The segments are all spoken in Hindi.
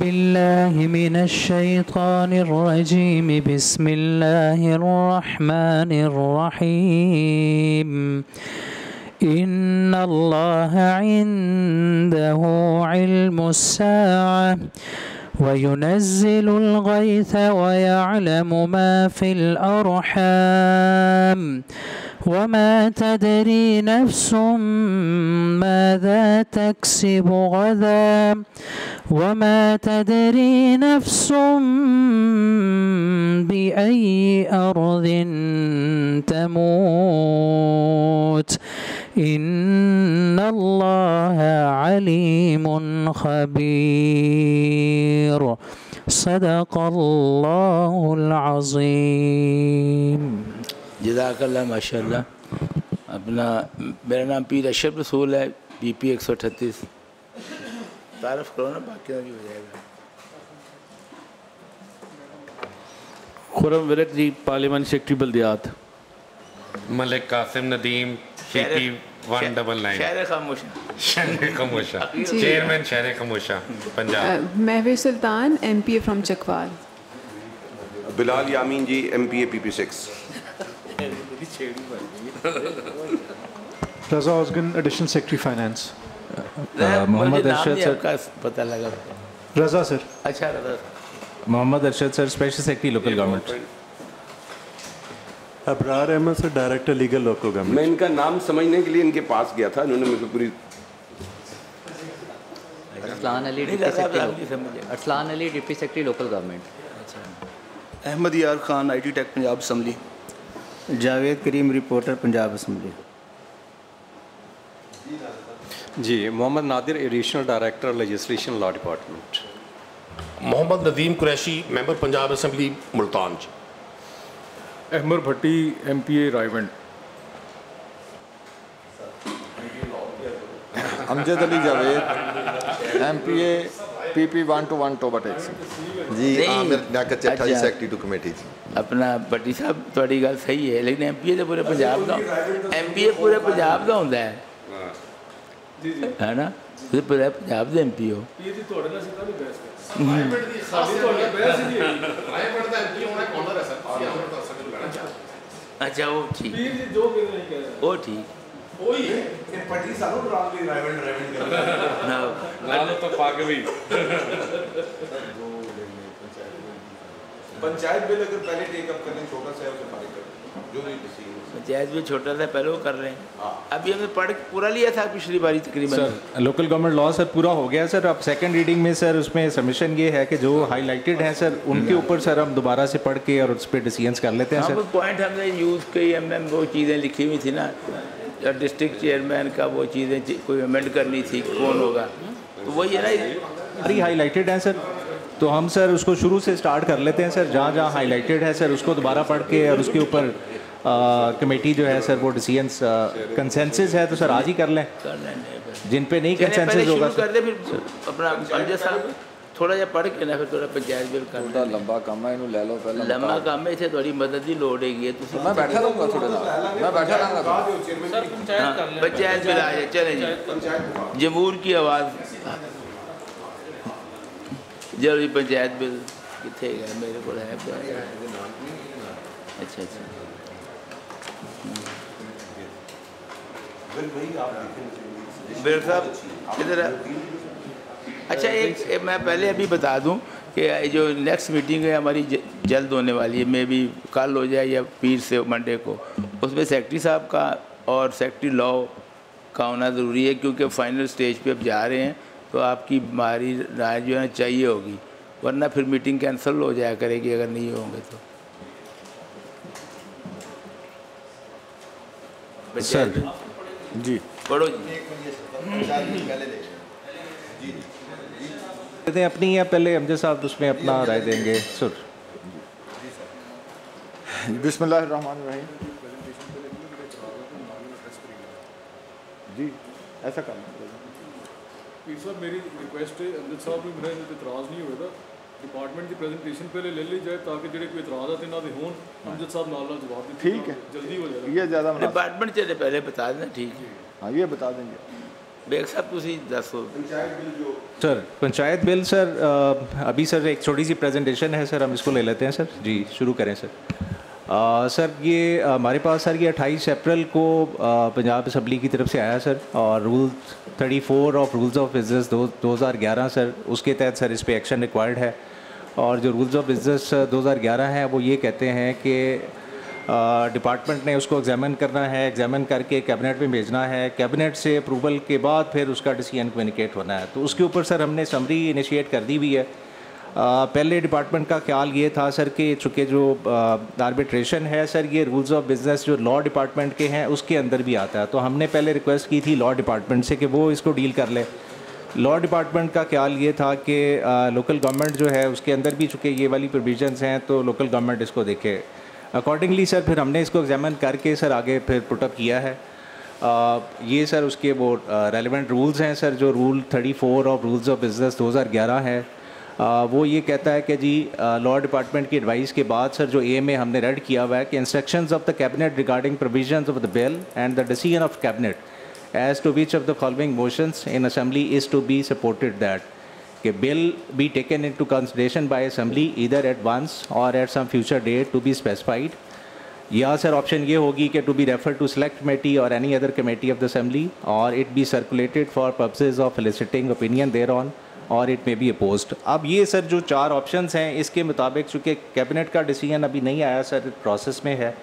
बिल्लाहि मिनश्शैतानिर्रजीम बिस्मिल्लाहिर्रहमानिर्रहीम इन्नल्लाहा इन्दहु इल्मुस्साअह वयुनज़्ज़िलुल गैथ वयअलमु मा फिल अर्हाम वमा तदरी नफ्सुम माज़ा तक्सिबु गदा वमा तदरी नफ्सुम बिअय्यि अर्दिन तमूत इन्नल्लाहा अलीमुन खबीर सदक़ल्लाहुल अज़ीम। जज़ाकल्लाह माशाअल्लाह। अपना मेरा नाम पीर अशरफ रसूल है, BP 138। तारफ़ करो ना, बाकी भी हो जाएगा। खुरम विरक जी, पार्लियामेंट सेक्रेटरी बल्दियात। मलिक कासिम नदीम, PP 199, शहर खामोशा, चेयरमैन शहर खामोशा Punjab. Mahvi Sultan, MPA from Chakwal. Bilal Yameen ji, MPA PP 6। Raza उज़गन, additional secretary finance. Mohammad Arshad sir का पता लगा। रज़ा सर। अच्छा Raza. Mohammad Arshad sir, special secretary local government. Abrar Ahmad sir, director legal local government. मैं इनका नाम समझने के लिए इनके पास गया था, इन्होंने मुझे पूरी। Arsalan Ali, deputy secretary local government. Ahmad Yar Khan, IT tech Punjab assembly. Javed Karim, reporter Punjab assembly. जी Mohammad Nadir, additional director legislation law department. Mohammad Nadeem Qureshi, member Punjab assembly Multan. Ahmad Bhatti, MPA Raiwind. Amjad Ali Javed, MPA PP 121 Toba Tek. जी आमिर नाकत Chattha ji, secretary to committee. अपना भट्टी साहब थोड़ी गल सही है, लेकिन MPA तो पूरे पंजाब का, MPA पूरे पंजाब का होंदा है ना? ਤੁਸੀਂ पूरे पंजाब के MP हो। अच्छा वो ठीक, वो ठीक। पंचायत बिल अगर पहले टेक अप करें, छोटा सा उसे फारिग कर जो भी पंचायत बिल छोटा सा पहले वो कर रहे हैं। अभी हमने पढ़ पूरा लिया था पिछली बारी तकरीबन। Sir local government law sir पूरा हो गया सर। अब सेकंड रीडिंग में सर उसमें सबमिशन ये है कि जो हाईलाइटेड हैं सर उनके ऊपर सर हम दोबारा से पढ़ के और उस पर डिसीजंस कर लेते हैं सर। पॉइंट हमने यूज़ की, वो चीज़ें लिखी हुई थी ना, डिस्ट्रिक्ट चेयरमैन का वो चीज़ें कोई अमेंड करनी थी, कौन होगा, तो वही है ना, सारी हाईलाइटेड हैं सर। तो हम सर उसको शुरू से स्टार्ट कर लेते हैं सर, जहाँ जहाँ हाईलाइटेड है सर उसको दोबारा पढ़ के और उसके ऊपर कमेटी जो है सर वो डिसीजंस कंसेंसस है तो सर आज ही कर लें। जिन पे नहीं कंसेंसस होगा कर दे, फिर अपना अमजद साहब थोड़ा जिहा पढ़ के ना फिर थोड़ा पंचायत बिल कर थोड़ा लंबा काम है, इन्हों ले लो पहले। लंबा काम है, इत्थे थोड़ी मदद की लोड़ हैगी है। मैं बैठा रहूँगा थोड़े नाल, मैं बैठा रहूँगा। पंचायत बिल आ जाए, चले जी। जमहूर की आवाज़, जल्दी पंचायत बिल कितने गए? मेरे को है। अच्छा अच्छा बिल साहब इधर। अच्छा एक मैं पहले अभी बता दूं कि जो नेक्स्ट मीटिंग है हमारी जल्द होने वाली है, मे भी कल हो जाए या पीर से मंडे को, उसमें सेक्रेटरी साहब का और सेक्रेटरी लॉ का होना ज़रूरी है, क्योंकि फाइनल स्टेज पे अब जा रहे हैं तो आपकी हमारी राय जो है चाहिए होगी, वरना फिर मीटिंग कैंसिल हो जाया करेगी अगर नहीं होंगे तो। सर जी पढ़ो जी। अपनी या पहले अमजद साहब उसमें अपना राय देंगे सर। बिस्मिल्लाहिर्रहमानिर्रहीम। जी ऐसा करना पीर साहब, मेरी रिक्वेस्ट है अमजद साहब ने मेरा इतराज़ नहीं होएगा, डिपार्टमेंट की प्रेजेंटेशन पहले ले ली जाए ताकि जो कोई इतराज़ आते ना दे हों, अमजद साहब नाल जवाब दें। ठीक है, जल्दी हो जाएगा। ये ज़्यादा डिपार्टमेंट चले पहले बता देना। ठीक है, हाँ ये बता देंगे। बेग साहब तुसी दसो। पंचायत बिल जो सर पंचायत बिल सर अभी सर एक छोटी सी प्रेजेंटेशन है सर, हम इसको ले लेते हैं सर। जी शुरू करें सर। सर ये हमारे पास सर ये 28 अप्रैल को पंजाब असम्बली की तरफ से आया सर, और rule 34 of rules of business 2011 sir, उसके तहत सर इस पे एक्शन रिक्वायर्ड है। और जो रूल्स ऑफ बिजनेस 2011 है वो ये कहते हैं कि डिपार्टमेंट ने उसको एग्जामिन करना है, एग्जामिन करके कैबिनेट में भेजना है, कैबिनेट से अप्रूवल के बाद फिर उसका डिसीजन कम्युनिकेट होना है। तो उसके ऊपर सर हमने समरी इनिशिएट कर दी हुई है। पहले डिपार्टमेंट का ख्याल ये था सर कि चूँकि जो आर्बिट्रेशन है सर ये रूल्स ऑफ बिजनेस जो लॉ डिपार्टमेंट के हैं उसके अंदर भी आता है, तो हमने पहले रिक्वेस्ट की थी लॉ डिपार्टमेंट से कि वो इसको डील कर ले। लॉ डिपार्टमेंट का ख्याल ये था कि लोकल गवर्नमेंट जो है उसके अंदर भी चूँकि ये वाली प्रोविजंस हैं तो लोकल गवर्नमेंट इसको देखे। अकॉर्डिंगली सर फिर हमने इसको एग्जामिन करके सर आगे फिर पुटअप किया है। ये सर उसके वो रेलिवेंट रूल्स हैं सर, जो rule 34 of rules of business 2011 है वो ये कहता है कि जी लॉ डिपार्टमेंट की एडवाइस के बाद सर जो ए में हमने रेड किया हुआ है कि instructions of the cabinet regarding provisions of the bill and the decision of cabinet as to which of the following motions in assembly is to be supported that कि bill be taken into consideration by assembly either at once or at some future date to be specified, या सर ऑप्शन ये होगी कि to be refer to select committee or any other committee of the assembly और it be circulated for purposes of eliciting opinion there on or it may be opposed. अब ये सर जो 4 ऑप्शंस हैं इसके मुताबिक चूँकि कैबिनेट का डिसीजन अभी नहीं आया सर, प्रोसेस में है,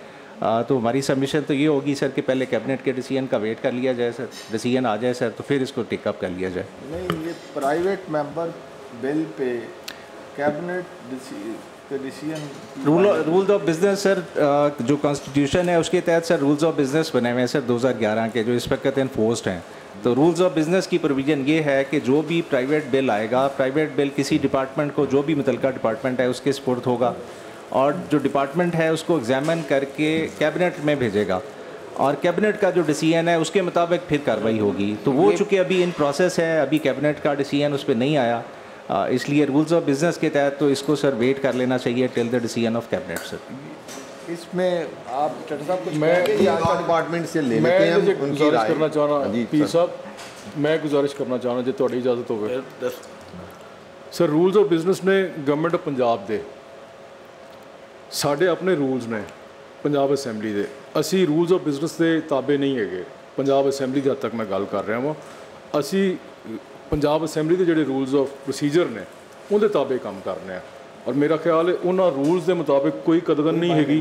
तो हमारी सबमिशन तो ये होगी सर कि पहले कैबिनेट के डिसीजन का वेट कर लिया जाए सर, डिसीजन आ जाए सर तो फिर इसको टेकअप कर लिया जाए। नहीं, ये प्राइवेट मेंबर बिल पे कैबिनेट के decision rules of business sir जो कॉन्स्टिट्यूशन है उसके तहत सर रूल्स ऑफ बिजनेस बने हुए हैं सर 2011 के, जो इस पर कहते हैं इन्फोर्स्ड हैं। तो रूल्स ऑफ बिजनेस की प्रोविज़न ये है कि जो भी प्राइवेट बिल आएगा, प्राइवेट बिल किसी डिपार्टमेंट को, जो भी मुतलका डिपार्टमेंट है उसके सपोर्ट होगा और जो डिपार्टमेंट है उसको एग्जामिन करके कैबिनेट में भेजेगा और कैबिनेट का जो डिसीजन है उसके मुताबिक फिर कार्रवाई होगी। तो वो चूँकि अभी इन प्रोसेस है, अभी कैबिनेट का डिसीजन उस पर नहीं आया, इसलिए रूल्स ऑफ बिजनेस के तहत तो इसको सर वेट कर लेना चाहिए till the decision of cabinet sir. इसमें आप चट्टा साहब कुछ मैं डिपार्टमेंट से ले लेते हैं हम उनकी राय। करना चाह रहा पी साहब, मैं गुजारिश करना चाह रहा जो थोड़ी इजाजत होवे सर, रूल्स ऑफ बिजनेस ने गवर्नमेंट ऑफ पंजाब दे साढ़े अपने रूल्स ने पंजाब असैंबली दे, असी रूल्स ऑफ बिजनेस के ताबे नहीं है। पंजाब असैंबली के हद तक मैं गल कर रहा वहाँ, असी पंजाब असैंबली के जोड़े रूल्स ऑफ प्रोसीजर ने उनके ताबे काम करने और मेरा ख्याल है उन्होंने रूल्स के मुताबिक कोई कदगन नहीं हैगी,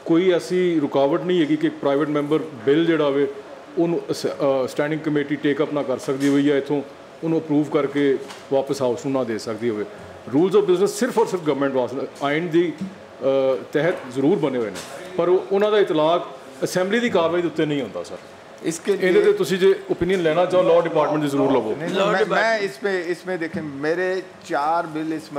कोई ऐसी रुकावट नहीं हैगी कि प्राइवेट मैंबर बिल जोड़ा हो उन्होंने स्टैंडिंग कमेटी टेकअप ना कर सकती हुई या इतों उन्होंने अप्रूव करके वापस हाउस ना दे सकती हो। रूल्स ऑफ बिजनेस सिर्फ और सिर्फ गवर्नमेंट वास्ते आइन की तहत जरूर बने हुए हैं पर उन्होंने इतलाक असैंबली की कार्रवाई के उत्ते नहीं होता सर। इसके लिए तुसी जो ओपिनियन लेना चाहो लॉ डिपार्टमेंट की जरूर लवो। मैं इसमें देखें मेरे 4 बिल इस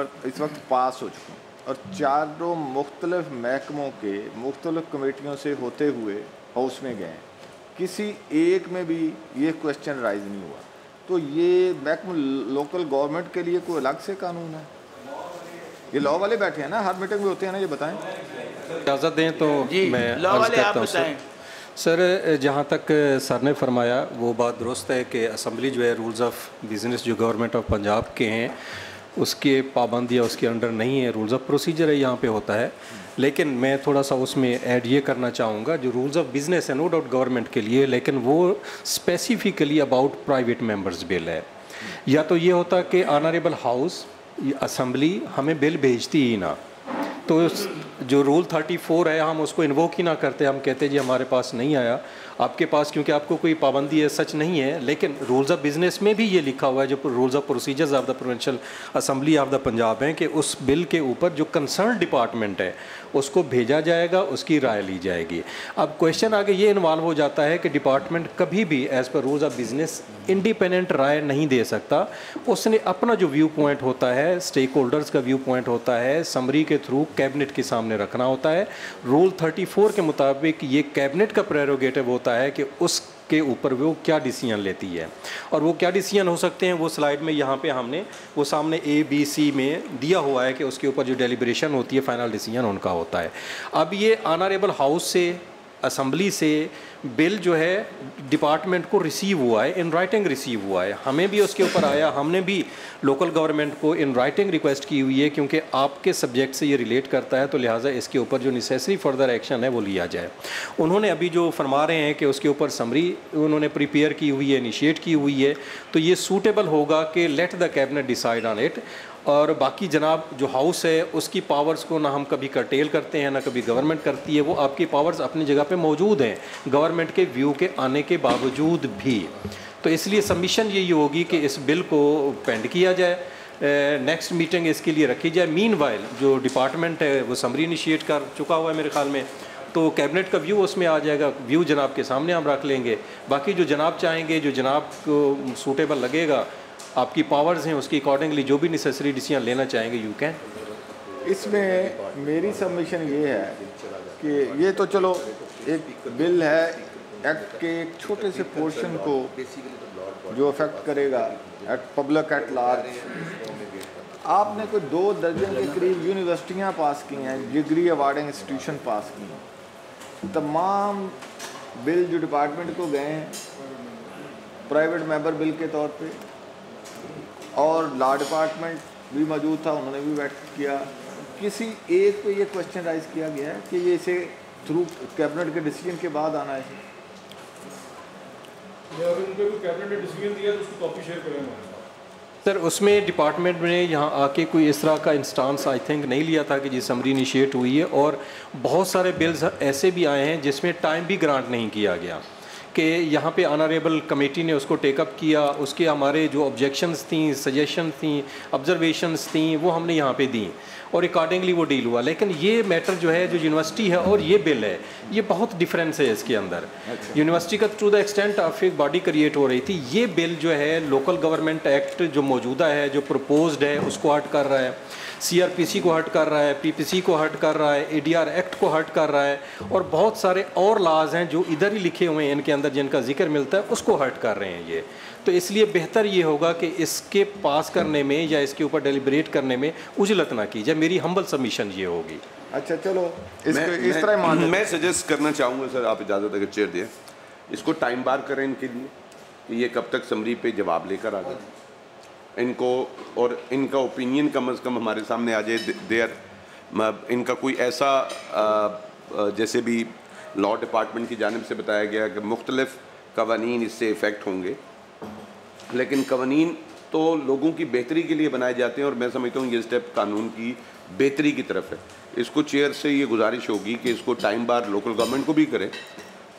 वक्त पास हो चुके हैं और चारों मुख्तलिफ महकमों के मुख्तलिफ कमेटियों से होते हुए हाउस में गए, किसी एक में भी ये क्वेश्चन राइज नहीं हुआ। तो ये महकमा लोकल गवर्नमेंट के लिए कोई अलग से कानून है? ये लॉ वाले बैठे हैं ना, हर मीटिंग में होते हैं ना, ये बताएं। इजाज़त दें तो मैं अर्ज़ करता हूं सर, जहाँ तक सर ने फरमाया वो बात दुरुस्त है कि असम्बली जो है रूल्स ऑफ बिज़नेस जो गवर्नमेंट ऑफ पंजाब के हैं उसके पाबंदियाँ उसके अंडर नहीं है, रूल्स ऑफ प्रोसीजर है यहाँ पे होता है। लेकिन मैं थोड़ा सा उसमें ऐड ये करना चाहूँगा, जो रूल्स ऑफ बिज़नेस है नो डाउट गवर्नमेंट के लिए, लेकिन वो specifically about private members bill है। या तो ये होता कि ऑनरेबल हाउस असम्बली हमें बिल भेजती ही ना, तो जो रूल 34 है हम उसको इन्वोक ही ना करते, हम कहते जी हमारे पास नहीं आया आपके पास क्योंकि आपको कोई पाबंदी है, सच नहीं है। लेकिन रूल्स ऑफ बिज़नेस में भी ये लिखा हुआ है, जो rules of procedures of the provincial assembly of the Punjab हैं, कि उस बिल के ऊपर जो कंसर्न डिपार्टमेंट है उसको भेजा जाएगा, उसकी राय ली जाएगी। अब क्वेश्चन आगे ये इन्वॉल्व हो जाता है कि डिपार्टमेंट कभी भी as per rules of business independent राय नहीं दे सकता, उसने अपना जो व्यू पॉइंट होता है, स्टेक होल्डर्स का व्यू पॉइंट होता है, समरी के थ्रू कैबिनेट के सामने रखना होता है। रूल 34 के मुताबिक ये कैबिनेट का प्रेरोगेटिव होता है कि उसके ऊपर वो क्या डिसीजन लेती है, और वो क्या डिसीजन हो सकते हैं वो स्लाइड में यहाँ पे हमने वो सामने ABC में दिया हुआ है कि उसके ऊपर जो डेलिब्रेशन होती है फाइनल डिसीजन उनका होता है। अब ये ऑनरेबल हाउस से असम्बली से बिल जो है डिपार्टमेंट को रिसीव हुआ है, इन राइटिंग रिसीव हुआ है, हमें भी उसके ऊपर आया, हमने भी लोकल गवर्नमेंट को इन राइटिंग रिक्वेस्ट की हुई है क्योंकि आपके सब्जेक्ट से ये रिलेट करता है, तो लिहाजा इसके ऊपर जो नेसेसरी फर्दर एक्शन है वो लिया जाए। उन्होंने अभी जो फरमा रहे हैं कि उसके ऊपर समरी उन्होंने प्रिपेयर की हुई है, इनिशिएट की हुई है, तो ये सूटेबल होगा कि let the cabinet decide on it. और बाकी जनाब जो हाउस है उसकी पावर्स को ना हम कभी कर्टेल करते हैं ना कभी गवर्नमेंट करती है, वो आपकी पावर्स अपनी जगह पे मौजूद हैं गवर्नमेंट के व्यू के आने के बावजूद भी। तो इसलिए सबमिशन यही होगी कि इस बिल को पेंड किया जाए, नेक्स्ट मीटिंग इसके लिए रखी जाए। मीनवाइल जो डिपार्टमेंट है वो समरी इनिशिएट कर चुका हुआ है मेरे ख्याल में, तो कैबिनेट का व्यू उसमें आ जाएगा, व्यू जनाब के सामने हम रख लेंगे। बाकी जो जनाब चाहेंगे, जो जनाब को सूटेबल लगेगा, आपकी पावर्स हैं, उसके अकॉर्डिंगली जो भी नेसेसरी डिसीजन लेना चाहेंगे यू कैन। इसमें मेरी सबमिशन ये है कि ये तो चलो एक बिल है, एक्ट के एक छोटे से पोर्शन को जो अफेक्ट करेगा एट पब्लिक एट लार्ज। आपने कोई 2 दर्जन के करीब यूनिवर्सिटियाँ पास की हैं, डिग्री अवार्डिंग इंस्टीट्यूशन पास की हैं। तमाम बिल जो डिपार्टमेंट को गए हैं प्राइवेट मेंबर बिल के तौर पे, और लॉ डिपार्टमेंट भी मौजूद था, उन्होंने भी बैठ किया। किसी एक पे ये क्वेश्चन राइज किया गया है कि ये इसे थ्रू कैबिनेट के डिसीजन के बाद आना है। कैबिनेट ने डिसीजन दिया तो उसकी कॉपी शेयर करेंगे सर। उसमें डिपार्टमेंट ने यहाँ आके कोई इस तरह का इंस्टांस आई थिंक नहीं लिया था कि जी समरी इनिशिएट हुई है, और बहुत सारे बिल्स ऐसे भी आए हैं जिसमें टाइम भी ग्रांट नहीं किया गया कि यहाँ पे ऑनरेबल कमेटी ने उसको टेकअप किया, उसके हमारे जो ऑब्जेक्शंस थी, सजेशन थी, ऑब्जर्वेशंस थी, वो हमने यहाँ पे दी और अकॉर्डिंगली वो डील हुआ। लेकिन ये मैटर जो है, जो यूनिवर्सिटी है और ये बिल है, ये बहुत डिफरेंस है इसके अंदर। यूनिवर्सिटी का टू द एक्सटेंट ऑफ एक बॉडी क्रिएट हो रही थी, ये बिल जो है लोकल गवर्नमेंट एक्ट जो मौजूदा है, जो प्रपोज्ड है, उसको हट कर रहा है, CRPC को हट कर रहा है, PPC को हट कर रहा है, ADR एक्ट को हट कर रहा है, और बहुत सारे और लॉज हैं जो इधर ही लिखे हुए हैं इनके अंदर जिनका जिक्र मिलता है, उसको हट कर रहे हैं ये। तो इसलिए बेहतर ये होगा कि इसके पास करने में या इसके ऊपर डेलिब्रेट करने में उजलत ना की जाए। मेरी हम्बल सबमिशन ये होगी। अच्छा चलो इस तरह मैं सजेस्ट करना चाहूँगा सर, आप इजाज़त अगर चेयर दें, इसको टाइम बार करें इनके लिए कि ये कब तक समरी पे जवाब लेकर आ जाए इनको, और इनका ओपिनियन कम अज़ कम हमारे सामने आ जाए। देयर इनका कोई ऐसा जैसे भी लॉ डिपार्टमेंट की जानिब से बताया गया कि मुख्तलिफ कवानीन इससे इफ़ेक्ट होंगे, लेकिन कवानीन तो लोगों की बेहतरी के लिए बनाए जाते हैं, और मैं समझता हूँ ये स्टेप कानून की बेहतरी की तरफ है। इसको चेयर से ये गुजारिश होगी कि इसको टाइम बार लोकल गवर्नमेंट को भी करें,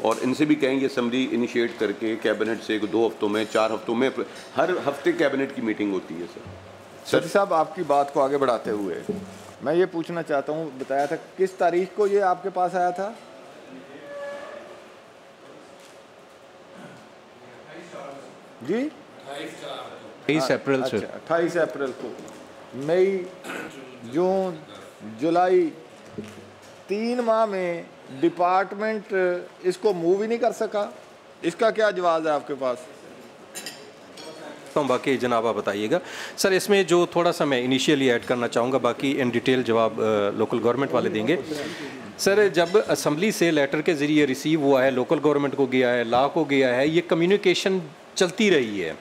और इनसे भी कहेंगे असम्बली इनिशिएट करके कैबिनेट से 2 हफ्तों में, 4 हफ्तों में, हर हफ्ते कैबिनेट की मीटिंग होती है सर। सर साहब, आपकी बात को आगे बढ़ाते हुए मैं ये पूछना चाहता हूँ, बताया था किस तारीख को ये आपके पास आया था? जी 28 अप्रैल से। 28 अप्रैल को, मई, जून, जुलाई, 3 माह में डिपार्टमेंट इसको मूव ही नहीं कर सका। इसका क्या जवाब है आपके पास? तो बाकी जनाबा बताइएगा सर। इसमें जो थोड़ा सा मैं इनिशियली ऐड करना चाहूँगा, बाकी इन डिटेल जवाब लोकल गवर्नमेंट वाले देंगे। सर, जब असम्बली से लेटर के ज़रिए रिसीव हुआ है, लोकल गवर्नमेंट को गया है, लॉ को गया है, ये कम्युनिकेशन चलती रही है।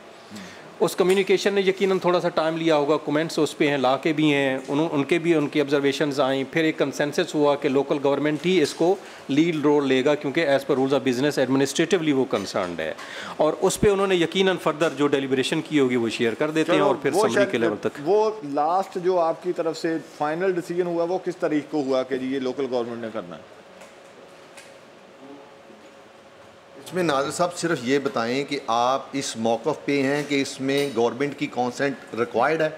उस कम्युनिकेशन ने यकीनन थोड़ा सा टाइम लिया होगा, कमेंट्स उस पे हैं, लॉ के भी हैं, उनके भी उनकी ऑब्जर्वेशंस आई, फिर एक कंसेंसस हुआ कि लोकल गवर्नमेंट ही इसको लीड रोल लेगा क्योंकि as per rules of business administratively वो कंसर्न्ड है, और उस पर उन्होंने यकीनन फर्दर जो डेलिब्रेशन की होगी वो शेयर कर देते हैं, और फिर समरी के लेवल तक। वो लास्ट जो आपकी तरफ से फाइनल डिसीजन हुआ वो किस तारीख को हुआ कि जी ये लोकल गवर्नमेंट ने करना है? इसमें नाज़िर साहब सिर्फ ये बताएं कि आप इस मौक़िफ़ पे हैं कि इसमें गवर्नमेंट की कॉन्सेंट रिक्वायर्ड है?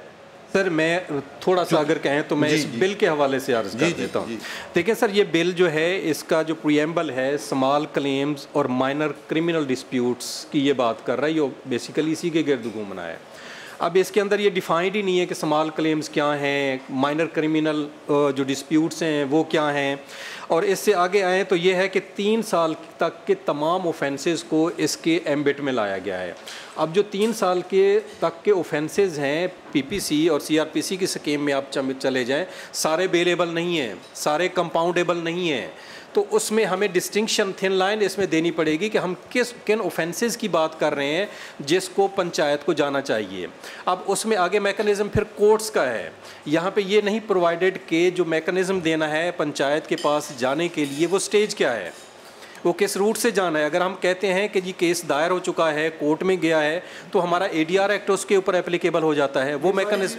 सर, मैं थोड़ा सा अगर कहें तो मैं इस बिल के हवाले से अर्ज़ कर देता हूँ। देखिए सर, ये बिल जो है, इसका जो प्रीएम्बल है, स्मॉल क्लेम्स और माइनर क्रिमिनल डिस्प्यूट्स की ये बात कर रहा है, ये बेसिकली इसी के गिर्द घूमना है। अब इसके अंदर ये डिफाइंड ही नहीं है कि स्मॉल क्लेम्स क्या हैं, माइनर क्रिमिनल जो डिस्प्यूट्स हैं वो क्या हैं। और इससे आगे आएँ तो ये है कि 3 साल तक के तमाम ऑफेंसेस को इसके एम्बिट में लाया गया है। अब जो 3 साल के तक के ऑफेंसेस हैं पीपीसी और सीआरपीसी की स्कीम में आप चले जाएं, सारे बेलेबल नहीं हैं, सारे कंपाउंडेबल नहीं हैं, तो उसमें हमें डिस्टिंक्शन थिन लाइन इसमें देनी पड़ेगी कि हम किन ऑफेंसेस की बात कर रहे हैं जिसको पंचायत को जाना चाहिए। अब उसमें आगे मैकेनिज़्म फिर कोर्ट्स का है। यहाँ पे ये नहीं प्रोवाइडेड कि जो मैकेनिज़्म देना है पंचायत के पास जाने के लिए वो स्टेज क्या है, वो किस रूट से जाना है। अगर हम कहते हैं कि जी केस दायर हो चुका है, कोर्ट में गया है, तो हमारा ADR एक्ट उसके ऊपर एप्लीकेबल हो जाता है। वो मैकेनिज्म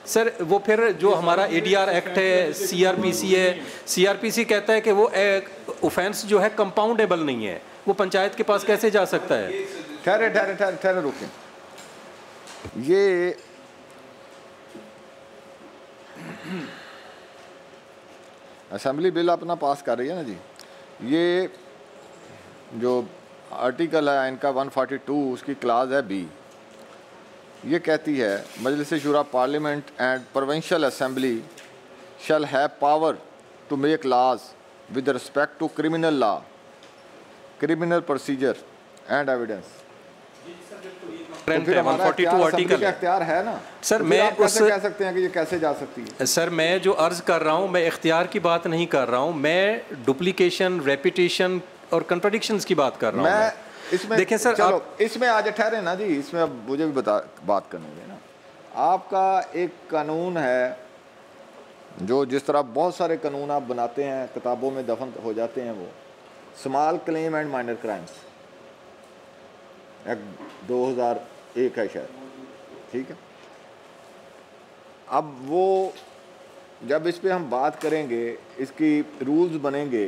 सर वो फिर जो हमारा ADR एक्ट है, CRPC है, CRPC कहता है कि वो ऑफेंस जो है कंपाउंडेबल नहीं है, वो पंचायत के पास कैसे जा सकता है। ठहरे रुकें। ये असेंबली बिल अपना पास कर रही है ना जी, ये जो आर्टिकल है इनका 142 उसकी क्लास है B, ये कहती है Majlis Shura parliament and provincial assembly shall have power to make laws with respect to criminal law, criminal procedure and evidence. तो फिर हमारा इख्तियार है ना सर। तो मैं कैसे कह सकते हैं कि ये कैसे जा सकती है। सर मैं जो अर्ज कर रहा हूँ, मैं इख्तियार की बात नहीं कर रहा हूँ, मैं डुप्लीकेशन, रेपिटेशन और कंट्राडिक्शंस की बात कर रहा हूँ। इसमें देखें सर, चलो इसमें आज ठहरे ना जी, इसमें अब मुझे भी बात करनी है ना। आपका एक कानून है जो जिस तरह बहुत सारे कानून आप बनाते हैं किताबों में दफन हो जाते हैं, वो small claim and minor crimes act 2001 है शायद, ठीक है। अब वो जब इस पे हम बात करेंगे, इसकी रूल्स बनेंगे,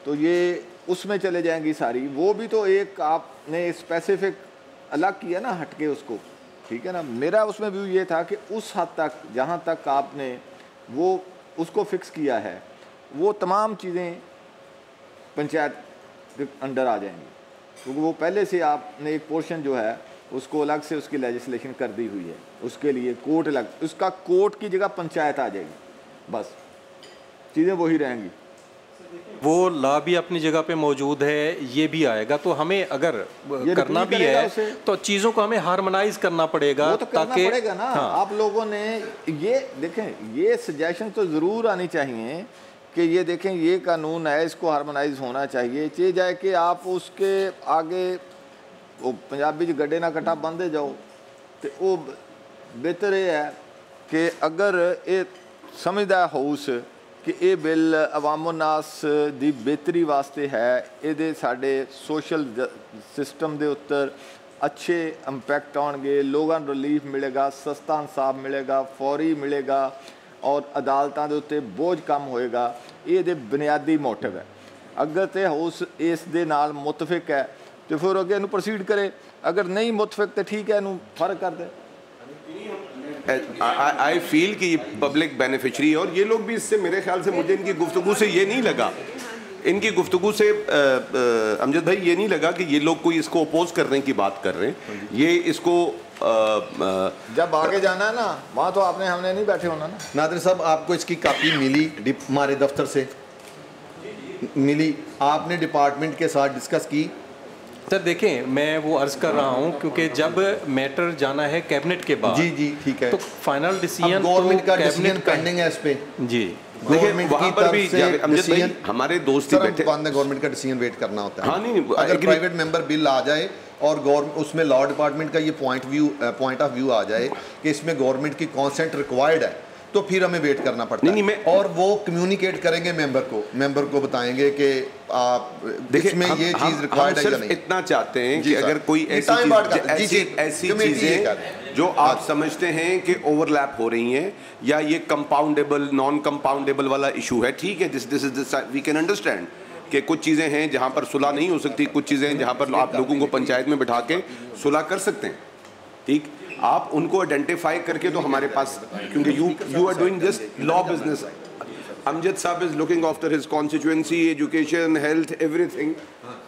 तो ये उसमें चले जाएंगी सारी। वो भी तो एक आपने स्पेसिफिक अलग किया ना, हटके उसको, ठीक है ना। मेरा उसमें व्यू ये था कि उस हद तक जहाँ तक आपने वो उसको फिक्स किया है, वो तमाम चीज़ें पंचायत के अंडर आ जाएंगी, क्योंकि वो पहले से आपने एक पोर्शन जो है उसको अलग से उसकी लेजिस्लेशन कर दी हुई है, उसके लिए कोर्ट अलग, उसका कोर्ट की जगह पंचायत आ जाएगी, बस चीज़ें वही रहेंगी। वो लॉ भी अपनी जगह पे मौजूद है, ये भी आएगा। तो हमें अगर करना भी है तो चीज़ों को हमें हार्मोनाइज करना पड़ेगा, वो तो करना पड़ेगा ना। हाँ। आप लोगों ने ये देखें, ये सजेशन तो ज़रूर आनी चाहिए कि ये देखें ये कानून है, इसको हार्मोनाइज होना चाहिए। चाहिए जाए कि आप उसके आगे वो पंजाबी च गड्ढे ना कट्टा बंदे जाओ, तो वो बेहतर है कि अगर ये समझदा हाउस कि ये बिल अवामो नास दी बेहतरी वास्ते है, ये साढ़े सोशल सिस्टम के उत्तर अच्छे इंपैक्ट आउणगे, लोगों को रिलीफ मिलेगा, सस्ता इंसाफ मिलेगा, फौरी मिलेगा और अदालतों के उत्ते बोझ कम होएगा, ये बुनियादी मोटिव है। अगर तो हाउस इस दे नाल मुतफिक है तो फिर अगे इनू प्रोसीड करे, अगर नहीं मुतफिक तो ठीक है, इनू फर्क कर दे। आई फील कि ये पब्लिक बेनिफिशरी है, और ये लोग भी इससे मेरे ख्याल से, मुझे इनकी गुफ्तगू से ये नहीं लगा, इनकी गुफ्तगू से अमजद भाई ये नहीं लगा कि ये लोग कोई इसको अपोज करने की बात कर रहे हैं। ये इसको जब आगे जाना है ना, वहाँ तो आपने हमने नहीं बैठे होना ना। नादिर साहब, आपको इसकी कापी मिली हमारे दफ्तर से मिली, आपने डिपार्टमेंट के साथ डिस्कस की? सर देखें, मैं वो अर्ज कर रहा हूँ क्योंकि जब मैटर जाना है कैबिनेट के बाद, जी ठीक है, तो फाइनल डिसीजन गवर्नमेंट का डिसीजन पेंडिंग है इस पे। जी देखिए वहाँ पर भी अमजद भाई हमारे दोस्त ही बैठे, गवर्नमेंट का डिसीजन वेट करना होता है। हाँ नहीं, अगर प्राइवेट मेंबर बिल आ जाए और उसमें लॉ डिपार्टमेंट का ये पॉइंट ऑफ व्यू आ जाए कि इसमें गवर्नमेंट की कॉन्सेंट रिक्वायर्ड है, तो फिर हमें वेट करना पड़ता है। और वो कम्युनिकेट करेंगे मेंबर को बताएंगे कि आप देखिए इसमें ये चीज रिक्वायर्ड है या नहीं। इतना चाहते हैं कि अगर कोई ऐसी चीजें जो आप समझते हैं कि ओवरलैप हो रही हैं, या ये कंपाउंडेबल नॉन कंपाउंडेबल वाला इशू है, ठीक है, this is we can understand कि कुछ चीज़ें हैं जहाँ पर सुलह नहीं हो सकती, कुछ चीज़ें हैं जहाँ पर आप लोगों को पंचायत में बिठा के सुलह कर सकते हैं, ठीक। आप उनको आइडेंटिफाई करके तो हमारे पास, क्योंकि you are doing just law business. Amjad साहब is looking after his constituency, education, health, everything.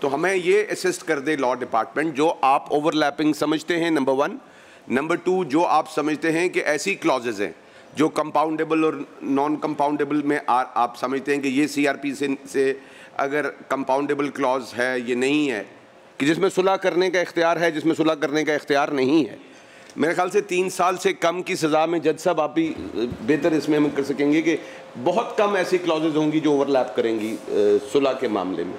तो हमें ये असिस्ट कर दे लॉ डिपार्टमेंट, जो आप ओवरलैपिंग समझते हैं, नंबर 1। नंबर 2, जो आप समझते हैं कि ऐसी क्लॉजेज हैं जो कंपाउंडेबल और नॉन कंपाउंडेबल में आप समझते हैं कि ये CRP से अगर कंपाउंडेबल क्लॉज है, ये नहीं है कि जिसमें सुलह करने का इख्तियार है, जिसमें सुलह करने का इख्तियार नहीं है। मेरे ख्याल से 3 साल से कम की सज़ा में जज साहब आप भी बेहतर इसमें हम कर सकेंगे कि बहुत कम ऐसी क्लॉजेज होंगी जो ओवरलैप करेंगी सुलह के मामले में।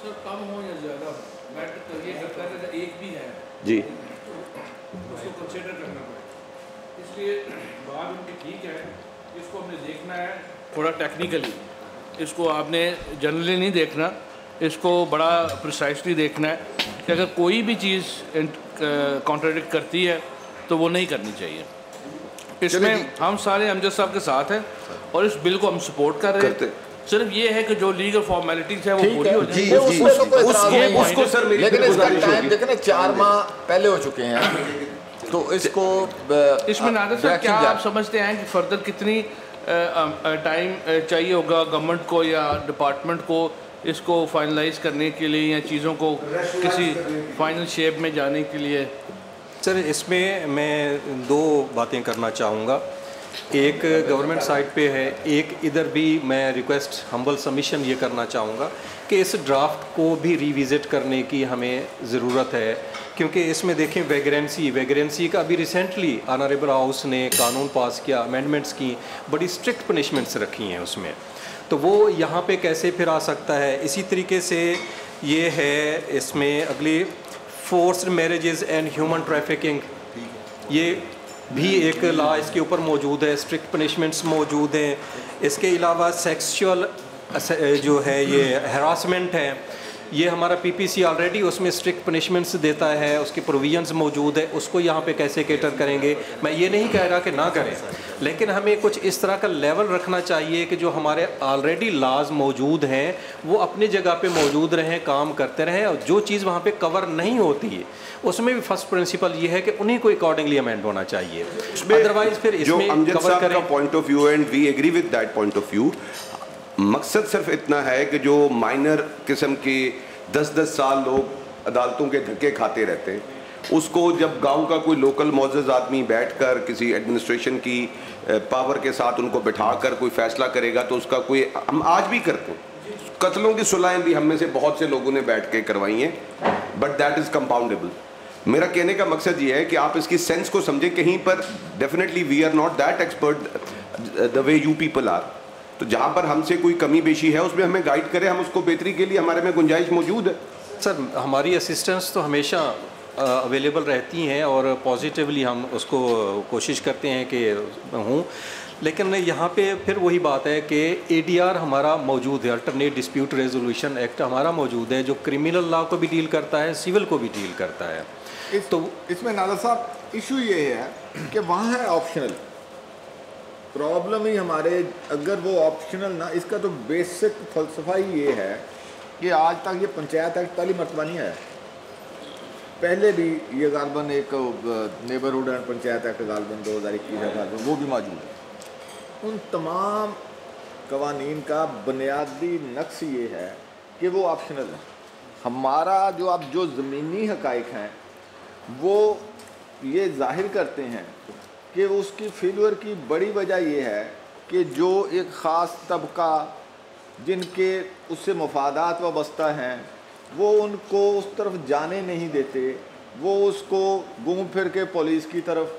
सर कम हो या ज़्यादा मैटर ये करता है कि एक भी है जी उसको कंसिडर करना पड़ेगा, इसलिए बात उनकी ठीक है, इसको हमने देखना है थोड़ा टेक्निकली, इसको आपने जनरली नहीं देखना, इसको बड़ा प्रिसाइसली देखना है कि अगर कोई भी चीज़ कॉन्ट्राडिक्ट करती है तो वो नहीं करनी चाहिए। इसमें हम सारे अमजद साहब के साथ हैं और इस बिल को हम सपोर्ट कर रहे हैं। सिर्फ ये है कि जो लीगल फॉर्मेलिटीज है वो पूरी हो जाए। उसको सर लेकिन इसका टाइम देखें ना 4 माह पहले हो चुके हैं, तो इसको इसमें नादर साहब क्या आप समझते हैं कि फर्दर कितनी टाइम चाहिए होगा गवर्नमेंट को या डिपार्टमेंट को इसको फाइनलाइज करने के लिए या चीज़ों को किसी फाइनल शेप में जाने के लिए? सर इसमें मैं 2 बातें करना चाहूँगा। एक गवर्नमेंट साइड पे है, एक इधर भी मैं रिक्वेस्ट हम्बल सबमिशन ये करना चाहूँगा कि इस ड्राफ्ट को भी रिविज़िट करने की हमें ज़रूरत है, क्योंकि इसमें देखें वैगरेंसी का भी रिसेंटली ऑनरेबल हाउस ने कानून पास किया, अमेंडमेंट्स की, बड़ी स्ट्रिक्ट पनिशमेंट्स रखी हैं उसमें, तो वो यहाँ पे कैसे फिर आ सकता है। इसी तरीके से ये है इसमें अगली forced marriages and human trafficking, ये भी एक लॉ इसके ऊपर मौजूद है, स्ट्रिक्ट पनिशमेंट्स मौजूद हैं। इसके अलावा सेक्सुअल जो है ये हरासमेंट है, ये हमारा PPC ऑलरेडी उसमें स्ट्रिक्ट पनिशमेंट्स देता है, उसकी प्रोविजंस मौजूद है, उसको यहाँ पे कैसे कैटर करेंगे। मैं ये नहीं कह रहा कि ना करें, लेकिन हमें कुछ इस तरह का लेवल रखना चाहिए कि जो हमारे ऑलरेडी लॉज मौजूद हैं वो अपनी जगह पे मौजूद रहें, काम करते रहें, और जो चीज़ वहाँ पे कवर नहीं होती है उसमें भी फर्स्ट प्रिंसिपल ये है कि उन्हीं को अकॉर्डिंगली अमेंड होना चाहिए। अदरवाइज फिर इसमें कवर करें। Point of view and we agree with that point of view. मकसद सिर्फ इतना है कि जो माइनर किस्म के 10-10 साल लोग अदालतों के धक्के खाते रहते हैं, उसको जब गांव का कोई लोकल मोअज़्ज़ज़ आदमी बैठकर किसी एडमिनिस्ट्रेशन की पावर के साथ उनको बिठाकर कोई फैसला करेगा तो उसका कोई, हम आज भी करते हैं, कत्लों की सुलहें भी हम में से बहुत से लोगों ने बैठ के करवाई हैं, बट दैट इज़ कंपाउंडेबल। मेरा कहने का मकसद ये है कि आप इसकी सेंस को समझें। कहीं पर definitely we are not that expert the way you people are, तो जहाँ पर हमसे कोई कमी बेशी है उसमें हमें गाइड करें, हम उसको बेहतरी के लिए हमारे में गुंजाइश मौजूद है। सर हमारी असिस्टेंस तो हमेशा अवेलेबल रहती हैं और पॉजिटिवली हम उसको कोशिश करते हैं कि हूँ, लेकिन यहाँ पे फिर वही बात है कि ADR हमारा मौजूद है, अल्टरनेट डिस्प्यूट रेजोल्यूशन एक्ट हमारा मौजूद है, जो क्रिमिनल लॉ को भी डील करता है, सिविल को भी डील करता है। तो इसमें नादर साहब इशू ये है कि वहाँ है ऑप्शनल, प्रॉब्लम ही हमारे अगर वो ऑप्शनल ना, इसका तो बेसिक फलसफा ही ये है कि आज तक ये पंचायत एक्ट पहली मरतबा नहीं है, पहले भी ये गालबन एक नेबरहुड एंड पंचायत एक्ट गालबन 2021 है गालबन, वो भी मौजूद है। उन तमाम कवानीन का बुनियादी नक्स ये है कि वो ऑप्शनल है। हमारा जो ज़मीनी हक़ाइक़ हैं वो ये जाहिर करते हैं कि उसकी फेलियर की बड़ी वजह ये है कि जो एक ख़ास तबका जिनके उससे मफादात वाबस्ता हैं वो उनको उस तरफ जाने नहीं देते, वो उसको घूम फिर के पुलिस की तरफ,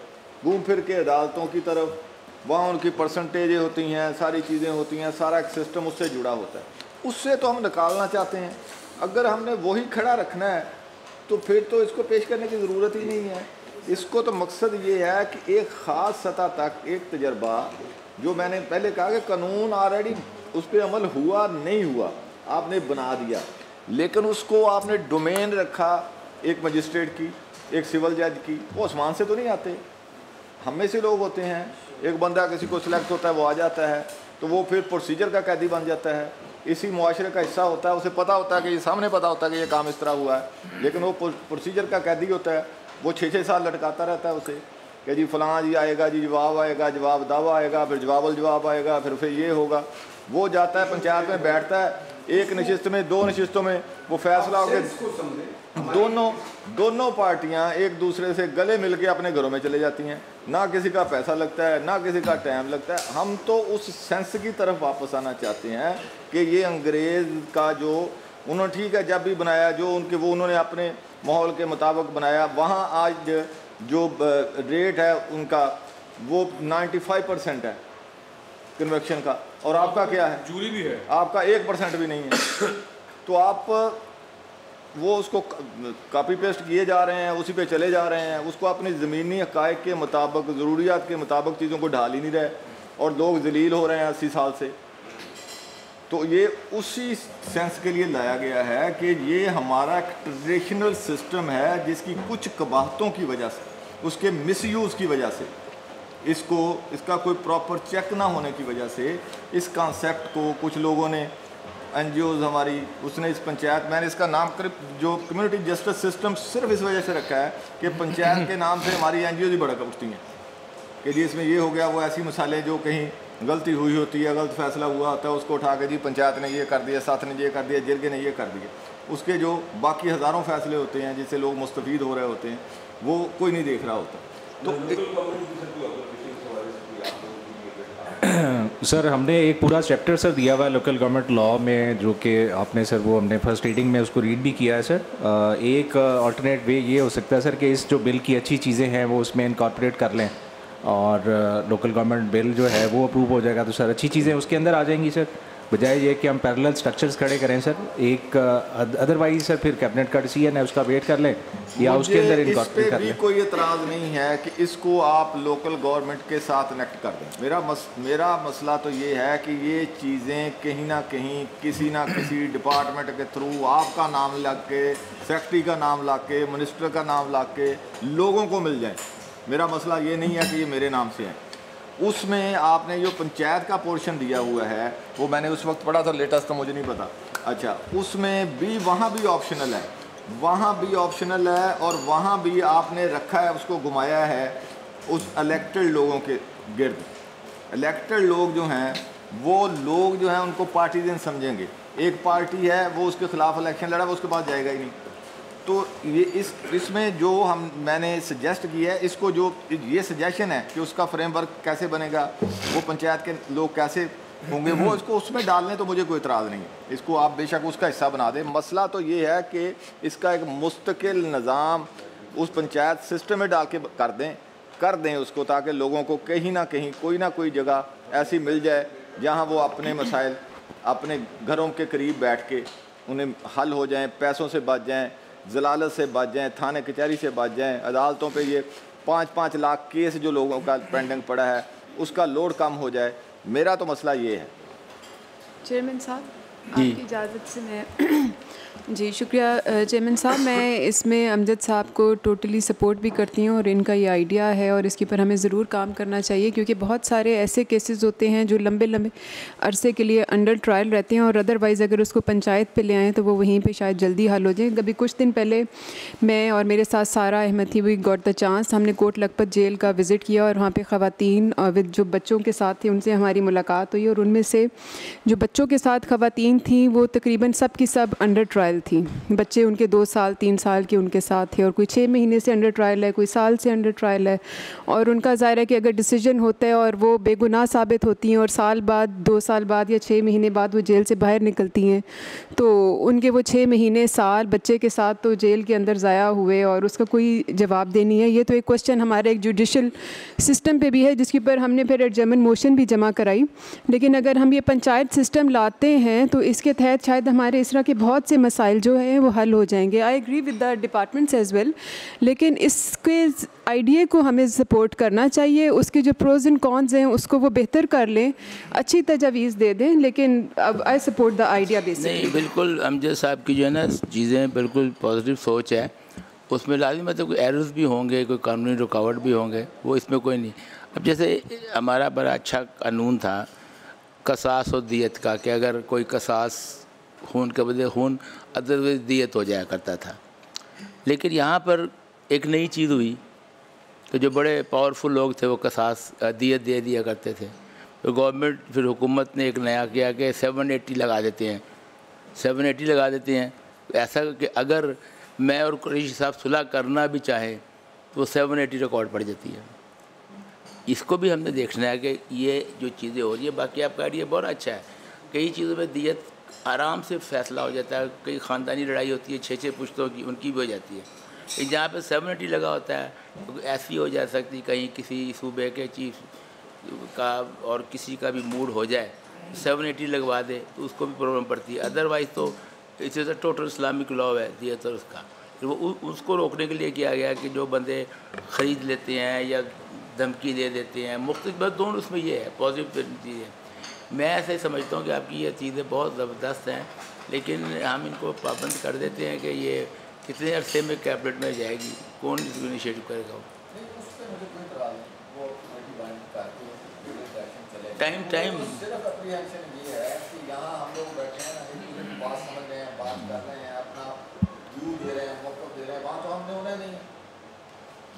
घूम फिर के अदालतों की तरफ, वहाँ उनकी परसेंटेजें होती हैं, सारी चीज़ें होती हैं, सारा एक सिस्टम उससे जुड़ा होता है, उससे तो हम निकालना चाहते हैं। अगर हमने वही खड़ा रखना है तो फिर तो इसको पेश करने की ज़रूरत ही नहीं है। इसको तो मकसद ये है कि एक ख़ास सतह तक एक तजर्बा, जो मैंने पहले कहा कि कानून ऑलरेडी उस पर अमल हुआ नहीं हुआ, आपने बना दिया, लेकिन उसको आपने डोमेन रखा एक मजिस्ट्रेट की, एक सिविल जज की, वो आसमान से तो नहीं आते, हम में से लोग होते हैं। एक बंदा किसी को सिलेक्ट होता है, वो आ जाता है तो वो फिर प्रोसीजर का कैदी बन जाता है, इसी मुआशरे का हिस्सा होता है, उसे पता होता है कि ये सामने पता होता है कि ये काम इस तरह हुआ है, लेकिन वो प्रोसीजर का कैदी होता है, वो 6-6 साल लटकाता रहता है उसे कि जी फ़लाँ जी आएगा, जी जवाब आएगा, जवाब दावा आएगा, फिर जवाब आएगा, फिर ये होगा। वो जाता है पंचायत में बैठता है, एक नशिस्त में 2 नशिस्तों में वो फैसला हो गया, दोनों पार्टियां एक दूसरे से गले मिल के अपने घरों में चले जाती हैं, ना किसी का पैसा लगता है ना किसी का टाइम लगता है। हम तो उस सेंस की तरफ वापस आना चाहते हैं कि ये अंग्रेज़ का जो उन्होंने ठीक है जब भी बनाया जो उनके वो उन्होंने अपने माहौल के मुताबिक बनाया, वहाँ आज जो रेट है उनका वो 95% है कन्वेक्शन का, और आपका क्या है? जूरी भी है, आपका 1% भी नहीं है। तो आप वो उसको कॉपी पेस्ट किए जा रहे हैं, उसी पे चले जा रहे हैं, उसको अपनी ज़मीनी हक़ाइक़ के मुताबिक ज़रूरियात के मुताबिक चीज़ों को ढाल ही नहीं रहे और लोग जलील हो रहे हैं 80 साल से। तो ये उसी सेंस के लिए लाया गया है कि ये हमारा एक ट्रेडिशनल सिस्टम है जिसकी कुछ कबाहतों की वजह से, उसके मिसयूज़ की वजह से, इसका कोई प्रॉपर चेक ना होने की वजह से इस कॉन्सेप्ट को कुछ लोगों ने NGOs हमारी उसने इस पंचायत, मैंने इसका नाम जो कम्युनिटी जस्टिस सिस्टम सिर्फ इस वजह से रखा है कि पंचायत के नाम से हमारी NGOs ही बड़ा उठती हैं कि जी इसमें ये हो गया, वो ऐसी मिसालें जो कहीं गलती हुई होती है, गलत फैसला हुआ होता है, उसको उठा के जी पंचायत ने ये कर दिया, साथ ने ये कर दिया, जिरगे ने ये कर दिया। उसके जो बाकी हज़ारों फैसले होते हैं जिससे लोग मुस्तफ़ीद हो रहे होते हैं वो कोई नहीं देख रहा होता। तो सर हमने एक पूरा चैप्टर सर दिया हुआ है लोकल गवर्नमेंट लॉ में, जो कि आपने सर वो हमने फर्स्ट रीडिंग में उसको रीड भी किया है सर। एक अल्टरनेट वे ये हो सकता है सर कि इस जो बिल की अच्छी चीज़ें हैं वो उसमें इनकॉर्पोरेट कर लें और लोकल गवर्नमेंट बिल जो है वो अप्रूव हो जाएगा तो सर अच्छी चीज़ें उसके अंदर आ जाएंगी सर, बजाय ये कि हम पैरेलल स्ट्रक्चर्स खड़े करें सर। एक अदरवाइज सर फिर कैबिनेट का डिसीजन है उसका वेट कर लें या उसके अंदर इनकॉर्पोरेट कर लें। कोई एतराज़ नहीं है कि इसको आप लोकल गवर्नमेंट के साथ कनेक्ट कर दें। मेरा मसला तो ये है कि ये चीज़ें कहीं ना कहीं किसी ना किसी डिपार्टमेंट के थ्रू आपका नाम लग के, सेक्रेटरी का नाम लग के, मिनिस्टर का नाम लग के लोगों को मिल जाए। मेरा मसला ये नहीं है कि ये मेरे नाम से है। उसमें आपने जो पंचायत का पोर्शन दिया हुआ है वो मैंने उस वक्त पढ़ा था, लेटेस्ट तो मुझे नहीं पता। अच्छा, उसमें भी वहाँ भी ऑप्शनल है, वहाँ भी ऑप्शनल है और वहाँ भी आपने रखा है, उसको घुमाया है उस इलेक्टेड लोगों के गिर्द। इलेक्टेड लोग जो हैं वो लोग जो हैं उनको पार्टीजन समझेंगे। एक पार्टी है वो उसके ख़िलाफ़ इलेक्शन लड़ा, वो उसके पास जाएगा ही नहीं। तो ये इसमें जो मैंने सजेस्ट किया है, इसको जो ये सजेशन है कि उसका फ्रेमवर्क कैसे बनेगा, वो पंचायत के लोग कैसे होंगे, वो इसको उसमें डालने तो मुझे कोई इतराज़ नहीं है। इसको आप बेशक उसका हिस्सा बना दें। मसला तो ये है कि इसका एक मुस्तकिल निज़ाम उस पंचायत सिस्टम में डाल के कर दें उसको, ताकि लोगों को कहीं ना कहीं कोई ना कोई जगह ऐसी मिल जाए जहाँ वो अपने मसाइल अपने घरों के करीब बैठ के उन्हें हल हो जाएँ, पैसों से बच जाएँ, जलालत से बच जाएँ, थाने कचहरी से बच जाएँ। अदालतों पे ये 5-5 लाख केस जो लोगों का पेंडिंग पड़ा है उसका लोड कम हो जाए। मेरा तो मसला ये है। चेयरमैन साहब आपकी इजाज़त से मैं जी शुक्रिया चेयरमैन साहब, मैं इसमें अमजद साहब को टोटली सपोर्ट भी करती हूँ और इनका ये आइडिया है और इसके ऊपर हमें ज़रूर काम करना चाहिए, क्योंकि बहुत सारे ऐसे केसेस होते हैं जो लंबे लंबे अरसे के लिए अंडर ट्रायल रहते हैं और अदरवाइज़ अगर उसको पंचायत पे ले आएँ तो वो वहीं पे शायद जल्दी हल हो जाए। कभी कुछ दिन पहले मैं और मेरे साथ सारा अहमद थी, वी गॉट द चांस, हमने कोट लखपत जेल का विज़िट किया और वहाँ पर ख़वातीन और जो बच्चों के साथ थे उनसे हमारी मुलाकात हुई और उनमें से जो बच्चों के साथ ख़वातीन थी वो तकरीबन सब की सब अंडर ट्रायल थी। बच्चे उनके 2 साल 3 साल के उनके साथ थे और कोई 6 महीने से अंडर ट्रायल है, कोई साल से अंडर ट्रायल है। और उनका ज़ाहिर है कि अगर डिसीजन होता है और वो बेगुनाह साबित होती हैं और साल बाद 2 साल बाद या 6 महीने बाद वो जेल से बाहर निकलती हैं तो उनके वो 6 महीने साल बच्चे के साथ तो जेल के अंदर ज़ाया हुए और उसका कोई जवाब देनी है। ये तो एक क्वेश्चन हमारे एक जुडिशल सिस्टम पे भी है जिसके ऊपर हमने फिर एडजमेंट मोशन भी जमा कराई। लेकिन अगर हम ये पंचायत सिस्टम लाते हैं तो इसके तहत शायद हमारे इस तरह के बहुत से मसाइल जो हैं वो हल हो जाएंगे। I agree with the departments as well, लेकिन इसके आइडिया को हमें सपोर्ट करना चाहिए। उसके जो प्रोज एंड कॉन्स हैं उसको वो बेहतर कर लें, अच्छी तजावीज़ दे दें, लेकिन अब I support the idea basically. नहीं, बिल्कुल अमजद साहब की जो है ना चीज़ें बिल्कुल पॉजिटिव सोच है। उसमें लाजिम मतलब कोई एरर्स भी होंगे, कोई कानूनी रुकावट भी होंगे, वो इसमें कोई नहीं। अब जैसे हमारा बड़ा अच्छा कानून था कसास और दियत का कि अगर कोई कसास खून के बदले खून अदरवाइज दियत हो जाया करता था। लेकिन यहाँ पर एक नई चीज़ हुई कि जो बड़े पावरफुल लोग थे वो कसास दियत दे दिया करते थे। तो गवर्नमेंट फिर हुकूमत ने एक नया किया कि 780 लगा देते हैं, 780 लगा देते हैं। ऐसा कि अगर मैं और कुरैशी साहब सुलह करना भी चाहे तो 780 रिकॉर्ड पड़ जाती है। इसको भी हमने देखना है कि ये जो चीज़ें हो रही है। बाकी आपका आइडिया बहुत अच्छा है, कई चीज़ों में दियत आराम से फैसला हो जाता है, कई ख़ानदानी लड़ाई होती है 6-6 पुश्तों की, उनकी भी हो जाती है। जहाँ पे 780 लगा होता है तो ऐसी हो जा सकती, कहीं किसी सूबे के चीफ का और किसी का भी मूड हो जाए 780 लगवा दे तो उसको भी प्रॉब्लम पड़ती है। अदरवाइज़ तो it's a total Islamic law है दियत और उसका। वो उसको रोकने के लिए किया गया कि जो बंदे ख़रीद लेते हैं या धमकी दे देते हैं, मुख्तलिफ बस दोनों उसमें ये है पॉजिटिव चीज़ें। मैं ऐसे समझता हूँ कि आपकी ये चीज़ें बहुत ज़बरदस्त हैं, लेकिन हम इनको पाबंद कर देते हैं कि ये कितने अरसे में कैबिनेट में जाएगी, कौन इसको इनिशिएटिव करेगा। टाइम सिर्फ अप्रीहेंशन ये है कि यहाँ हम लोग बैठे हैं, बात समझ रहे हैं, बात कर रहे हैं, अपना व्यू दे रहे हैं, मौक़िफ़ दे रहे हैं। वहाँ तो हमने होना नहीं,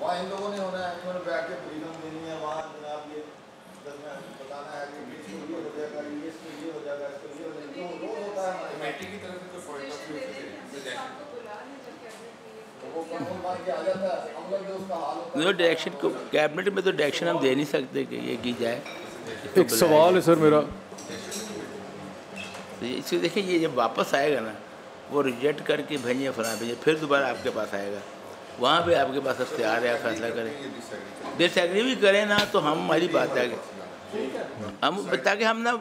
वहाँ इन लोगों ने होना है, इन्होंने बैठ के फ्रीडम देनी है। वहाँ जनाब ये बताना है कि इसको ये हो जाएगा, इसको ये हो जाएगा, इसको ये हो जाएगा, जो रोज़ होता है कमेटी की तरफ से कोई पॉइंट ऑफ व्यू जो डायरेक्शन को कैबिनेट में तो डायरेक्शन हम दे नहीं सकते कि ये की जाए। एक सवाल है सर मेरा, इसको देखिए ये जब वापस आएगा ना वो रिजेक्ट करके भेजिए फला भेजिए, फिर दोबारा आपके पास आएगा, वहाँ पे आपके पास अख्तियार है फैसला करें। डिसएग्री भी करें ना तो हम हमारी बात है हम ताकि हम ना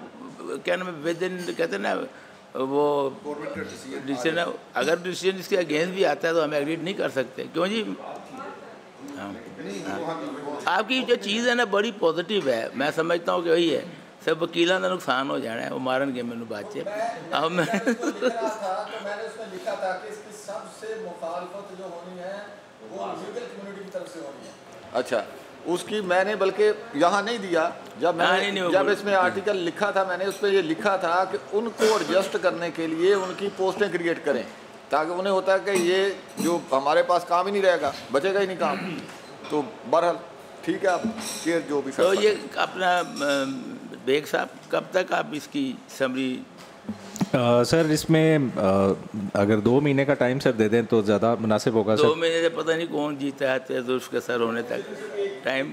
क्या नाम विद इन कहते हैं ना वो डिसीजन, अगर डिसीजन इसके अगेंस्ट भी आता है तो हम एग्री नहीं कर सकते। क्यों जी? आपकी जो चीज़ है ना बड़ी पॉजिटिव है, मैं समझता हूँ कि वही है। सब वकीलों का नुकसान हो जाना है, वो मारन के मैंने बात है। अब मैं मैंने उसमें लिखा था कि इसकी सबसे मुखालफत जो होनी है वो लीगल कम्युनिटी की तरफ से होनी है। अच्छा, उसकी मैंने बल्कि यहाँ नहीं दिया, जब मैंने जब इसमें आर्टिकल लिखा था मैंने उस पर ये लिखा था कि उनको एडजस्ट करने के लिए उनकी पोस्टें क्रिएट करें, ताकि उन्हें होता है कि ये जो हमारे पास काम ही नहीं रहेगा, बचेगा ही नहीं काम। तो बहरहाल ठीक है, आप शेयर जो भी। तो ये अपना बेग साहब कब तक आप इसकी समरी सर इसमें अगर 2 महीने का टाइम सर दे दें तो ज़्यादा मुनासिब होगा। 2 महीने से पता नहीं कौन जीता है तो उसके सर होने तक टाइम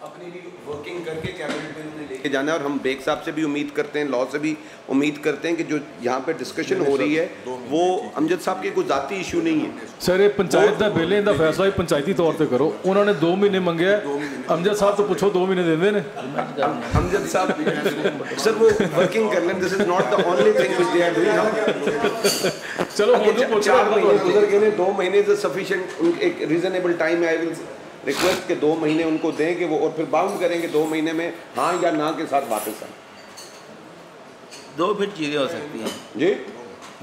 अपनी भी वर्किंग करके कैबिनेट में लेके जाना है। और हम बेग साहब से भी उम्मीद करते हैं, लॉ से भी उम्मीद करते हैं कि जो यहाँ पे डिस्कशन हो रही है वो अमजद साहब के कोई ज़ाती इशू नहीं है। सर ये पंचायत का बिल इनका फैसला पंचायती तौर पर करो। उन्होंने 2 महीने मंगे, अमजद साहब तो पूछो 2 महीने देंगे ने। अमजद साहब सर वो वर्किंग कर लें, this is not the only thing which they are doing. चलो 4 महीने गुजर गए, 2 महीने इज सफिशिएंट, एक रीजनेबल टाइम है। आई विल रिक्वेस्ट के 2 महीने उनको दें कि वो और फिर बाउंड करेंगे 2 महीने में हाँ या ना के साथ वापस आए। 2 फिर चीज़ें हो सकती हैं जी,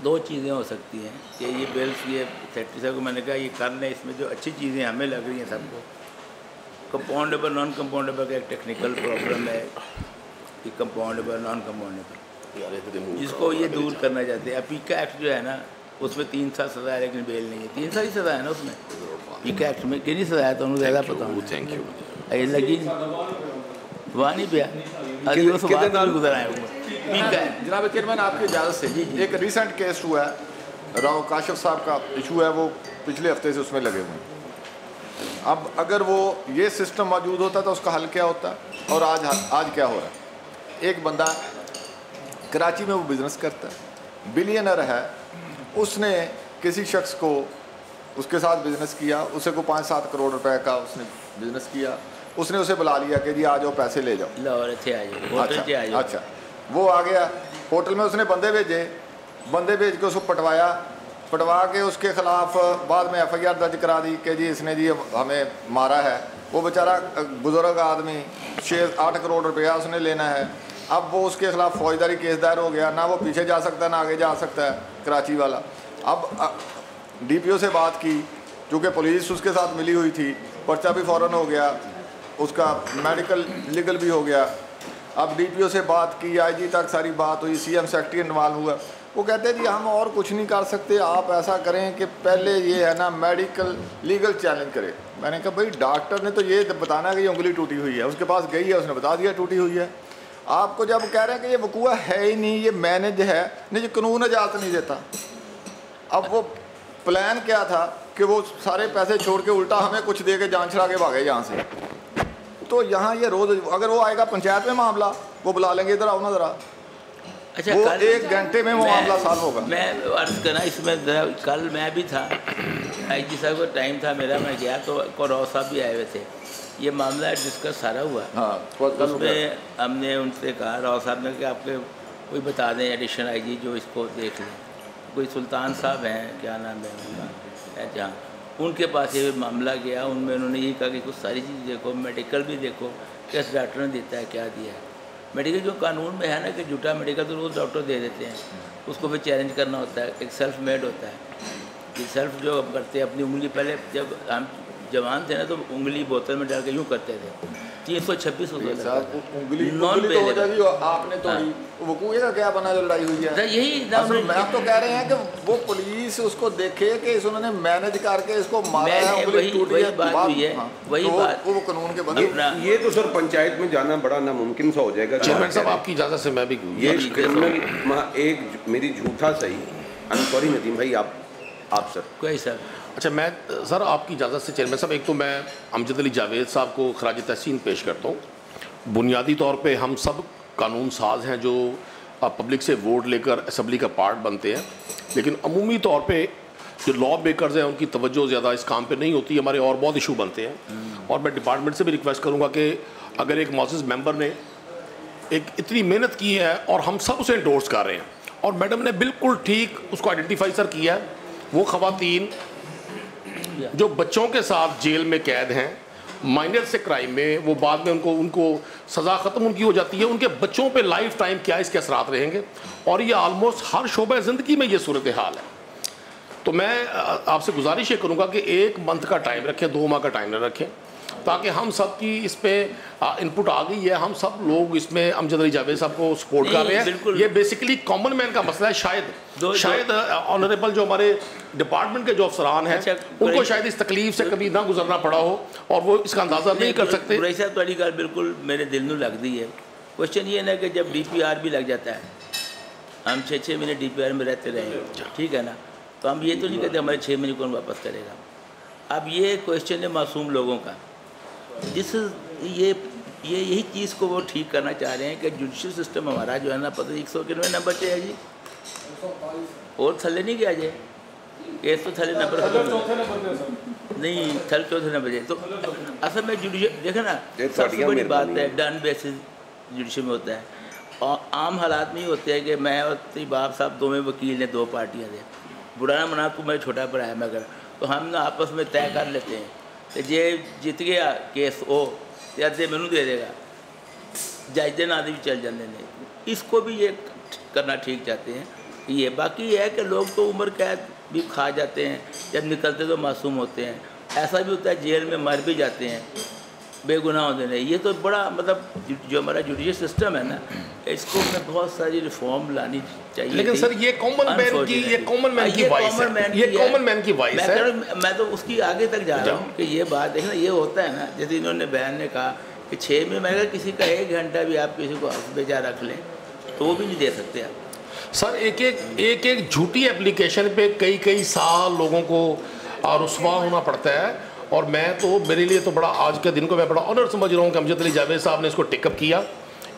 2 चीज़ें हो सकती हैं कि ये बिल्स ये सेक्रेटरी साहब को मैंने कहा ये कर लें, इसमें जो अच्छी चीज़ें हमें लग रही हैं सबको। कंपाउंडेबल नॉन कंपाउंडेबल का एक टेक्निकल प्रॉब्लम है कि कंपाउंडेबल नॉन कंपाउंडेबल, जिसको ये दूर करना चाहते हैं। पीका एक्ट जो है ना उसमें 3 साल सज़ा है लेकिन बेल नहीं है। 3 साल ही सज़ा है ना उसमें, पीका एक्ट में कितनी सज़ा है तो उन्हें ज़्यादा पता हो। Thank you. ये लगी वहाँ नहीं पिया गुजर आए जनाब चेयरमैन आपकी इजाज़त से जी एक रिसेंट केस हुआ है, राव काशिफ साहब का इशू है, वो पिछले हफ्ते से उसमें लगे हुए हैं। अब अगर वो ये सिस्टम मौजूद होता तो उसका हल क्या होता और आज क्या हो रहा है। एक बंदा कराची में वो बिज़नेस करता है, बिलियनर है, उसने किसी शख्स को उसके साथ बिज़नेस किया, उसे को 5-7 करोड़ रुपए का उसने बिज़नेस किया, उसने उसे बुला लिया कि जी आ जाओ पैसे ले जाओ। अच्छा, वो आ गया होटल में, उसने बंदे भेज के उसको पटवा के उसके ख़िलाफ़ बाद में FIR दर्ज करा दी कि जी इसने जी हमें मारा है। वो बेचारा बुज़ुर्ग आदमी 6-8 करोड़ रुपया उसने लेना है। अब वो उसके ख़िलाफ़ फौजदारी केस दायर हो गया, ना वो पीछे जा सकता है ना आगे जा सकता है कराची वाला। अब DPO से बात की, चूँकि पुलिस उसके साथ मिली हुई थी, पर्चा भी फ़ौरन हो गया, उसका मेडिकल लीगल भी हो गया। अब DPO से बात की, IG तक सारी बात हुई, CM सेक्रेटरी इन्वॉल्व हुआ। वो कहते हैं जी हम और कुछ नहीं कर सकते, आप ऐसा करें कि पहले ये है ना मेडिकल लीगल चैलेंज करें। मैंने कहा भाई डॉक्टर ने तो ये बताना है कि ये उंगली टूटी हुई है, उसके पास गई है, उसने बता दिया टूटी हुई है। आपको जब कह रहे हैं कि ये वकूआ है ही नहीं, ये मैनेज है नहीं, ये कानून इजाज़त नहीं देता। अब वो प्लान क्या था कि वो सारे पैसे छोड़ के उल्टा हमें कुछ दे के जान छुड़ा के भागे यहाँ से। तो यहाँ ये रोज़ अगर वो आएगा पंचायत में मामला, वो बुला लेंगे इधर आओ ना ज़रा, अच्छा वो कल 1 घंटे में वो मामला सॉल्व होगा। मैं अर्ज़ करना इसमें ज़रा, कल मैं भी था, IG साहब को टाइम था मेरा, मैं गया तो राव साहब भी आए हुए थे, ये मामला डिस्कस सारा हुआ। हाँ, उसमें हमने उनसे कहा, राव साहब ने कि आपके कोई बता दें एडिशनल IG जो इसको देख लें। कोई सुल्तान साहब हैं, क्या नाम है उनका, जहाँ उनके पास ये मामला गया, उनमें उन्होंने ये कहा कि कुछ सारी चीज़ देखो, मेडिकल भी देखो, किस डॉक्टर ने देता है, क्या दिया है। मेडिकल जो कानून में है ना कि झूठा मेडिकल तो रोज़ डॉक्टर दे देते हैं, उसको फिर चैलेंज करना होता है, एक सेल्फ मेड होता है। कि सेल्फ जो हम करते हैं अपनी उंगली, पहले जब हम जवान थे ना तो उंगली बोतल में डाल के यूँ करते थे, 326 उंगली तो आपने तोड़ी, वकूए का क्या बना जो लड़ाई हुई है, यही मैं तो कह रहे हैं कि वो पुलिस उसको देखे कि उन्होंने मैनेज करके इसको मारा है, उंगली टूटी है, बात हुई है, वही बात वो कानून के बंद। ये तो सर पंचायत में जाना बड़ा नामुमकिन सा हो जाएगा। चेयरमैन साहब आपकी इजाज़त से मैं भी ये क्रिमिनल एक मेरी झूठा सही, आई एम सॉरी नदीम भाई, आप सर कोई सर। अच्छा मैं सर आपकी इजाज़त से चेयरमैन साहब, एक तो मैं अमजद अली जावेद साहब को खराज तहसीन पेश करता हूँ। बुनियादी तौर पे हम सब कानून साज हैं जो पब्लिक से वोट लेकर असम्बली का पार्ट बनते हैं, लेकिन अमूमी तौर पे जो लॉ मेकर्स हैं उनकी तवज्जो ज़्यादा इस काम पे नहीं होती, हमारे और बहुत इशू बनते हैं। और मैं डिपार्टमेंट से भी रिक्वेस्ट करूँगा कि अगर एक मौजूद मेंबर ने एक इतनी मेहनत की है और हम सब उसे इंडोर्स कर रहे हैं, और मैडम ने बिल्कुल ठीक उसको आइडेंटिफाई सर किया है, वो ख़वातीन जो बच्चों के साथ जेल में कैद हैं माइनर से क्राइम में, वो बाद में उनको सज़ा ख़त्म उनकी हो जाती है, उनके बच्चों पे लाइफ टाइम क्या इसके असरात रहेंगे, और ये आलमोस्ट हर शोबे ज़िंदगी में ये सूरत हाल है। तो मैं आपसे गुजारिश ये करूँगा कि 1 मंथ का टाइम रखें, 2 माह का टाइम न रखें, ताकि हम सब की इस पे इनपुट आ गई है, हम सब लोग इसमें अमजद अली जावेद साहब को सपोर्ट कर रहे हैं। ये बेसिकली कॉमन मैन का मसला है, शायद ऑनरेबल जो हमारे डिपार्टमेंट के जो अफसरान हैं उनको शायद इस तकलीफ से कभी ना गुजरना पड़ा हो और वो इसका अंदाज़ा नहीं कर सकते। बुराई साहब तुम्हारी गल बिल्कुल मेरे दिल में लगती है। क्वेश्चन ये ना कि जब DPR भी लग जाता है, हम 6-6 महीने DPR में रहते रहे, ठीक है ना, तो हम ये तो नहीं कहते हमारे 6 महीने कौन वापस करेगा। अब ये क्वेश्चन है मासूम लोगों का, जिस यही चीज़ को वो ठीक करना चाह रहे हैं कि जुडिशल सिस्टम हमारा जो है ना, पता 191 नंबर पे है जी, और थले नहीं गया जाए, केस तो थले नंबर नहीं, थल 4 नंबर जाए। तो असल में जुडिशल देखे ना, सबसे बड़ी बात है डन बेसिस जुडिशल में होता है, और आम हालात में ही होते हैं कि मैं और बाप साहब दोवें वकील ने, 2 पार्टियाँ थे, बुरा ना मना तू मेरा छोटा भरा है मगर, तो हम ना आपस में तय कर लेते हैं तो जे जित गया केस हो तो अद्धे मैनू दे देगा, जज के नाम भी चल जाते हैं। इसको भी ये करना ठीक चाहते हैं। ये बाकी ये है कि लोग तो उम्र कैद भी खा जाते हैं, जब निकलते तो मासूम होते हैं, ऐसा भी होता है जेल में मर भी जाते हैं बेगुनाह होते नहीं। ये तो बड़ा मतलब जो हमारा जुडिशल सिस्टम है ना, इसको में बहुत सारी रिफॉर्म लानी चाहिए। लेकिन सर ये कॉमन मैन की वॉइस है। मैं तो उसकी आगे तक जा रहा हूँ कि ये बात देखना, ये होता है ना, जैसे इन्होंने बयान ने कहा कि 6 में मैं किसी का 1 घंटा भी आप किसी को बेचा रख लें तो वो भी नहीं दे सकते आप। सर एक झूठी एप्लीकेशन पे कई साल लोगों को रुस्वा होना पड़ता है, और मैं तो मेरे लिए तो बड़ा आज के दिन को मैं बड़ा ऑनर समझ रहा हूँ कि अमजद अली जावेद साहब ने इसको टेकअप किया।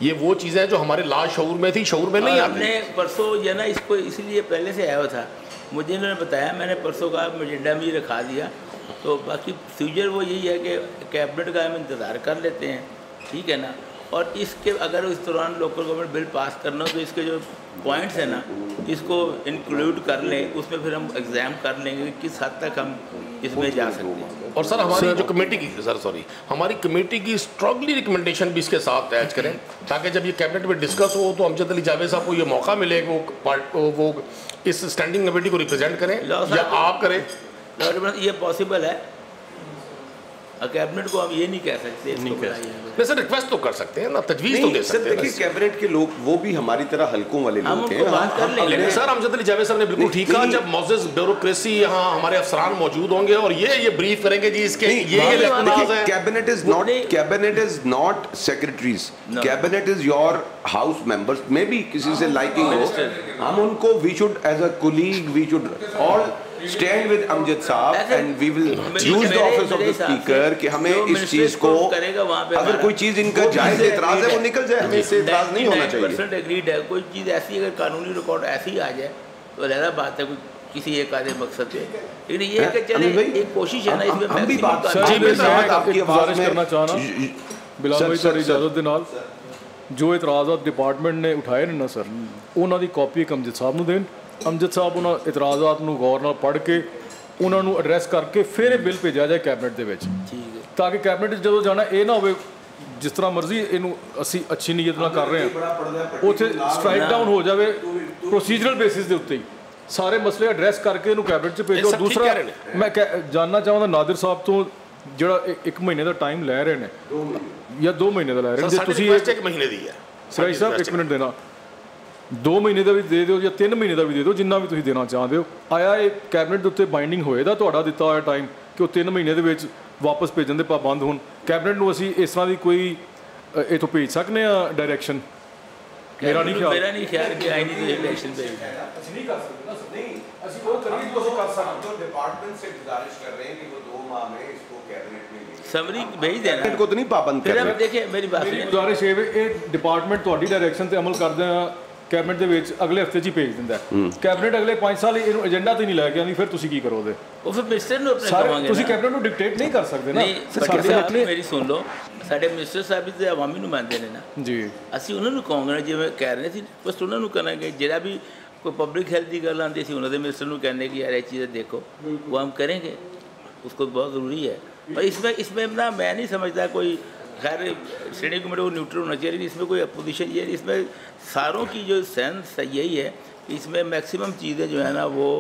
ये वो चीज़ें जो हमारे लाज शऊर में थी, शऊर में नहीं आती। हमने परसों ये ना इसको इसलिए पहले से आया हुआ था, मुझे इन्होंने बताया, मैंने परसों का एजेंडा में रखा दिया। तो बाकी फ्यूचर वो यही है कि कैबिनेट का हम इंतज़ार कर लेते हैं, ठीक है ना, और इसके अगर इस दौरान लोकल गवर्नमेंट बिल पास करना हो तो इसके जो पॉइंट्स हैं ना, इसको इंक्लूड कर लें, उसमें फिर हम एग्ज़ाम कर लेंगे कि किस हद तक हम इसमें जा सकते हैं। और सर हमारी जो कमेटी की हमारी कमेटी की स्ट्रांगली रिकमेंडेशन भी इसके साथ अटैच करें, ताकि जब ये कैबिनेट में डिस्कस हो तो अमजद अली जावेद साहब को ये मौका मिले वो इस स्टैंडिंग कमेटी को रिप्रेजेंट करें या आप करें। ये पॉसिबल है कैबिनेट को हम ये नहीं कह सकते इसको बनाइए। नहीं सर, रिक्वेस्ट तो कर सकते हैं ना, तजवीज़ तो दे सकते हैं। देखिए कैबिनेट के लोग वो भी हमारी तरह हल्कों वाले लोग हैं। लेकिन सर अमजद अली जावेद साहब ने बिल्कुल ठीक कहा, जब मौजूद ब्यूरोक्रेसी यहाँ हमारे अफसरान मौजूद होंगे और ये ब्रीफ करेंगे जी इसके ये cabinet is not secretaries, cabinet is your house members. May be किसी से लाइकिंग हो, हम उनको we should as a colleague we should all stand with Amjad साहब and we will use the office of the speaker कि हमें इस चीज़ को अगर कोई चीज़ इनका जायज़ एतराज़ है वो निकल जाए, हमें इससे एतराज़ नहीं होना चाहिए। 99% एग्रीड है। कोई चीज़ ऐसी अगर कानूनी रिकॉर्ड ऐसी आ जाए तो अलग बात है, किसी एक आधे मकसद पे, लेकिन ये है कि चले एक कोशिश है ना इसमें। हम भी बात आपकी आवाज़ करना चाहना बिलाल भाई सर इजाज़त दे नाल जो इतराज़ात डिपार्टमेंट ने उठाए ने ना सर, उन्हों की कॉपी अमजद साहब नूं देन। अमजद साहब उन्होंने इतराज़ात नूं गौर नाल पढ़ के उन्होंने एड्रैस करके फिर ये बिल भेजा जाए कैबिनेट दे विच, ताकि कैबिनेट जो जाना ये ना हो जिस तरह मर्जी इनू असी अच्छी नीयत नाल कर रहे हैं उत्थे स्ट्राइक डाउन हो जाए प्रोसीजरल बेसिस के उत्ते ही सारे मसले एड्रैस करके इनू कैबिनेट च भेजो। दूसरा मैं जानना चाहूँगा नादिर साहब तो जो एक महीने का टाइम लै रहे हैं या 2 महीने का लै रहे हैं, तुसीं एक महीने दी है सराई साहब 1 मिनट देना, 2 महीने का भी दे दो या 3 महीने का भी दे दो, जिन्ना भी तुसीं देना चाहते हो। आया ये कैबिनेट के उत्ते बाइंडिंग होएगा तुहाडा दिता होया टाइम कि वो 3 महीने के विच वापस भेजण दे पाबंद होण, कैबिनेट नूं असीं इस तरह की कोई इथों भेज सकते हैं डायरैक्शन? मेरा नहीं ख्याल कि आई नहीं डायरैक्शन भेज नहीं कर सकते ना, नहीं ਅਸੀਂ ਉਹ ਕਰੀਏ तो कर सकते हो। डिपार्टमेंट से गुजारिश कर रहे हैं कि वो 2 माह में इसको कैबिनेट में समरी भेज देना को तो नहीं पाबंद कर रहे। देखिए मेरी बात गुजारिश ये डिपार्टमेंट ਤੁਹਾਡੀ डायरैक्शन से अमल करदे आ कैबिनेट ਦੇ ਵਿੱਚ ਅਗਲੇ ਹਫਤੇ 'ਚ ਹੀ ਭੇਜ ਦਿੰਦਾ कैबिनेट अगले 5 साल ਇਹਨੂੰ ਏਜੰਡਾ ਤੇ ਨਹੀਂ ਲੈ ਕੇ ਆਉਂਦੀ, ਫਿਰ ਤੁਸੀਂ ਕੀ ਕਰੋਗੇ? ਉਹ ਫਿਰ ਮਿਨਿਸਟਰ ਨੂੰ ਆਪਣੇ ਕਹਾਂਗੇ ਤੁਸੀਂ कैबिनेट ਨੂੰ ਡਿਕਟੇਟ ਨਹੀਂ ਕਰ ਸਕਦੇ ਨਾ। ਸਾਡੇ ਮੇਰੀ ਸੁਣ ਲਓ, ਸਾਡੇ ਮਿਨਿਸਟਰ ਸਾਹਿਬ ਤੇ ਆਵਾਮੀ ਨੁਮਾਇੰਦੇ ਨੇ ਨਾ ਜੀ, ਅਸੀਂ ਉਹਨਾਂ ਨੂੰ ਕਹਾਂਗੇ ਜਿਵੇਂ ਕਹਿ ਰਹੇ ਸੀ ਬਸ ਉਹਨਾਂ ਨੂੰ ਕਰਾਂਗੇ। ਜਿਹੜਾ भी कोई पब्लिक हेल्थ की गल आती है उन्होंने मिनिस्टर को कहने की यार ये चीज़ें देखो, वो हम करेंगे, उसको बहुत ज़रूरी है। और इसमें ना मैं नहीं समझता कोई खैर श्रेणी कमेटी को न्यूट्रल होना चाहिए, लेकिन इसमें कोई अपोजिशन ये इसमें सारों की जो सेंस यही है कि इसमें मैक्सिमम चीज़ें जो है ना वो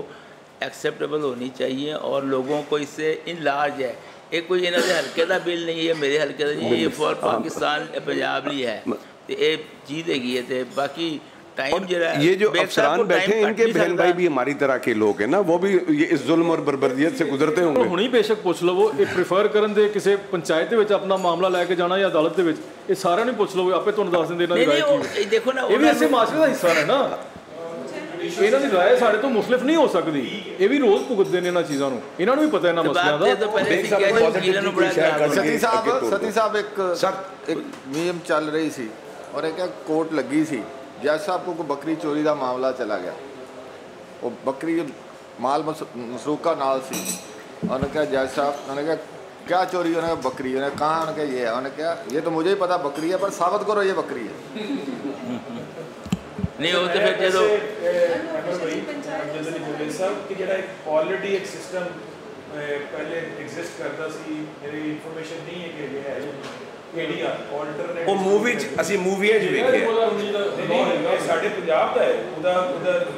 एक्सेप्टेबल होनी चाहिए और लोगों को इससे इन लार्ज है। एक कोई इन्होंने हल्के का बिल नहीं है, मेरे हल्के का नहीं है, ये फॉर पाकिस्तान पंजाब ली है, तो ये चीज़ है थे। बाकी टाइम ये जो अफसरान बैठे हैं इनके बहन भाई भी हमारी तरह के लोग हैं ना, वो भी ये इस जुल्म और बर्बरियत से गुजरते होंगे। हुणी बेशक पुछ लवो, ये प्रीफर करन दे किसी पंचायत दे विच अपना मामला लैके जाना या अदालत दे विच, ये सारा नहीं पुछ लवो, आपे तुहानूं दस दिंदे इन्हां दी राय की। देखो ना ये भी ऐसे माशरे दा हिस्सा है ना, इन्हां दी राय साडे तो मुखलिफ नहीं हो सकदी, ये भी रोज़ भुगतदे ने इन्हां चीज़ां नूं, इन्हां नूं भी पता इन्हां मसलियां दा। सती साहब एक मुहिम चल रही सी और एक कोर्ट लगी सी, जज साहब को कोई बकरी चोरी का मामला चला गया, वो बकरी माल मसरूका नाल सी, उन्होंने कहा जज साहब, उन्होंने कहा क्या चोरी, उन्होंने कहा बकरी, उन्होंने कहा, उन्होंने कहा ये है, उन्होंने कहा ये तो मुझे ही पता बकरी है पर साबित करो ये बकरी है। नहीं हो तो फिर चलो साहब कि जेड़ा ऑलरेडी एक सिस्टम पहले एग्जिस्ट करता सी, मेरी इंफॉर्मेशन नहीं है कि ये है एडीआर अल्टरनेट ਉਹ ਮੂਵੀ ਚ ਅਸੀਂ ਮੂਵੀਆਂ ਚ ਵੇਖਿਆ ਨਹੀਂ ਸਾਡੇ ਪੰਜਾਬ ਦਾ ਹੈ, ਉਹਦਾ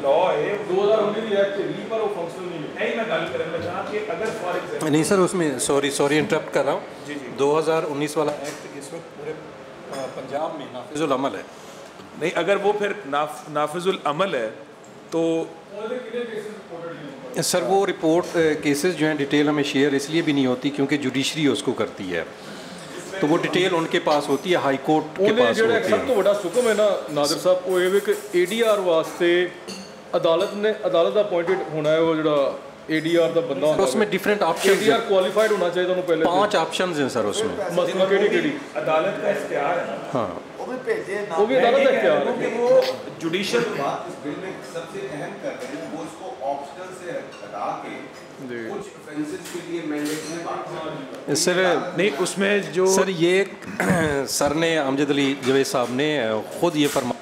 ਲਾਅ ਹੈ 2019 ਦੀ ਐਕਟ ਹੈ ਪਰ ਉਹ ਫੰਕਸ਼ਨਲ नहीं। मैं गल करना चाहा कि अगर फॉर एग्जांपल नहीं सर उसमें सॉरी इंटरप्ट कर रहा हूँ जी 2019 वाला एक्ट इस वक्त पूरे पंजाब में नाफिजुल अमल है। नहीं अगर वो फिर नाफिजुल अमल है तो सर वो रिपोर्ट केसेस जो हैं डिटेल हमें शेयर इसलिए भी नहीं होती क्योंकि जुडिशरी उसको करती है, तो वो डिटेल उनके पास होती है, हाई कोर्ट के पास होती है। सब तो बड़ा सुकम है ना नादिर साहब वो ये कि एडीआर वास्ते अदालत दा अपॉइंटेड होना है, वो जो एडीआर दा बंदा होना है उसमें डिफरेंट ऑप्शंस एडीआर क्वालिफाइड होना चाहिए दोनों पहले 5 ऑप्शंस हैं सर उसमें, मसलन केड़ी अदालत का इख्तियार है ना। हाँ वो भी अदालत का इख्तियार है कि वो जुडिशियल बात इस बिल में सबसे अहम कर रहे हैं वो इसको ऑप्शनल से हटा के कुछ ऑफेंसेस के लिए मैंडेट में बात सर नहीं उसमें जो सर ये सर ने अमजद अली जावेद साहब ने खुद ये फरमा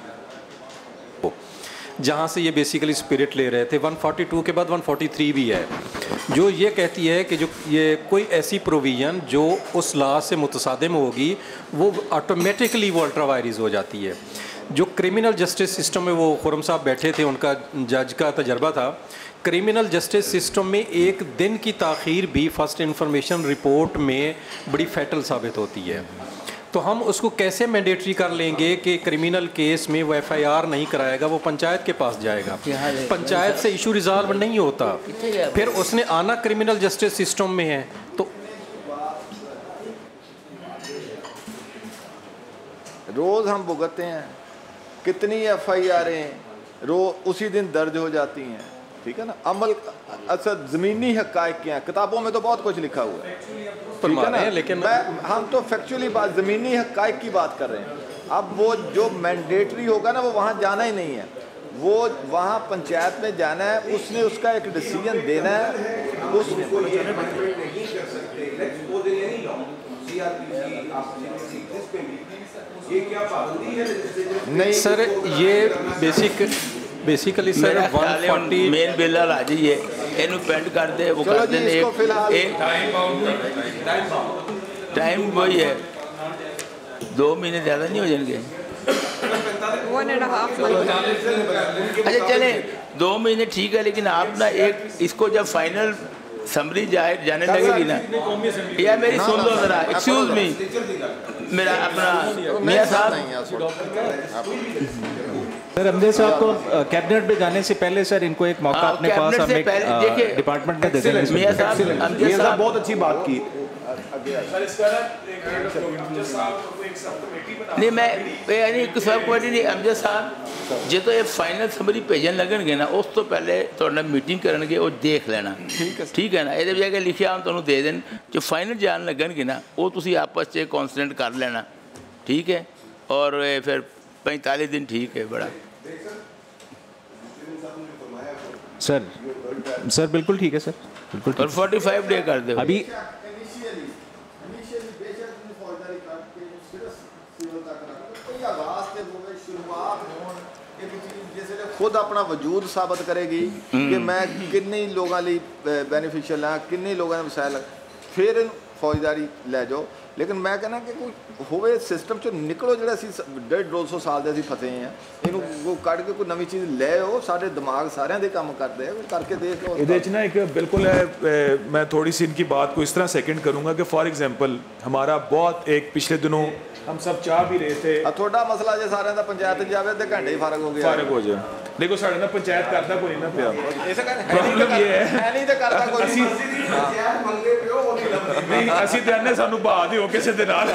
जहाँ से ये बेसिकली स्पिरिट ले रहे थे 142 के बाद 143 भी है जो ये कहती है कि जो ये कोई ऐसी प्रोविज़न जो उस लॉ से मुतसादिम होगी वो ऑटोमेटिकली वो अल्ट्रा वायरस हो जाती है। जो क्रिमिनल जस्टिस सिस्टम में वो खुरम साहब बैठे थे, उनका जज का तजर्बा था क्रिमिनल जस्टिस सिस्टम में एक दिन की ताख़ीर भी फर्स्ट इंफॉर्मेशन रिपोर्ट में बड़ी फैटल साबित होती है। तो हम उसको कैसे मैंडेटरी कर लेंगे कि क्रिमिनल केस में वो FIR नहीं कराएगा, वो पंचायत के पास जाएगा, पंचायत से इशू रिजॉल्व नहीं होता, फिर उसने आना क्रिमिनल जस्टिस सिस्टम में है। तो रोज़ हम भुगतते हैं, कितनी FIR रोज उसी दिन दर्ज हो जाती हैं, ठीक है ना। अमल अच्छा ज़मीनी हक़ाइक़ क्या हैं, किताबों में तो बहुत कुछ लिखा हुआ है, ठीक है ना, लेकिन हम तो फैक्चुअली बात ज़मीनी हक़ाइक़ की बात कर रहे हैं। अब वो जो मैंडेटरी होगा ना, वो वहाँ जाना ही नहीं है, वो वहाँ पंचायत में जाना है, उसने उसका एक डिसीजन देना है। नहीं सर, ये बेसिकली सर 140 मेन बिल आ जाइए, इन्हों पेंड कर दे, वो कर देने एक टाइम वही है, 2 महीने ज़्यादा नहीं हो जाएंगे। 1.5 अच्छा चले 2 महीने ठीक है, लेकिन आप ना एक इसको जब फाइनल समरी जाने लगेगी ना, या मेरी सुन लो ज़रा, एक्सक्यूज मी, मेरा अपना मियाँ साहब। सर अमजद साहब को कैबिनेट में जाने से पहले सर इनको एक मौका अपने पास डिपार्टमेंट में दे देंगे। मियाँ साहब बहुत अच्छी बात की। नहीं मैं यानी सब कमेटी नहीं, अमजद साहब जो तो ये फाइनल समरी भेजन लगनगे ना, उस तो पहले थोड़ा मीटिंग करनगे और देख लेना, ठीक है ना। ये जगह लिखिया हम तुहानू दे दें, जो फाइनल जान लगनगे ना, वो तुसी आपस च कॉन्सल्ट कर लेना, ठीक है। और फिर 45 दिन ठीक है बड़ा। सर बिल्कुल ठीक है सर, बिल्कुल। और 45 डे कर दो अभी। खुद अपना वजूद साबित करेगी कि मैं किन्ने लोगों लिए बेनिफिशियल हाँ, किन्ने लोगों ने वसायल, फिर फौजदारी ले जाओ। लेकिन मैं कहना कि कोई होवे सिस्टम चो निकलो, जो 150-200 साल के अं फसे हैं, इनू कट के कोई नवी चीज़ ले आओ, साढ़े दिमाग सारे दे काम करते हैं, करके देख लो। ये ना एक बिल्कुल है, मैं थोड़ी सी इनकी बात को इस तरह सेकंड करूँगा कि फॉर एग्जांपल हमारा बहुत एक पिछले दिनों हम सब चाह भी रहे थे, थोड़ा मसला जो सारे पंचायत जाए तो घंटे ही फारग हो गया, फारग हो जाए। देखो साढ़े ना पंचायत करता कोई ना पिया, प्रॉब्लम ये है नहीं तो करता कोई नहीं, ਅਸੀਂ ਤੇ ਆਨੇ ਸਾਨੂੰ ਬਾਅਦ ਹੀ ਹੋ ਕਿਸੇ ਦੇ ਨਾਲ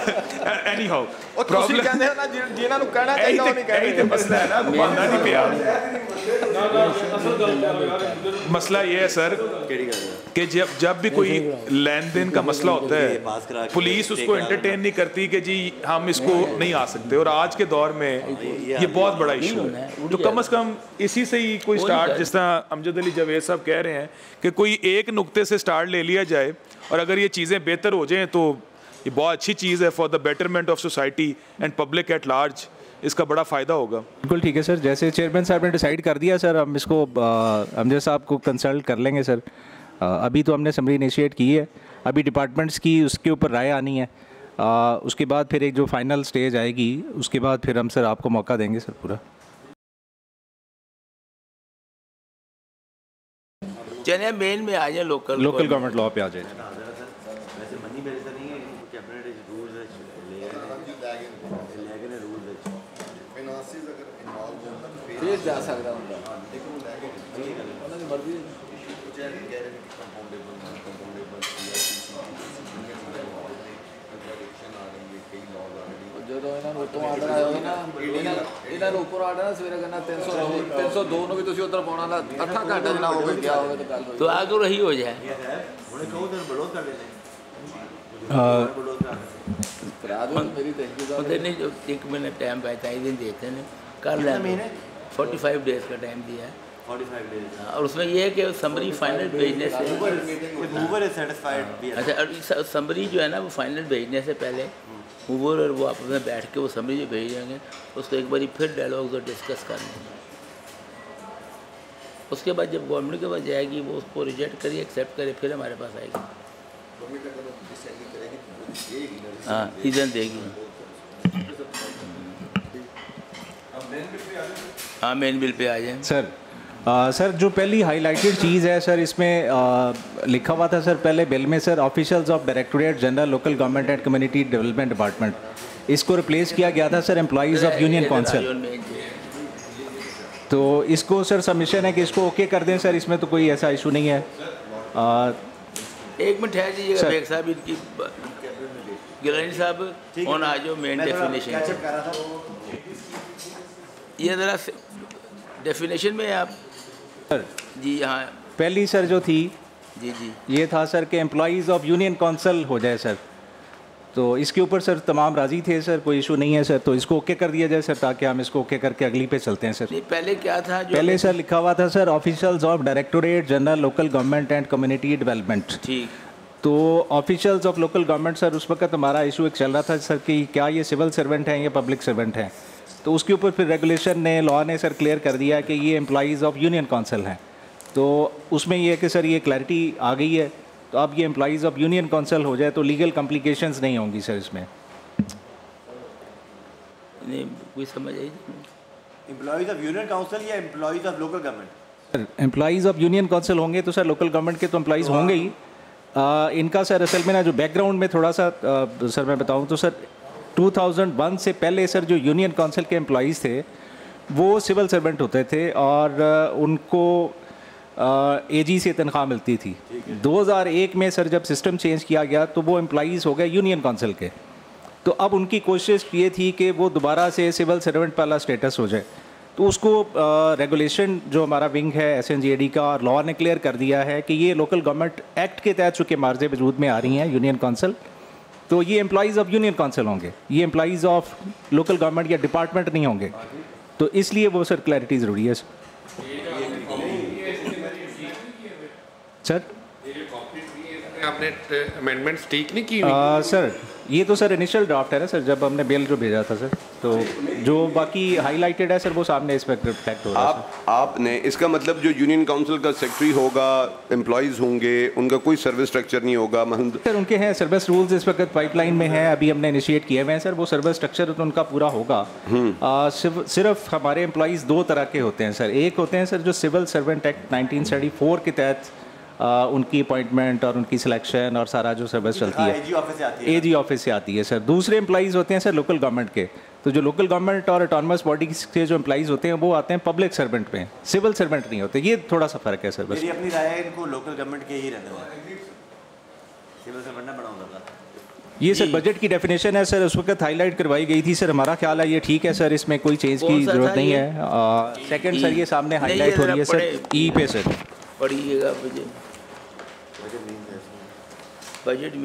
ਐਨੀ ਹਾਊ ਪ੍ਰੋਬਲਮ ਕਹਿੰਦੇ ਹੋ ਨਾ ਜਿਨ੍ਹਾਂ ਨੂੰ ਕਹਿਣਾ ਚਾਹੀਦਾ ਉਹ ਨਹੀਂ ਕਹਿੰਦੇ। ਇਹੀ ਤੇ ਮਸਲਾ ਹੈ ਨਾ, ਬੰਦਾ ਨਹੀਂ ਪਿਆ। मसला ये है सर कि जब भी कोई लेन देन का मसला होता है, पुलिस उसको एंटरटेन नहीं करती कि जी हम इसको नहीं आ सकते, और आज के दौर में ये बहुत बड़ा इशू है। तो कम से कम इसी से ही कोई स्टार्ट, जिस तरह अमजद अली जावेद साहब कह रहे हैं कि कोई एक नुक्ते से स्टार्ट ले लिया जाए, और अगर ये चीज़ें बेहतर हो जाएँ तो ये बहुत अच्छी चीज़ है for the betterment of society and public at large, इसका बड़ा फ़ायदा होगा। बिल्कुल ठीक है सर, जैसे चेयरमैन साहब ने डिसाइड कर दिया सर, हम इसको अमजद साहब को कंसल्ट कर लेंगे सर। अभी तो हमने समरी इनिशिएट की है, अभी डिपार्टमेंट्स की उसके ऊपर राय आनी है, उसके बाद फिर एक जो फाइनल स्टेज आएगी उसके बाद फिर हम सर आपको मौका देंगे सर पूरा। चलिए मेन में आ जाए, लोकल गवर्नमेंट लॉ पे आ जाए। फिर जा सकता हूँ मर्जी जो उतों आर्डर आया ना, इन्होंने उपर आर्डर ना सवेरे कहना 302 भी तुम उधर पाना 8 घंटे ना हो गया हो तो आगे रही हो जाए। एक महीने टाइम बचा, दिन देते हैं कर लें, 45 डेज का टाइम दिया है, 45 डेज। और उसमें यह है कि समरी फाइनल भेजने से अच्छा, समरी जो है ना वो फाइनल भेजने से पहले मूवर और वो आपस में बैठ के वो समरी जो भेजेंगे उसको एक बार फिर डायलॉग और डिस्कस कर लेंगे। उसके बाद जब गवर्नमेंट के पास जाएगी वो उसको रिजेक्ट करिए, एक्सेप्ट करे, फिर हमारे पास आएगी, हाँ सीजन देगी। हाँ मेन बिल पे आ जाए सर। सर जो पहली हाईलाइटेड चीज़ है सर, इसमें लिखा हुआ था सर पहले बिल में sir, officials of directorate general local government and community development department, इसको रिप्लेस किया गया था sir employees of union council. तो इसको सर सबमिशन है कि इसको ओके कर दें सर, इसमें तो कोई ऐसा इशू नहीं है। एक मिनट ठहर दीजिएगा बेग साहब, इनकी गिलानी साहब ऑन आ जाओ मेन डेफिनेशन। ये ज़रा डेफिनेशन में आप सर जी यहाँ पहली सर जो थी जी जी ये था सर कि एम्प्लॉइज़ ऑफ यूनियन काउंसिल हो जाए सर, तो इसके ऊपर सर तमाम राज़ी थे सर, कोई इशू नहीं है सर, तो इसको ओके कर दिया जाए सर ताकि हम इसको ओके करके अगली पे चलते हैं सर। नहीं पहले क्या था जो पहले सर लिखा हुआ था sir officials of directorate general local government and community development. ठीक, तो officials of local government sir उस वक्त हमारा इशू एक चल रहा था सर कि क्या ये सिविल सर्वेंट हैं या पब्लिक सर्वेंट हैं, तो उसके ऊपर फिर रेगुलेशन ने लॉ ने सर क्लियर कर दिया कि ये एम्प्लॉइज़ ऑफ यूनियन काउंसिल हैं। तो उसमें ये है कि सर ये क्लैरिटी आ गई है, तो अब ये एम्प्लॉइज़ ऑफ यूनियन काउंसिल हो जाए तो लीगल कॉम्प्लिकेशंस नहीं होंगी सर इसमें। नहीं कोई समझ आई एम्प्लॉइज़ ऑफ यूनियन काउंसिल या employees of local government? Sir employees of union council होंगे तो सर लोकल गवर्नमेंट के तो एम्प्लॉइज़ होंगे ही। इनका सर असल में ना जो बैकग्राउंड में थोड़ा सा सर मैं बताऊँ तो सर 2001 से पहले सर जो यूनियन काउंसिल के एम्प्लॉइज़ थे वो सिविल सर्वेंट होते थे और उनको एजी से तनख्वाह मिलती थी। 2001 में सर जब सिस्टम चेंज किया गया तो वो एम्प्लॉइज़ हो गए यूनियन काउंसिल के, तो अब उनकी कोशिश ये थी कि वो दोबारा से सिविल सर्वेंट वाला स्टेटस हो जाए। तो उसको रेगुलेशन जो हमारा विंग है SNGAD का और लॉ ने क्लियर कर दिया है कि ये लोकल गवर्नमेंट एक्ट के तहत चूँकि मार्जे वजूद में आ रही हैं यूनियन काउंसिल, तो ये एम्प्लॉइज़ ऑफ यूनियन काउंसिल होंगे, ये एम्प्लॉइज़ ऑफ लोकल गवर्नमेंट या डिपार्टमेंट नहीं होंगे। तो इसलिए वो सर क्लैरिटी ज़रूरी है सर। आपने अमेंडमेंट्स ठीक नहीं की सर ये तो सर इनिशियल ड्राफ्ट है ना सर, जब हमने बिल जो भेजा था सर, तो जो बाकी हाईलाइटेड है सर वो सामने इस पर रिफ्लेक्ट हो रहा है। आपने इसका मतलब जो यूनियन काउंसिल का सेक्रेटरी होगा, एम्प्लॉइज़ होंगे, उनका कोई सर्विस स्ट्रक्चर नहीं होगा सर? उनके हैं सर्विस रूल्स इस वक्त पाइपलाइन में हैं, अभी हमने इनिशिएट किए हुए हैं सर, वो सर्विस स्ट्रक्चर तो उनका पूरा होगा। सिर्फ हमारे एम्प्लॉइज़ दो तरह के होते हैं सर, एक होते हैं सर जो सिविल सर्वेंट एक्ट 1974 के तहत उनकी अपॉइंटमेंट और उनकी सिलेक्शन और सारा जो सर्विस चलती है AG ऑफिस से आती है सर। दूसरे एम्प्लॉइज़ होते हैं सर लोकल गवर्नमेंट के, तो जो लोकल गवर्नमेंट और ऑटोनमस बॉडी के जो एम्प्लॉइज़ होते हैं वो आते हैं पब्लिक सर्वेंट में, सिविल सर्वेंट नहीं होते। ये थोड़ा सा फ़र्क है सर बस। मेरी अपनी राय है इनको लोकल गवर्नमेंट के ही रहने वाला, सिविल सर्वेंट ना बना होगा। ये सर बजट की डेफिनेशन है सर, उस वक्त हाईलाइट करवाई गई थी सर, हमारा ख्याल है ये ठीक है सर, इसमें कोई चेंज की ज़रूरत नहीं है। सेकेंड सर ये सामने हाईलाइट हो रही है सर E पे सर, पढ़िएगा budget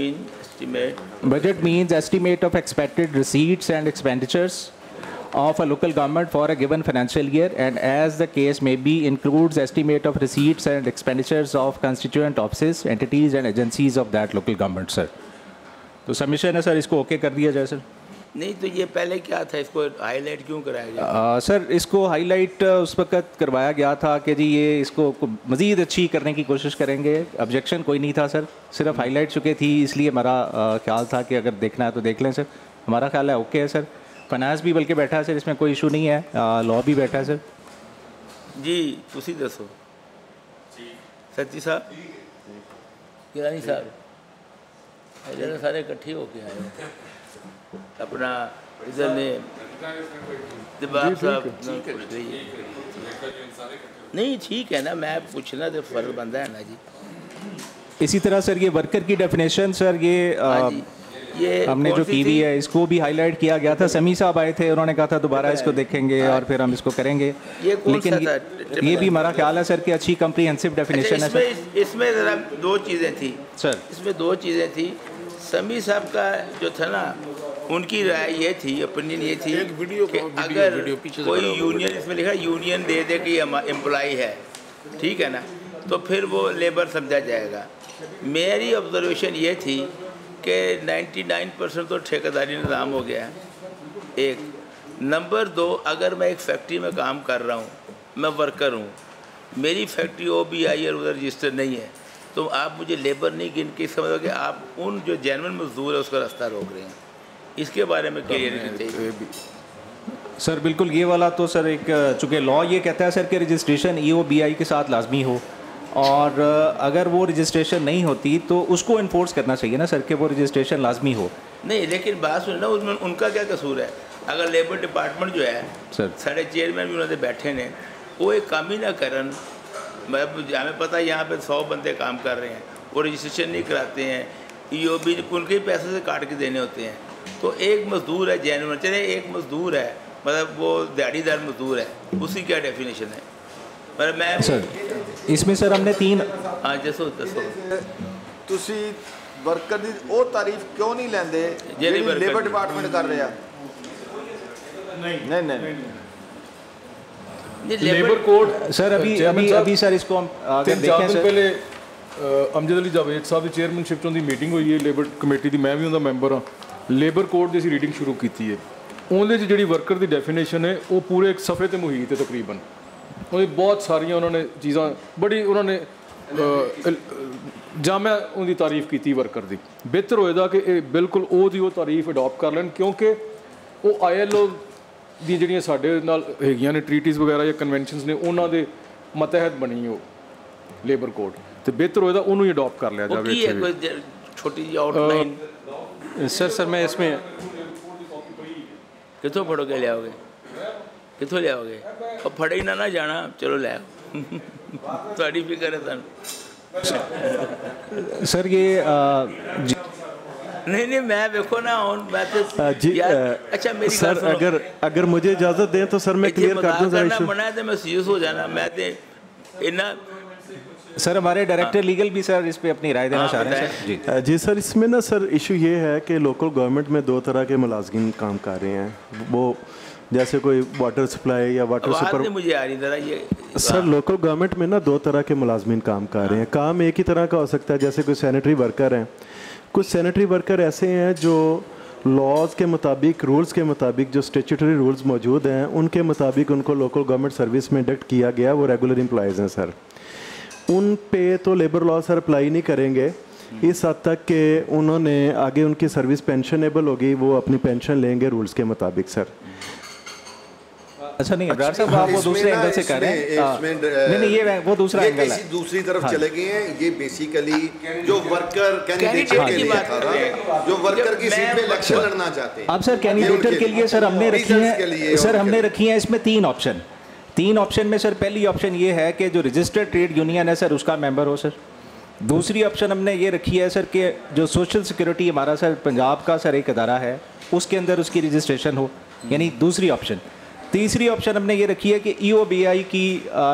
means estimate of expected receipts and expenditures of a local government for a given financial year, and as the case may be includes estimate of receipts and expenditures of constituent offices, entities and agencies of that local government sir। तो सबमिशन है सर, इसको ओके कर दिया जाए सर। नहीं तो ये पहले क्या था, इसको हाईलाइट क्यों कराया गया? सर इसको हाईलाइट उस वक्त करवाया गया था कि जी ये इसको मज़ीद अच्छी करने की कोशिश करेंगे, ऑब्जेक्शन कोई नहीं था सर, सिर्फ हाईलाइट चुके थी, इसलिए हमारा ख्याल था कि अगर देखना है तो देख लें सर। हमारा ख्याल है ओके है सर, फाइनेंस भी बल्कि बैठा है सर, इसमें कोई इशू नहीं है, लॉ भी बैठा है सर। जी तुसी दसो सच्ची साहब, गिलानी साहब, इधर सारे इकट्ठे होके आए अपना, इधर ने दिबाग साहब नहीं ठीक है ना, मैं पूछना तो फर्ज बनता है ना जी। इसी तरह सर ये वर्कर की डेफिनेशन सर ये हमने जो की हुई है इसको भी हाईलाइट किया गया था, समी साहब आए थे, उन्होंने कहा था दोबारा इसको देखेंगे और फिर हम इसको करेंगे, लेकिन ये भी हमारा ख्याल है सर कि अच्छी कम्प्रीहेंसिव डेफिनेशन है सर। इसमें ज़रा दो चीज़ें थी सर, इसमें दो चीज़ें थी। समी साहब का जो था ना, उनकी राय ये थी, ओपिनियन ये थी कि अगर कोई यूनियन, इसमें लिखा यूनियन दे दे कि एम्प्लॉई है, ठीक है ना, तो फिर वो लेबर समझा जाएगा। मेरी ऑब्जर्वेशन ये थी कि 99% तो ठेकेदारी निज़ाम हो गया है, एक। नंबर दो, अगर मैं एक फैक्ट्री में काम कर रहा हूँ, मैं वर्कर हूँ, मेरी फैक्ट्री OBI और उधर रजिस्टर नहीं है, तो आप मुझे लेबर नहीं गिन के समझो कि आप उन जो जेन्युइन मजदूर है उसका रास्ता रोक रहे हैं। इसके बारे में क्लियरिटी चाहिए। सर बिल्कुल ये वाला तो सर एक चूँकि लॉ ये कहता है सर कि रजिस्ट्रेशन EOBI के साथ लाजमी हो, और अगर वो रजिस्ट्रेशन नहीं होती तो उसको इन्फोर्स करना चाहिए ना सर कि वो रजिस्ट्रेशन लाजमी हो। नहीं, लेकिन बात सुन ना, उसमें उनका क्या कसूर है? अगर लेबर डिपार्टमेंट जो है सर, साढ़े चेयरमैन भी उन्होंने बैठे ने, वो एक काम ही ना करन, मतलब हमें पता है यहाँ पे 100 बंदे काम कर रहे हैं, वो रजिस्ट्रेशन नहीं कराते हैं, EOB उनके पैसे से काट के देने होते हैं। तो एक मजदूर है जेन्युइन, चले एक मजदूर है, मतलब वो दिहाड़ीदार मजदूर है, उसकी क्या डेफिनेशन है? मतलब मैं सर इसमें सर हमने 3 हाँ दसो ਤੁਸੀਂ ਵਰਕਰ ਦੀ ਉਹ ਤਾਰੀਫ ਕਿਉਂ ਨਹੀਂ ਲੈਂਦੇ ਜਿਹੜੀ ਲੇਬਰ ਡਿਪਾਰਟਮੈਂਟ ਕਰ ਰਿਹਾ? नहीं नहीं लेबर कोड सर अभी सर इसको हम अगर देखें सर पहले अमजद अली जावेद साहब की चेयरमैनशिप चों दी मीटिंग हुई है लेबर कमेटी की, मैं भी उनका मैंबर हाँ। लेबर कोड की रीडिंग शुरू की है, उन्हें जी वर्कर की डेफिनेशन है वो पूरे एक सफ़े ते मुहित है तकरीबन, वो बहुत सारिया उन्होंने चीज़ा बड़ी उन्होंने जामिया उनकी तारीफ की वर्कर की। बेहतर होएगा कि बिल्कुल वो तारीफ अडॉप्ट कर लैन, क्योंकि वो ILO दी ਜਿਹੜੀਆਂ ਸਾਡੇ ਨਾਲ ਹੈਗੀਆਂ ਨੇ ਟ੍ਰੀਟੀਜ਼ ਵਗੈਰਾ ਜਾਂ ਕਨਵੈਨਸ਼ਨਸ ਨੇ, ਉਹਨਾਂ ਦੇ ਮਤਹਿਤ ਬਣੀ ਉਹ ਲੇਬਰ ਕੋਡ, ਤੇ ਬਿਹਤਰ ਹੋਏਗਾ ਉਹਨੂੰ ਹੀ ਅਡਾਪਟ ਕਰ ਲਿਆ ਜਾਵੇ। ਕੀ ਹੈ ਕੋਈ ਛੋਟੀ ਜਿਹੀ ਆਊਟਲਾइन? सर मैं इसमें कितों फड़ो के लियाओगे, कितों लियाओगे? और फड़े ही ना जाना, चलो ले आओ, थोड़ी फिक्र है तुम। सर ये नहीं मैं देखो ना मैं तो जी अच्छा मेरी सर अगर मुझे इजाज़त दें तो सर मैं क्लियर कर दूं जरा इशू। मना तो मैं सीरियस हो जाना, मैं तो इतना सर हमारे डायरेक्टर लीगल भी सर इस पे अपनी राय देना चाह रहे हैं। जी सर इसमें ना सर इशू ये है कि लोकल गवर्नमेंट में 2 तरह के मुलाजिम काम कर रहे हैं, वो जैसे कोई वाटर सप्लाई या वाटर सुपर, मुझे आ रही तरह ये सर लोकल गवर्नमेंट में ना 2 तरह के मुलाजमीन काम कर रहे हैं। काम एक ही तरह का हो सकता है, जैसे कोई सैनिटरी वर्कर हैं, कुछ सैनिटरी वर्कर ऐसे हैं जो लॉज के मुताबिक रूल्स के मुताबिक जो स्टेचुटरी रूल्स मौजूद हैं उनके मुताबिक उनको लोकल गवर्नमेंट सर्विस में इंडक्ट किया गया, वो रेगुलर एम्प्लॉयज़ हैं सर। उन पे तो लेबर लॉ सर अप्लाई नहीं करेंगे इस हद तक कि उन्होंने आगे उनकी सर्विस पेंशनेबल होगी, वो अपनी पेंशन लेंगे रूल्स के मुताबिक सर। अच्छा नहीं अब्रार साहब आप वो दूसरे एंगल से कर रहे हैं, नहीं ये वो दूसरा एंगल है, दूसरी तरफ चले गए हैं। ये बेसिकली जो वर्कर कैंडिडेट के लिए था, जो वर्कर की सीट पे इलेक्शन लड़ना चाहते हैं। अब सर कैंडिडेटर के लिए सर हमने रखी है, सर हमने रखी है इसमें 3 ऑप्शन। 3 ऑप्शन में सर पहली ऑप्शन ये है कि जो रजिस्टर्ड ट्रेड यूनियन है सर उसका मेंबर हो सर। दूसरी ऑप्शन हमने ये रखी है सर कि जो सोशल सिक्योरिटी हमारा सर पंजाब का सर एक अदारा है उसके अंदर उसकी रजिस्ट्रेशन हो, यानी दूसरी ऑप्शन। तीसरी ऑप्शन हमने ये रखी है कि EOBI की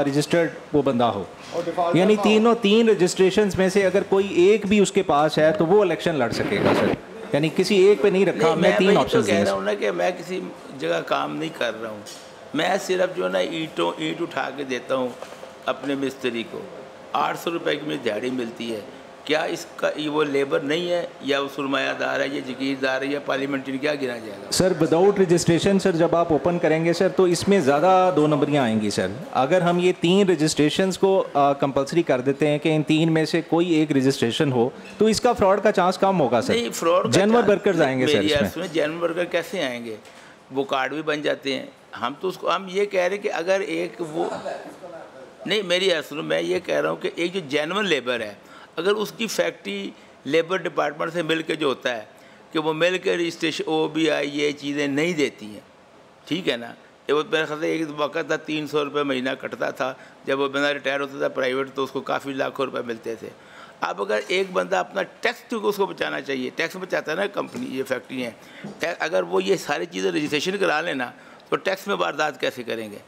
रजिस्टर्ड वो बंदा हो, यानी 3 रजिस्ट्रेशंस में से अगर कोई एक भी उसके पास है तो वो इलेक्शन लड़ सकेगा सर, यानी किसी एक पे नहीं रखा। मैं 3 ऑप्शन कह रहा हूँ ना कि मैं किसी जगह काम नहीं कर रहा हूँ, मैं सिर्फ जो ना ईंट उठा के देता हूँ अपने मिस्त्री को, 800 रुपये की मुझे दिहाड़ी मिलती है। क्या इसका वो लेबर नहीं है या वो सुरमायादार है या जगीरदार है या पार्लियामेंट्री, क्या गिना जाएगा? सर विदाउट रजिस्ट्रेशन सर जब आप ओपन करेंगे सर तो इसमें ज़्यादा 2 नंबरियाँ आएंगी सर। अगर हम ये 3 रजिस्ट्रेशंस को कंपलसरी कर देते हैं कि इन 3 में से कोई एक रजिस्ट्रेशन हो तो इसका फ्रॉड का चांस कम होगा सर। नहीं फ्रॉड जेन्युइन वर्कर्स आएंगे सर इसमें। जेन्युइन वर्कर कैसे आएंगे? वो कार्ड भी बन जाते हैं। हम तो उसको हम ये कह रहे हैं कि अगर एक वो नहीं मेरी सुनो, मैं ये कह रहा हूँ कि एक जो जेन्युइन लेबर है अगर उसकी फैक्ट्री लेबर डिपार्टमेंट से मिल के जो होता है कि वो मिल के रजिस्ट्रेशन OBI ये चीज़ें नहीं देती हैं, ठीक है ना। ये वो मेरे ख्याल से एक वक्त था 300 रुपये महीना कटता था, जब वो बंदा रिटायर होता था प्राइवेट तो उसको काफ़ी लाखों रुपए मिलते थे। अब अगर एक बंदा अपना टैक्स तो उसको बचाना चाहिए, टैक्स बचाता है ना कंपनी, ये फैक्ट्री हैं, अगर वो ये सारी चीज़ें रजिस्ट्रेशन करा लेना तो टैक्स में वारदात कैसे करेंगे?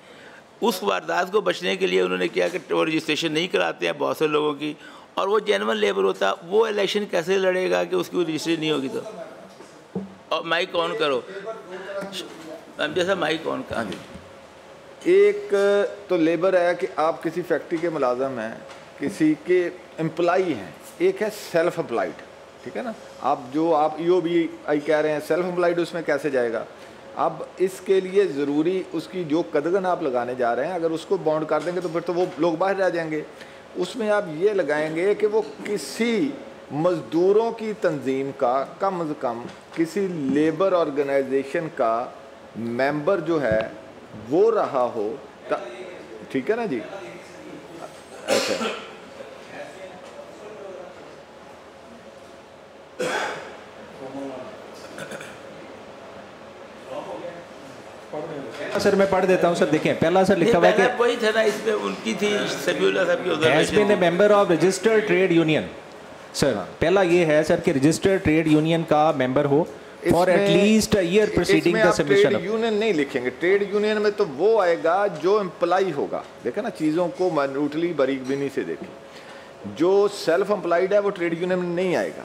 उस वारदात को बचने के लिए उन्होंने किया कि वो रजिस्ट्रेशन नहीं कराते हैं बहुत से लोगों की, और वो जेन्युइन लेबर होता वो इलेक्शन कैसे लड़ेगा कि उसकी रजिस्ट्रेशन नहीं होगी? तो और माइक ऑन करो जैसा माइक ऑन कर। एक तो लेबर है कि आप किसी फैक्ट्री के मुलाजम हैं, किसी के एम्प्लॉई हैं, एक है सेल्फ एम्प्लॉयड, ठीक है ना। आप EOBI कह रहे हैं सेल्फ एम्प्लॉयड, उसमें कैसे जाएगा? अब इसके लिए ज़रूरी उसकी जो कदगन आप लगाने जा रहे हैं अगर उसको बाउंड कर देंगे तो फिर तो वो लोग बाहर रह जाएंगे। उसमें आप ये लगाएंगे कि वो किसी मज़दूरों की तंजीम का कम से कम किसी लेबर ऑर्गेनाइजेशन का मेंबर जो है वो रहा हो, ठीक है ना जी। अच्छा सर मैं पढ़ देता हूँ सर। देखें पहला सर लिखा हुआ है कि वही था ना, इसमें उनकी थी समीउल्लाह साहब की has been a member of registered trade union. Sir पहला ये है सर कि रजिस्टर्ड ट्रेड यूनियन का मेंबर हो for at least a year preceding the submission. Trade union नहीं लिखेंगे, ट्रेड यूनियन में तो वो आएगा जो एम्प्लॉय होगा। देखें ना, चीज़ों को माइन्यूटली बारीकबीनी से देखें। जो सेल्फ एम्प्लॉयड है वो ट्रेड यूनियन में नहीं आएगा,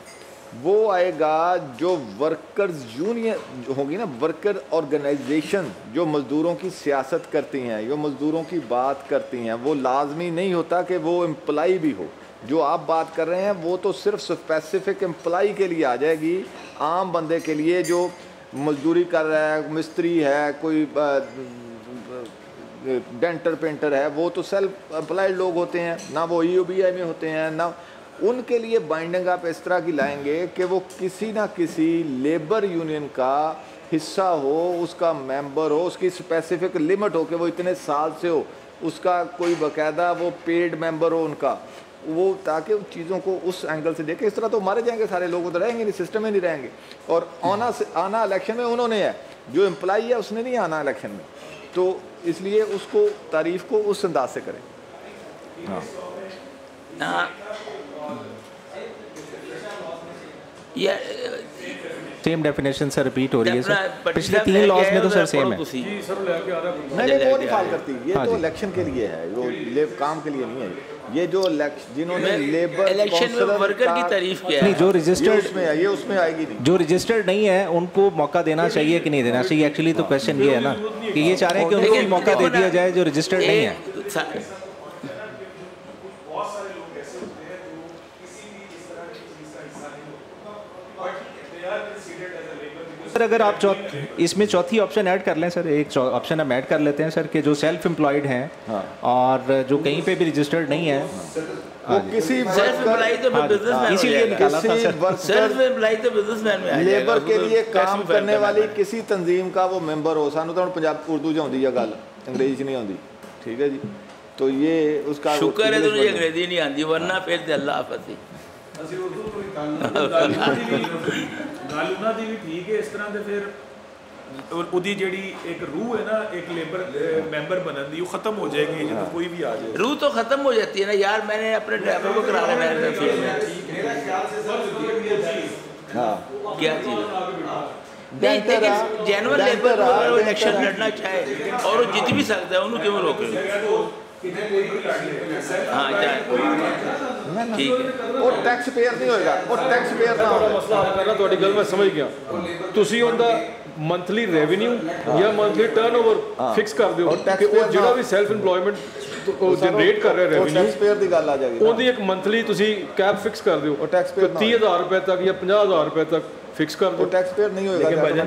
वो आएगा जो वर्कर्स यूनियन होगी ना, वर्कर ऑर्गेनाइजेशन जो मज़दूरों की सियासत करती हैं, जो मज़दूरों की बात करती हैं। वो लाजमी नहीं होता कि वो एम्प्लॉय भी हो। जो आप बात कर रहे हैं वो तो सिर्फ स्पेसिफिक एम्प्लॉय के लिए आ जाएगी। आम बंदे के लिए जो मजदूरी कर रहा है, मिस्त्री है, कोई डेंटर पेंटर है, वो तो सेल्फ एम्प्लॉयड लोग होते हैं ना, वो EOBI में होते हैं ना। उनके लिए बाइंडिंग आप इस तरह की लाएंगे कि वो किसी ना किसी लेबर यूनियन का हिस्सा हो, उसका मेंबर हो, उसकी स्पेसिफिक लिमिट हो कि वो इतने साल से हो, उसका कोई बाकायदा वो पेड मेंबर हो उनका, वो ताकि उन चीज़ों को उस एंगल से देखें। इस तरह तो मारे जाएंगे सारे लोग, तो रहेंगे नहीं, सिस्टम में नहीं रहेंगे। और आना इलेक्शन में उन्होंने है, जो एम्प्लॉय है उसने नहीं आना इलेक्शन में, तो इसलिए उसको तारीफ को उस अंदाज से करें। हाँ सेम डेफिनेशन सर रिपीट हो रही है सर, पिछले 3 लॉज में तो सर सेम है। नहीं वो नहीं फाल करती, ये तो इलेक्शन के लिए है, वो काम के लिए नहीं है। ये जो जिन्होंने लेबर इलेक्शन में वर्कर की तारीफ किया नहीं, जो रजिस्टर्ड उसमें है, ये उसमें आएगी नहीं। जो रजिस्टर्ड नहीं है उनको मौका देना चाहिए कि नहीं देना चाहिए? एक्चुअली तो क्वेश्चन ये है ना कि ये चाह रहे हैं कि उनको भी मौका दे दिया जाए जो रजिस्टर्ड नहीं है। सर अगर आप इसमें चौथी ऑप्शन ऐड कर लें सर, एक ऑप्शन हम ऐड कर लेते हैं सर कि जो सेल्फ एम्प्लॉयड हैं और जो कहीं पे भी रजिस्टर्ड नहीं है, वो किसी इसीलिए निकाला था सर। सेल्फ एम्प्लॉयड तो बिजनेसमैन में आ जाएगा, लेबर के लिए काम करने वाली किसी तंजीम का वो मेंबर हो। सानू तो पंजाब उर्दू च आउंदी है गल, अंग्रेजी च नहीं आउंदी, ठीक है जी। तो ये उसका शुक्र है तुझे अंग्रेजी नहीं आती, वरना फिर ते अल्लाह हाफिज़। गल उन्हां दी भी ठीक है। इस तरह दे फिर उदी जेड़ी एक रूह है ना, एक लेबर मेंबर बनन दी, वो खत्म हो जाएगी जब कोई भी आ जाए। रूह तो खत्म हो जाती है ना यार। मैंने अपने ड्राइवर को कराना है मेरे फील्ड में, क्या चीज़ नहीं, लेकिन जेन्युइन लेबर अगर वो इलेक्शन लड़ना चाहे और वो जीत भी सकता है, उन्होंने क्यों रोके? हाँ ठीक है, वो टैक्स पेयर नहीं होएगा, वो टैक्स पेयर ना होगा। मसला हल करना ਤੁਹਾਡੀ ਗੱਲ ਮੈਂ ਸਮਝ ਗਿਆ। ਤੁਸੀਂ ਉਹਦਾ ਮੰਥਲੀ ਰੈਵਨਿਊ ਜਾਂ ਮੰਥਲੀ ਟਰਨਓਵਰ ਫਿਕਸ ਕਰ ਦਿਓ ਕਿ ਉਹ ਜਿਹੜਾ ਵੀ ਸੈਲਫ ਇੰਪਲੋਇਮੈਂਟ ਉਹ ਜਨਰੇਟ ਕਰ ਰਿਹਾ ਰੈਵਨਿਊ, ਟੈਕਸ ਪੇਅਰ ਦੀ ਗੱਲ ਆ ਜਾਏਗੀ, ਉਹਦੀ ਇੱਕ ਮੰਥਲੀ ਤੁਸੀਂ ਕੈਪ ਫਿਕਸ ਕਰ ਦਿਓ। ਉਹ ਟੈਕਸ ਪੇਅਰ 30,000 ਰੁਪਏ ਤੱਕ ਜਾਂ 50,000 ਰੁਪਏ ਤੱਕ ਫਿਕਸ ਕਰ ਦਿਓ। ਟੈਕਸ ਪੇਅਰ ਨਹੀਂ ਹੋਏਗਾ। ਲੇਕਿਨ ਭਾਜਨ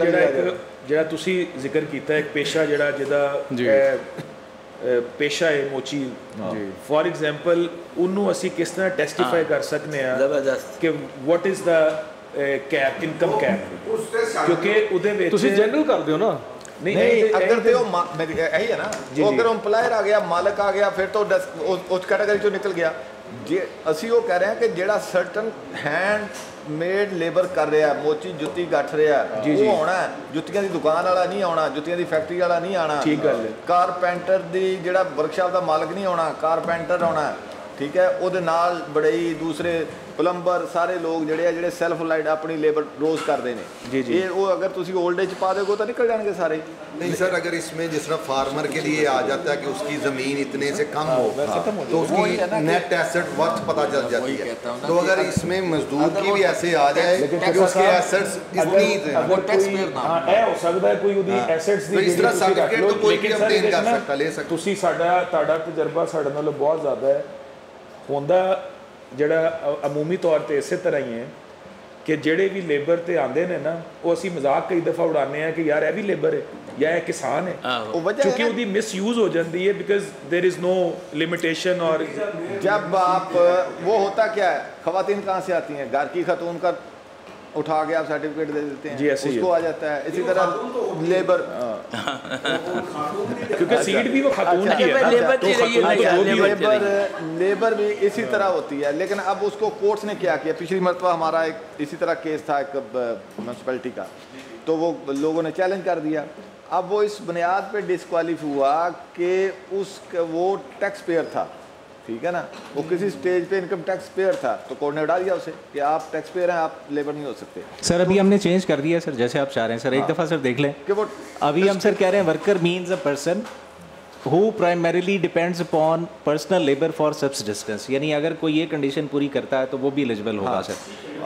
ਜਿਹੜਾ ਤੁਸੀਂ ਜ਼ਿਕਰ ਕੀਤਾ ਇੱਕ ਪੇਸ਼ਾ ਜਿਹੜਾ ਜਿਹਦਾ पेशा है मोची, फॉर एग्जाम्पल उन्होंने असी किस तरह टेस्टिफाई कर सकते हैं कि what is the cap, income cap, क्योंकि उदे विच तुसी जनरल कर दियो ना। नहीं अगर ते यही है ना, वो अगर एम्प्लॉयर आ गया, मालिक आ गया, फिर तो उस कैटेगरी चो निकल गया। जे असी वो कह रहे हैं कि जेड़ा सर्टन हैंड मेड लेबर कर रहा है, मोची जुत्ती गठ रहा है, वो आना है। जुत्तियां दी दुकान वाला नहीं आना, जुत्तियां दी फैक्ट्री वाला नहीं आना, ठीक गल है। कारपेंटर दी जेड़ा वर्कशॉप दा मालिक नहीं आना, कारपेंटर आना है, ठीक है। ਉਹਦੇ ਨਾਲ ਬੜਈ दूसरे प्लम्बर सारे लोग ਜਿਹੜੇ सेल्फ लाइट अपनी लेबर रोज करते हैं जी। ये वो अगर तुसी ओल्ड एज पा दोगे तो निकल जाएंगे सारे। नहीं सर, अगर इसमें जिस तरह फार्मर के लिए आ जाता है कि उसकी ज़मीन इतने से कम हो तो उसकी नेट एसेट वर्थ पता चल जाती है। तो अगर इसमें मजदूर की भी ऐसे आ जाए कि उसके एसेट्स इतनी वो टैक्स पेयर ना है, हो सकता है कोई उदी एसेट्स दी इस तरह सर्टिफिकेट तो कोई भी ऑब्टेन कर सकता, ले सकता। तुसी ਤੁਹਾਡਾ ਤਜਰਬਾ ਸਾਡੇ ਨਾਲੋਂ ਬਹੁਤ ਜ਼ਿਆਦਾ ਹੈ ਹੁੰਦਾ, ਜਿਹੜਾ ਅਮੂਮੀ ਤੌਰ ਤੇ ਇਸੇ ਤਰ੍ਹਾਂ ਹੀ ਹੈ ਕਿ ਜਿਹੜੇ ਵੀ ਲੇਬਰ ਤੇ ਆਉਂਦੇ ਨੇ ਨਾ, ਉਹ ਅਸੀਂ ਮਜ਼ਾਕ ਕਈ ਦਫਾ ਉਡਾਉਂਦੇ ਆ ਕਿ ਯਾਰ ਇਹ ਵੀ ਲੇਬਰ ਹੈ ਜਾਂ ਇਹ ਕਿਸਾਨ ਹੈ, क्योंकि ਉਹਦੀ मिसयूज हो जाती है because there is no limitation. और जब आप वो होता क्या है, खवातीन कहाँ से आती हैं? घर की खातून का उठा के आप सर्टिफिकेट दे देते जी, हैं, ऐसे ही उसको है। आ जाता है। इसी तरह लेबर क्योंकि सीट भी वो खातून की है ना, तो खातून लेबर भी इसी तरह होती है। लेकिन अब उसको कोर्ट्स ने क्या किया, पिछली मरतबा हमारा एक इसी तरह केस था एक म्यूनसिपैलिटी का, तो वो लोगों ने चैलेंज कर दिया। अब वो इस बुनियाद पे डिस्क्वालीफाई हुआ कि वो टैक्स पेयर था, ठीक है ना, वो किसी स्टेज पे इनकम टैक्स पेयर था, तो कोर्ट ने उड़ा दिया उसे कि आप टैक्स पेयर हैं, आप लेबर नहीं हो सकते। सर अभी हमने चेंज कर दिया सर, जैसे आप चाह रहे हैं सर, एक दफ़ा सर देख लें कि वो अभी हम सर कह रहे हैं worker means a person who primarily depends upon personal labour for subsistence, यानी अगर कोई ये कंडीशन पूरी करता है तो वो भी एलिजिबल होगा सर।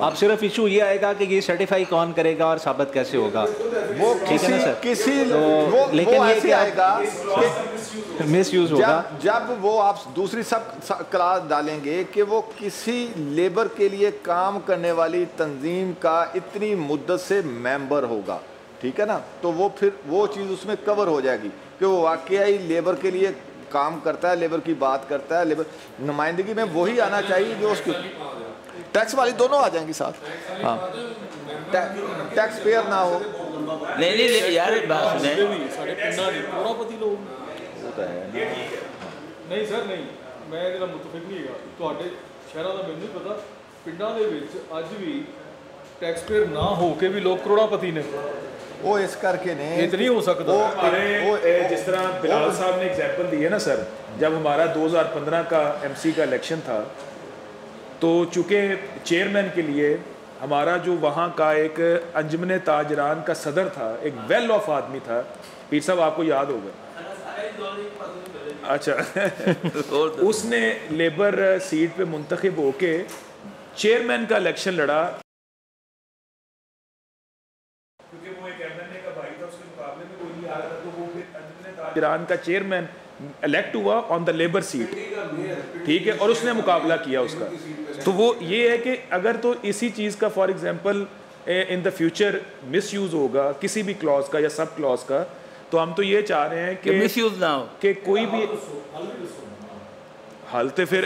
अब सिर्फ इशू ये आएगा कि ये सर्टिफाई कौन करेगा और साबित कैसे होगा, वो ठीक है ना सर? किसी तो लेकिन वो ये ऐसे कि आएगा मिस यूज होगा जब वो आप दूसरी सब क्लास डालेंगे कि वो किसी लेबर के लिए काम करने वाली तंजीम का इतनी मुद्दत से मेंबर होगा, ठीक है ना, तो वो फिर वो चीज़ उसमें कवर हो जाएगी कि वो वाकई लेबर के लिए काम करता है, लेबर की बात करता है, लेबर नुमाइंदगी में वही आना चाहिए जो उसकी टैक्स वाली दोनों आ जाएंगी साथ। हाँ, टैक्स पेयर ना हो। नहीं यार बात नहीं सर नहीं, मैं ਇਹਦਾ ਮੁਤਫਿਕ ਨਹੀਂ ਹੈਗਾ। ਤੁਹਾਡੇ ਸ਼ਹਿਰਾਂ ਦਾ ਮੈਨੂੰ ਨਹੀਂ ਪਤਾ, ਪਿੰਡਾਂ ਦੇ ਵਿੱਚ ਅੱਜ ਵੀ ਟੈਕਸ ਪੇਅਰ ਨਾ ਹੋ ਕੇ ਵੀ ਲੋਕ ਕਰੋੜਾਪਤੀ ਨੇ। वो इस करके नहीं, ये तो नहीं हो सकता। अरे जिस तरह बिलाल साहब ने एग्जांपल दी है ना सर, जब हमारा 2015 का एमसी का इलेक्शन था, तो चूँकि चेयरमैन के लिए हमारा जो वहाँ का एक अंजुमन ताजरान का सदर था, एक वेल ऑफ आदमी था, पीर साहब आपको याद होगा, अच्छा उसने लेबर सीट पे मुंतखब होके चेयरमैन का इलेक्शन लड़ा, क्योंकि वो एक एमएनए का भाई था, उसके मुकाबले में कोई नहीं आ रहा था, तो वो फिर अंजुमन ताजरान का चेयरमैन इलेक्ट हुआ ऑन द लेबर सीट, ठीक है, और उसने मुकाबला किया उसका। तो वो ये है कि अगर तो इसी चीज़ का for example in the future misuse होगा किसी भी क्लॉज का या सब क्लॉज का, तो हम तो ये चाह रहे हैं कि मिसयूज ना हो, कि कोई भी हल तो फिर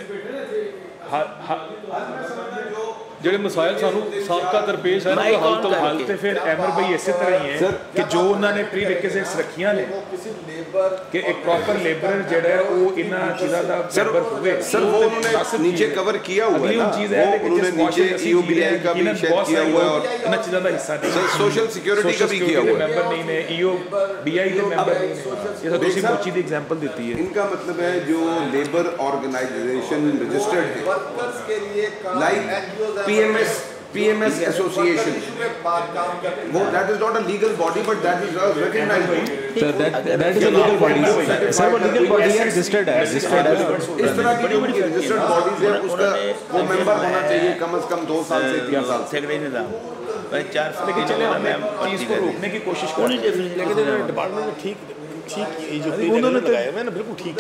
ਜਿਹੜੇ ਮਸਾਇਲ ਸਾਨੂੰ ਸਾਬਕਾ ਦਰਪੇਸ਼ ਹੈ ਨਾ, ਹੱਲ ਤੇ ਫਿਰ ਐਮਰ ਭਾਈ ਇਸੇ ਤਰ੍ਹਾਂ ਹੀ ਹੈ ਕਿ ਜੋ ਉਹਨਾਂ ਨੇ ਪ੍ਰੀ ਰਿਕੁਇਜ਼ਿਟਸ ਰੱਖੀਆਂ ਨੇ ਕਿ ਇੱਕ ਪ੍ਰॉपर लेबर ਜਿਹੜਾ ਹੈ ਉਹ ਇਹਨਾਂ ਚੀਜ਼ਾਂ ਦਾ ਮੈਂਬਰ ਹੋਵੇ। सर वो उन्होंने नीचे कवर किया हुआ है ना, वो उन्होंने नीचे ईओबीआई का भी शेयर किया हुआ है, और ਇਹਨਾਂ ਚੀਜ਼ਾਂ ਦਾ ਹਿੱਸਾ ਨਹੀਂ, सर सोशल सिक्योरिटी का भी किया हुआ है, ਮੈਂਬਰ ਨਹੀਂ ਨੇ, ईओबीआई ਦੇ ਮੈਂਬਰ नहीं ਨੇ, जैसा ਤੁਸੀਂ मोची ਦੀ एग्जांपल ਦਿੱਤੀ है। इनका मतलब है जो लेबर ऑर्गेनाइजेशन रजिस्टर्ड है लाइक PMS एसोसिएशन, वो that is not a legal body but that is recognised body. Sir that is a legal body sir, वो लीगल बॉडी है, रजिस्टर्ड है। इस तरह की जो रजिस्टर्ड बॉडीज है उसका वो मेंबर होना चाहिए कम से कम 2 साल से 3 साल से। लेकिन चले हमने चीज़ को रोकने की कोशिश कर, लेकिन डिपार्टमेंट ने ठीक जो उन्होंने लगाया मैंने बिल्कुल ठीक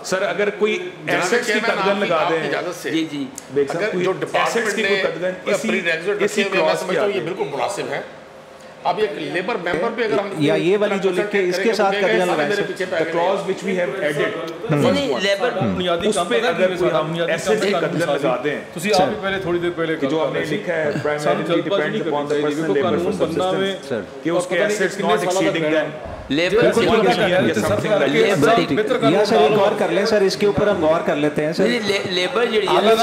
सर। अगर कोई एसेट्स की कदगन लगा दें, इजाजत से जी अगर जो डिपार्टमेंट ने प्री रेगुलेट रखे हुए, मैं समझता हूँ ये बिल्कुल मुनासिब है। अब एक लेबर मेंबर पे अगर हम या ये वाली जो लिख के इसके साथ कदगन लगाएं, the clause which we have added, नहीं लेबर बुनियादी उस पे अगर कोई हम एसेट्स की कदगन लगा दें, ਤੁਸੀਂ ਆਪ ਹੀ ਪਹਿਲੇ ਥੋੜੀ ਦੇਰ ਪਹਿਲੇ कि जो हमने लिखा है primarily depend upon the personal labour for subsistence, कि उसके assets not exceeding than labour या सर एक और कर लें सर, इसके ऊपर हम गौर कर लेते हैं सर। लेबर आगे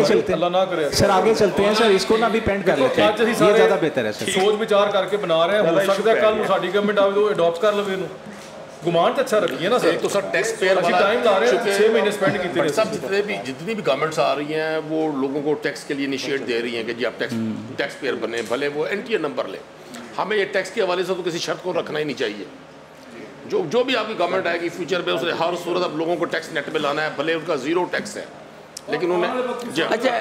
चलते हैं सर, आगे चलते हैं सर, इसको ना भी पेंट कर लेते हैं, ये ज़्यादा बेहतर है सर। सोच विचार करके बना रहे हैं, हो सकता है कल ਨੂੰ ਸਾਡੀ ਗਵਰਨਮੈਂਟ ਆਵੇ तो ਅਡਾਪਟ ਕਰ ਲਵੇ ਇਹਨੂੰ। गुमान तो अच्छा रखिए ना सर, तो सर टैक्स पेयर वाला टाइम ला रहे हैं, 6 महीने स्पेंड कीते हैं सब जितनी भी गवर्नमेंट्स आ रही हैं वो लोगों को टैक्स के लिए इनिशिएट दे रही हैं कि जी आप टैक्स पेयर बने, भले वो एनटीए नंबर ले। हमें ये टैक्स के हवाले से तो किसी शर्त को रखना ही नहीं चाहिए। जो भी आपकी गवर्नमेंट आएगी फ्यूचर में उसने हर सूरत अब लोगों को टैक्स नेट में लाना है, भले उनका 0 टैक्स है, लेकिन उन्हें अच्छा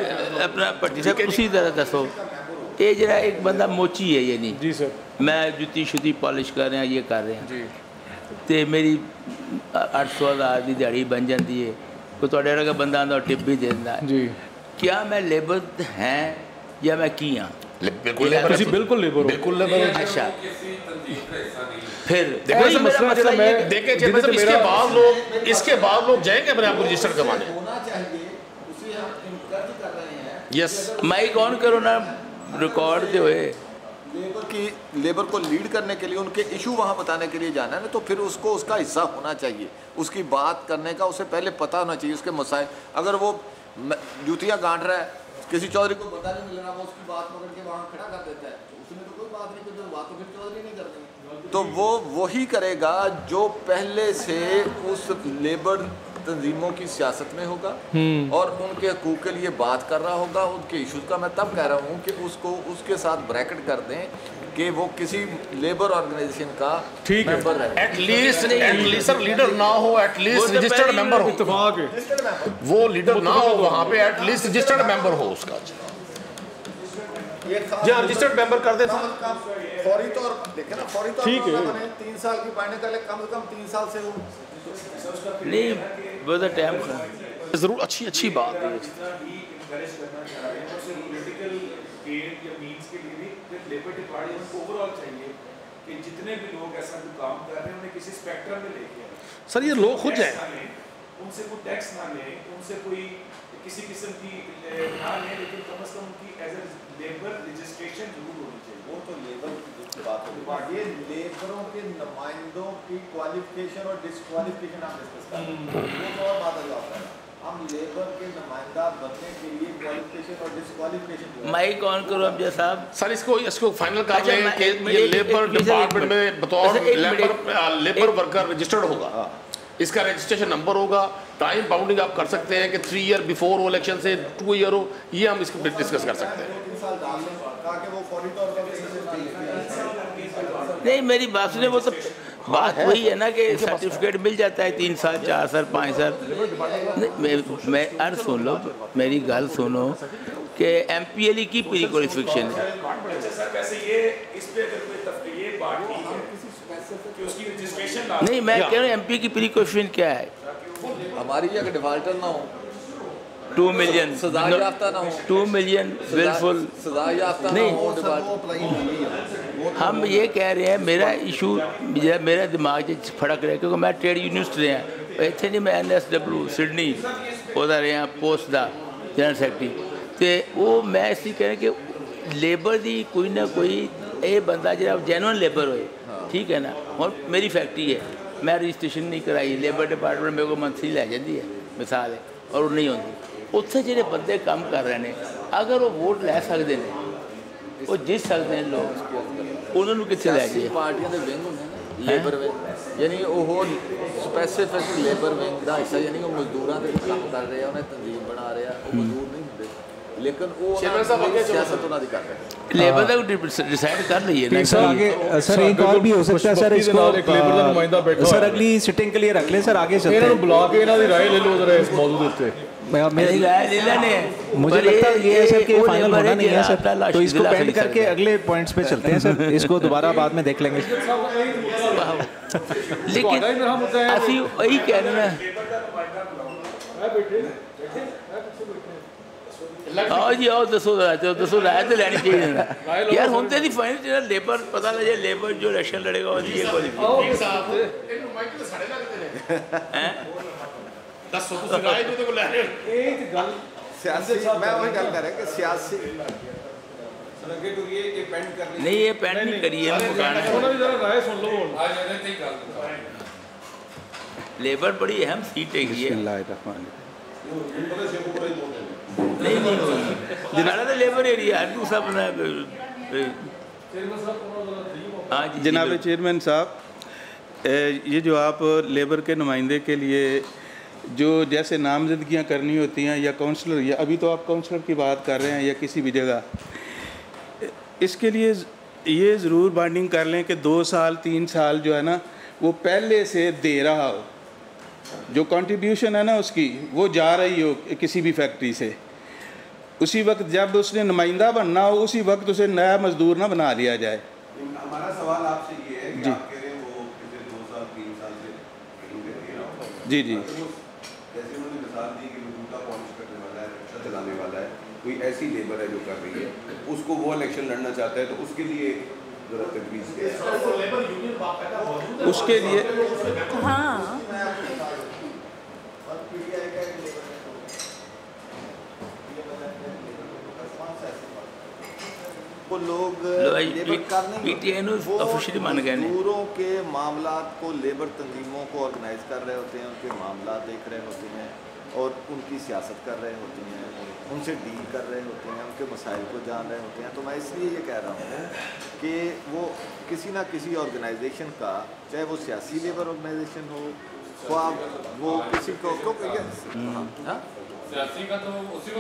अपना पट्टी साहब उसी तरह दसो, ये जरा एक बंदा मोची है, ये नहीं जी सर, मैं जुत्ती शुती पॉलिश कर रहे हैं, ये कर रहे हैं जी, तो मेरी 800,000 की दिहाड़ी बन जाती है, कोई थोड़े वर्गा बंदा आंदा टिप भी दे देता है जी, क्या मैं लेबर हैं या मैं की हाँ? बिल्कुल लेबर, बिल्कुल लेबर। अच्छा फिर देखो ये मसला मैं देखे इसके बाद लोग जाएंगे अपने आप को रजिस्टर करवाने। यस माइक ऑन करो ना, रिकॉर्ड के हुए। लेबर को लीड करने के लिए, उनके इशू वहाँ बताने के लिए जाना है ना, तो फिर उसको उसका हिस्सा होना चाहिए, उसकी बात करने का उसे पहले पता होना चाहिए, उसके मसाइल। अगर वो जूतियाँ गांठ रहा है, किसी चौधरी को पता नहीं मिल रहा, वो उसकी बात पकड़ के वहाँ खड़ा कर देता है, तो उसमें तो कोई बात नहीं, कोई बात तो फिर चौधरी नहीं करनी। तो वो वही करेगा जो पहले से उस लेबर तंजीमों की सियासत में होगा और उनके हकूक़ के लिए बात कर रहा होगा, उनके इशूज़ का। मैं तब कह रहा हूँ कि उसको उसके साथ ब्रैकेट कर दें कि वो किसी लेबर ऑर्गेनाइजेशन का मेंबर है। एटलीस्ट सर लीडर ना हो, एटलीस्ट रजिस्टर्ड मेंबर हो, इत्तेफाक है। वो लीडर ना हो वहाँ पे, एटलीस्ट रजिस्टर्ड मेंबर हो उसका। जी हाँ, रजिस्टर्ड मेंबर कर दे फौरी तौर देखे ना, फौरी तौर पर 3 साल की बाइंडिंग कर ले, कम से कम 3 साल से वो नहीं बहुत टाइम जरूर अच्छी बात है। लेबर डिपार्टमेंट को ओवरऑल चाहिए कि जितने भी लोग ऐसा कोई काम कर रहे हैं उन्हें किसी स्पेक्ट्रम में लेके आए। सर ये लोग खुद जाए, उनसे कोई टैक्स ना लें, उनसे कोई किसी किस्म की ना लें, लेकिन कम से कम उनकी एज ए लेबर रजिस्ट्रेशन जरूर होनी चाहिए। वो तो लेबर की बात होगी, ये लेबरों के नुमाइंदों की क्वालिफिकेशन और डिस्क्वालिफिकेशन आप डिस्कस कर रहे हैं, वो तो और बात है। हम लेबर के नुमाइंदा बनने के लिए क्वालिफिकेशन और डिस्क्वालिफिकेशन। माइक ऑन करो अब साहब। सर इसको फाइनल कर लें कि ये लेबर डिपार्टमेंट में बतौर लेबर वर्कर रजिस्टर्ड होगा, इसका रजिस्ट्रेशन नंबर होगा, टाइम बाउंडिंग आप कर सकते हैं कि 3 ईयर बिफोर वो इलेक्शन से 2 ईयर हो, ये हम इसको डिस्कस कर सकते हैं। नहीं मेरी बात सुने, वो तो बात वही है ना कि सर्टिफिकेट मिल जाता है 3 साल 4 साल 5 साल। मैं अर्ज सुन लो, मेरी गल सुनो कि MPLE की प्री क्वालिफिकेशन है। नहीं मैं कह रहा हूँ MP की प्री क्वालिफिकेशन क्या है? हमारी अगर डिफॉल्टर ना हो, 2 मिलियन सजा याफ्ता ना हो, 2 मिलियन बिल्कुल सजा याफ्ता ना हो। हम ये कह रहे हैं, मेरा इशू मेरा दिमाग फड़क रहा है क्योंकि मैं ट्रेड यूनिवर्सिटी रहा इतने नहीं, मैं NSW सिडनी ओहदा रहा पोस्ट का जनरल सैकटरी, तो वो मैं इसलिए कह रहा कि लेबर की कोई ना कोई ये बंदा जो जैनुअन लेबर होए, ठीक है ना। और मेरी फैक्ट्री है, मैं रजिस्ट्रेशन नहीं कराई, लेबर डिपार्टमेंट मेरे को मंथली लै जाती है मिसाल है, और नहीं होती उत्थे जो बंदे काम कर रहे हैं, अगर वो वोट लै सकते हैं, वो जित सकते हैं लोग, उन्होंने कितने लै जाए। पार्टियां दे विंग होंदे ना, लेबर विंग, यानी वो स्पैसिफिक लेबर विंग का हिस्सा, यानी वो मजदूरों के काम कर रहे हैं, उन्हें तंजीम बना रहे हैं, वो मजदूर नहीं होंदे, लेकिन वो सियासत उन्होंने कर रहे हैं। लेबर तक डिसाइड कर रही है सर। आगे सर एक और भी हो सकता है सर, इसको सर अगली सिटिंग के लिए रख लें सर, आगे चलते हैं। बुला के इन्हों की राय ले लो जरा इस मौजूद उत्ते। मुझे लगता है ये है सर कि फाइनल होना नहीं है सर, तो इसको पेंड करके अगले पॉइंट्स पे चलते हैं सर, इसको दोबारा बाद में देख लेंगे। लेकिन ਅਸੀਂ यही कह रहे हैं, आओ जी आओ, दसो राय तो लैनी चाहिए यार। ਹੁਣ ਤੇ ਦੀ ਫਾਈਨਲ ਜਿਹੜਾ ਲੇਬਰ ਪਤਾ ਲੱਗੇ, ਲੇਬਰ ਜੋ ਇਲੈਕਸ਼ਨ ਲੜੇਗਾ ਉਹਦੀ ਇਹ ਦੱਸੋ ਤੁਸੀਂ ਰਾਏ ਜੋ ਤੇ ਕੋਲ ਲੈ ਰਹੇ ਹੋ। ਇਹ ਗੱਲ ਸਿਆਸੀ, ਮੈਂ ਉਹੀ ਗੱਲ ਕਰ ਰਿਹਾ ਕਿ ਸਿਆਸੀ नहीं ये पेंड नहीं करिए, लेबर बड़ी अहम सीट है, नहीं जनाला तो लेबर एरिया है, दूसरा बना। हाँ जी जनाब चेयरमैन साहब, ये जो आप लेबर के नुमाइंदे के लिए जो जैसे नामजदगियाँ करनी होती हैं, या काउंसलर, या अभी तो आप काउंसलर की बात कर रहे हैं, या किसी भी जगह, इसके लिए ये ज़रूर बाइंडिंग कर लें कि 2 साल 3 साल जो है ना वो पहले से दे रहा हो, जो कंट्रीब्यूशन है ना उसकी वो जा रही हो किसी भी फैक्ट्री से, उसी वक्त जब उसने नुमाइंदा बनना हो उसी वक्त उसे नया मजदूर ना बना लिया जाए। हमारा सवाल आपसे ये है कि आप कह रहे हैं वो पिछले 2 साल 3 साल से जी जी, जैसे उन्होंने मिसाल दी कि जूता पॉलिश करने वाला है, रिक्शा चलाने वाला है, कोई ऐसी लेबर है जो कर रही है, उसको वो इलेक्शन लड़ना चाहता है, तो उसके लिए उसके लिए हाँ वो लोग लेबर कर नहीं, वो मजदूरों के मामलात को लेबर तंजीमों को ऑर्गेनाइज कर रहे होते हैं, उनके मामला देख रहे होते हैं और उनकी सियासत कर रहे होते हैं, उनसे डील कर रहे होते हैं, उनके मसाइल को जान रहे होते हैं। तो मैं इसलिए ये कह रहा हूँ कि वो किसी ना किसी ऑर्गेनाइजेशन का, चाहे वो सियासी लेबर ऑर्गेनाइजेशन हो, ख्वाब वो किसी को सियासी का तो उसी को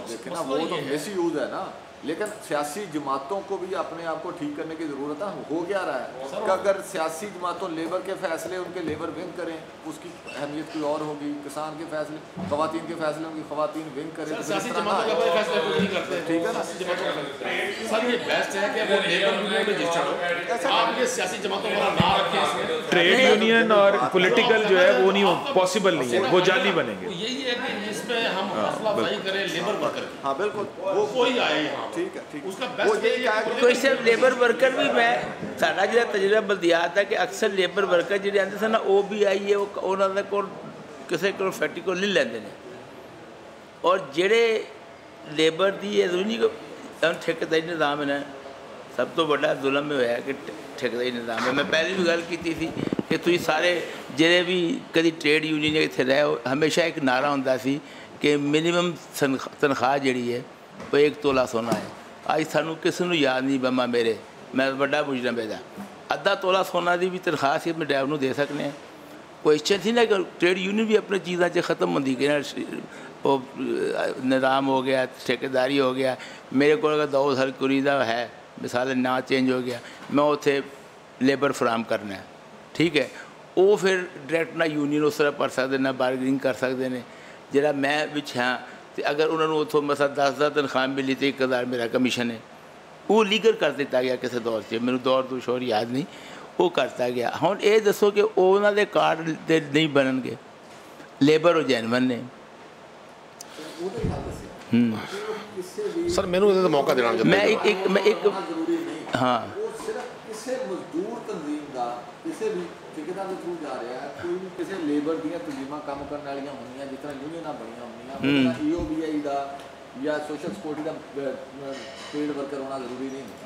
देखना, वो तो मिस यूज है ना। लेकिन सियासी जमातों को भी अपने आप को ठीक करने की ज़रूरत है। हो क्या रहा है कि अगर सियासी जमातों लेबर के फैसले उनके लेबर विंग करें, उसकी अहमियत कोई और होगी। किसान के फैसले, ख़वातीन के फैसले उनकी ख़वातीन विंग करें, ठीक है ना। सर ये बेस्ट है कि वो लेबर यूनियन में रजिस्टर्ड हो, आप ये सियासी जमातों का नाम रखें। ट्रेड यूनियन और पॉलिटिकल जो है वो नहीं पॉसिबल नहीं है, वो जाली बनेंगे। यही है कि इसमें हम हौसलाफजाई करें लेबर वर्कर की। हाँ बिल्कुल, वो कोई आए यहाँ ठीक है, ठीक उसका बेस्ट कोई सिर्फ लेबर वर्कर भी, मैं साडा जो तजर्बा बल्दियात है कि अक्सर लेबर वर्कर जो आते सन वो भी आइए उन्होंने को किसी को फैक्ट्री को ले लेंगे ने, और जेड़े लेबर की ठेकेदारी निज़ाम है ना, सब तो बड़ा जुल्म होया कि ठेकेदारी निज़ाम है। मैं पहले भी गल की थी कि तुम सारे जेड़े भी कभी ट्रेड यूनियन इतने रहे हो, हमेशा एक नारा होंदा सी कि मिनिमम तनख्वाह जी है वो 1 तोला सोना है। अज सानू किसी को याद नहीं बमा मेरे, मैं बड़ा मुजरम पैदा अद्धा तोला सोना की भी तनख्वाह से अपने ड्राइवर को दे सकते हैं। क्वेश्चन थी ना कि ट्रेड यूनियन भी अपनी चीज़ों से ख़त्म होती कि वो निज़ाम हो गया, ठेकेदारी हो गया। मेरे को अगर 2 साल कुरी का है मिसाल ना चेंज हो गया, मैं उसे लेबर फराम करना है, ठीक है। वो फिर डायरैक्ट ना यूनियन उस तरह पढ़ सकते ना बारगेनिंग कर सकते हैं। जरा मैं बिच हाँ तो अगर उन्होंने उतों मसा 10,000 तनख्वाह मिली तो 1,000 मेरा कमीशन है, वो लीगल कर दिता गया किसी दौर से, मैंने दौर तो शोर याद नहीं, वो करता गया। हुण ये दसो कि उन्होंने कार्ड ते नहीं बननगे, लेबर और जैनवन ने। सर मैंने तो मौका देना मैं एक हाँ किसी मजदूर तंजीम का किसी भी ठेकेदार के थ्रू जा रहा है, कोई भी किसी लेबर दी तंजीमां काम करने वाली होंगी, जिस तरह यूनियन बनिया होंगी, EOBI का या सोशल सिक्योरिटी का पेड वर्कर होना जरूरी नहीं होता।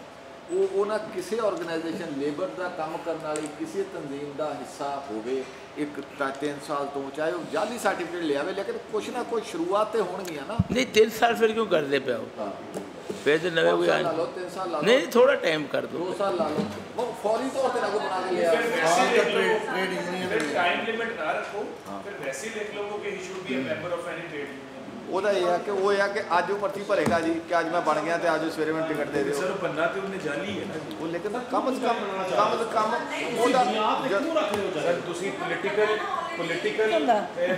वो ना किसी ऑर्गेनाइजेशन लेबर का काम करने वाली किसी तंजीम का हिस्सा होवे, एक 3 साल तो चाहे वो जाली सर्टिफिकेट ले आवे, लेकिन कुछ ना कुछ शुरुआत होगी ना। नहीं 3 साल फिर क्यों करते पे हो, फिर तो नवे कोई 3 साल ला लो, नहीं थोड़ा टाइम कर दो, 2 साल ला लो, वो फौरी तौर पर लागू बना के ले आओ। ट्रेड यूनियन टाइम लिमिट ना रखो, फिर वैसे ही लिख लो कि he should be a member of any trade union. ਉਹਦਾ ਇਹ ਹੈ ਕਿ ਉਹ ਇਹ ਹੈ ਕਿ ਅੱਜ ਉਹ ਪਰਚੀ ਭਰੇਗਾ ਜੀ ਕਿ ਅੱਜ ਮੈਂ ਬਣ ਗਿਆ ਤੇ ਅੱਜ ਸਵੇਰੇ ਮੈਨੂੰ ਟਿਕਟ ਦੇ ਦਿਓ। ਸਰ ਬੰਨਾ ਤੇ ਉਹਨੇ ਜਾਲੀ ਹੈ ਨਾ, ਉਹ ਲੇਕਿਨ ਕਮ ਸੇ ਕਮ ਉਹਦਾ ਕਿਉਂ ਰੱਖ ਰਹੇ ਹੋ ਸਰ ਤੁਸੀਂ ਪੋਲੀਟੀਕਲ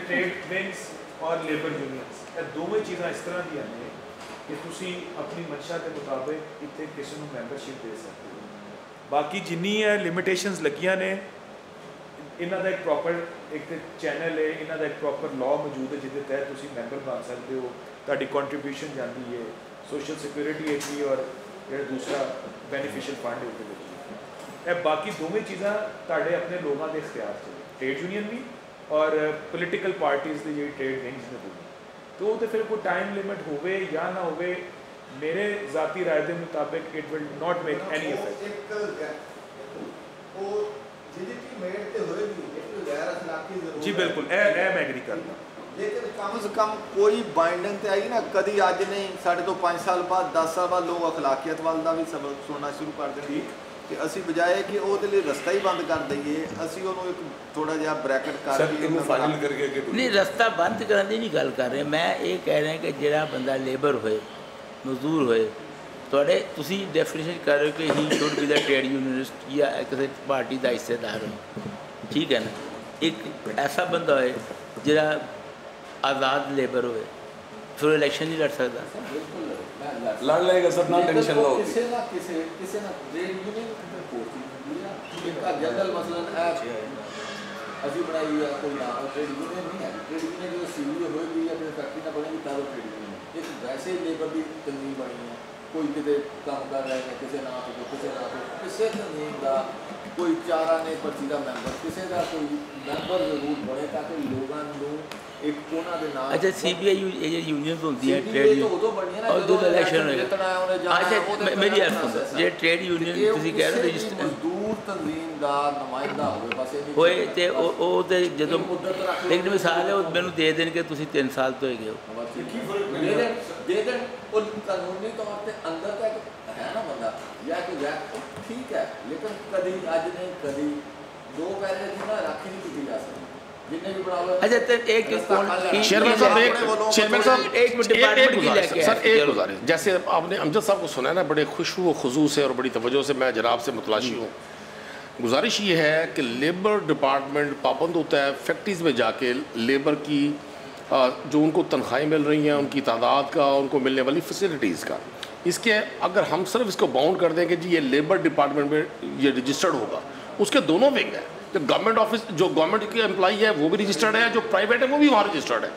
ਟ੍ਰੇਡ ਵਿੰਗਸ ਔਰ ਲੇਬਰ ਯੂਨੀਅਨਸ, ਇਹ ਦੋਵੇਂ ਚੀਜ਼ਾਂ ਇਸ ਤਰ੍ਹਾਂ ਦੀਆਂ ਨੇ ਕਿ ਤੁਸੀਂ ਆਪਣੀ ਮਨਸ਼ਾ ਦੇ ਮੁਤਾਬਿਕ ਇੱਥੇ ਕਿਸੇ ਨੂੰ ਮੈਂਬਰਸ਼ਿਪ ਦੇ ਸਕਦੇ ਹੋ। ਬਾਕੀ ਜਿੰਨੀ ਹੈ ਲਿਮਿਟੇਸ਼ਨਸ ਲੱਗੀਆਂ ਨੇ, ਇਹਨਾਂ ਦਾ ਇੱਕ ਪ੍ਰੋਪਰ ਇੱਕ ਚੈਨਲ ਹੈ, ਇਹਨਾਂ ਦਾ ਇੱਕ ਪ੍ਰੋਪਰ ਲਾਅ ਮੌਜੂਦ ਹੈ ਜਿਹਦੇ ਤਹਿਤ ਤੁਸੀਂ ਮੈਂਬਰ ਬਣ ਸਕਦੇ ਹੋ, ਤੁਹਾਡੀ ਕੰਟਰੀਬਿਊਸ਼ਨ ਜਾਂਦੀ ਹੈ ਸੋਸ਼ਲ ਸਿਕਿਉਰਿਟੀ ਵਿੱਚ ਵੀ ਔਰ ਜਿਹੜਾ ਦੂਸਰਾ ਬੈਨੀਫੀਸ਼ੀਅਲ ਫੰਡ ਹੈ ਉਹਦੇ ਵਿੱਚ। ਇਹ ਬਾਕੀ ਦੋਵੇਂ ਚੀਜ਼ਾਂ ਤੁਹਾਡੇ ਆਪਣੇ ਲੋਕਾਂ ਦੇ ਇਖਤਿਆਰ 'ਚ ਨੇ, ਟ੍ਰੇਡ ਯੂਨੀਅਨ ਵੀ ਔਰ ਪੋਲੀਟੀਕਲ ਪਾਰਟੀਜ਼ ਦੀ ਜਿਹੜੀ ਟ੍ਰੇਡ ਵਿੰਗਸ ਨੇ ਦੋਵੇਂ। तो तो फिर कोई टाइम लिमिट होवे या ना होवे, मेरे ज़ाती राय के मुताबिक it will not make any effect. जी बिल्कुल मैं एग्री करता, लेकिन कम से कम कोई बाइंडिंग तो आई ना, कभी अज नहीं साढ़े तो 5 साल बाद 10 साल बाद लोग अखलाकियत वाल का भी सबक सुनना शुरू कर देंगे कि असी बजाए कि ਉਹਦੇ ਲਈ ਰਸਤਾ ਹੀ ਬੰਦ ਕਰ ਦਈਏ, ਅਸੀਂ ਉਹਨੂੰ ਇੱਕ ਥੋੜਾ ਜਿਹਾ ਬ੍ਰੈਕਟ ਕਰ ਕੇ ਫਾਈਨਲ ਕਰਕੇ ਨਹੀਂ ਰਸਤਾ ਬੰਦ ਕਰਨ ਦੀ ਨਹੀਂ ਗੱਲ ਕਰ ਰਹੇ। ਮੈਂ ਇਹ ਕਹਿ ਰਿਹਾ ਕਿ ਜਿਹੜਾ ਬੰਦਾ ਲੇਬਰ ਹੋਏ, ਮਜ਼ਦੂਰ ਹੋਏ, ਤੁਹਾਡੇ ਤੁਸੀਂ ਡੈਫੀਨੇਸ਼ਨ ਕਰ ਰਹੇ ਹੋ ਕਿ he should be the trade unionist ਜਾਂ ਕਿਸੇ ਪਾਰਟੀ ਦਾ ਹਿੱਸੇਦਾਰ ਹੋਏ, ਠੀਕ ਹੈ ਨਾ। ਇੱਕ ਐਸਾ ਬੰਦਾ ਹੋਏ ਜਿਹੜਾ ਆਜ਼ਾਦ ਲੇਬਰ ਹੋਏ, फिर इलेक्शन नहीं लड़ सकता, लड़ लेगा सर, ना टेंशन लो। किसी ना ट्रेड यूनियन का जनरल मसलन अभी बनाई है कोई ना, ट्रेड यूनियन नहीं है। ट्रेड यूनियन जो सीवी होगी या फिर फैक्ट्री ना बनेगी तब ट्रेड यूनियन। एक वैसे लेबर की तंजीम बनी है, कोई कितने काम कर रहे हैं किसी ना तो किसी तंजीम का कोई चारा ने पर्ची का मैंबर किसी का कोई मैंबर जरूर बने ताकि लोगों को एक कोना दे नाल अच्छा सीबीआई यूनियन होती है ट्रेड और जो इलेक्शन होएगा अच्छा मेरी हेल्प सुनो जे ट्रेड यूनियन ਤੁਸੀਂ ਕਹਿ ਰਹੇ ਰਜਿਸਟਰ ਮਜ਼ਦੂਰ ਤਨਜ਼ੀਮ ਦਾ ਨੁਮਾਇੰਦਾ ਹੋਵੇ ਬਸ ਇਹ ਹੋਏ ਤੇ ਉਹ ਤੇ ਜਦੋਂ ਲੇਕਿਨ ਮਿਸਾਲ ਹੈ ਉਹ ਮੈਨੂੰ ਦੇ ਦੇਣ ਕਿ ਤੁਸੀਂ 3 ਸਾਲ ਤੋਂ ਹੈਗੇ ਹੋ ਦੇ ਦੇਣ ਉਹ ਕਾਨੂੰਨੀ ਤੌਰ ਤੇ ਅੰਦਰ ਤੱਕ ਹੈ ਨਾ ਬੰਦਾ ਜਾਂ ਕਿ ਠੀਕ ਹੈ ਲੇਕਿਨ ਕਦੀ ਅੱਜ ਨਹੀਂ ਕਦੀ ਦੋ ਪੈਸੇ ਦੀ ਨਾ ਰਾਖੀ ਨਹੀਂ ਕੀਤੀ ਜਾ ਸਕਦੀ अच्छा तो एक चेयरमैन साहब एक मिनट सर एक गुजारिश जैसे आपने अमजद साहब को सुना है ना बड़े खुशबू खुजू से और बड़ी तवज्जो से मैं जनाब से मुतलाशी हूँ गुजारिश ये है कि लेबर डिपार्टमेंट पाबंद होता है फैक्ट्रीज़ में जाके लेबर की जो उनको तनख्वाहें मिल रही हैं उनकी तादाद का उनको मिलने वाली फैसिलिटीज़ का इसके अगर हम सिर्फ इसको बाउंड कर दें कि जी ये लेबर डिपार्टमेंट में ये रजिस्टर्ड होगा उसके दोनों विंग हैं तो गवर्नमेंट ऑफिस जो गवर्नमेंट की एम्प्लॉई है वो भी रजिस्टर्ड है जो प्राइवेट है वो भी वहाँ रजिस्टर्ड है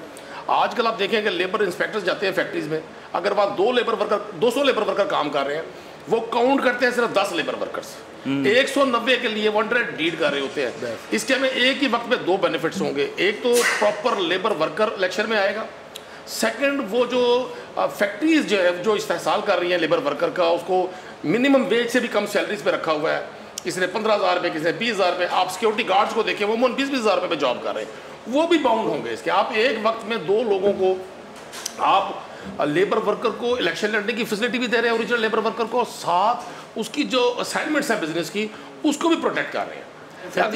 आजकल आप देखें कि लेबर इंस्पेक्टर्स जाते हैं फैक्ट्रीज़ में अगर वहाँ 200 लेबर वर्कर काम कर रहे हैं वो काउंट करते हैं सिर्फ 10 लेबर वर्कर्स 190 के लिए 100 डीड कर रहे होते हैं इसके हमें एक ही वक्त में 2 बेनिफिट्स होंगे एक तो प्रॉपर लेबर वर्कर इलेक्शन में आएगा सेकंड वो जो फैक्ट्रीज जो है जो इस्तेहसाल कर रही हैं लेबर वर्कर का उसको मिनिमम वेज से भी कम सैलरीज पे रखा हुआ है किसी ने 15,000 रुपये किसी ने 20,000 रुपये आप सिक्योरिटी गार्ड्स को देखें वो 20,000 रुपये पे जॉब कर रहे हैं वो भी बाउंड होंगे इसके आप एक वक्त में 2 लोगों को आप लेबर वर्कर को इलेक्शन लड़ने की फैसिलिटी भी दे रहे हैं ओरिजिनल लेबर वर्कर को साथ उसकी जो असाइनमेंट्स हैं बिजनेस की उसको भी प्रोटेक्ट कर रहे हैं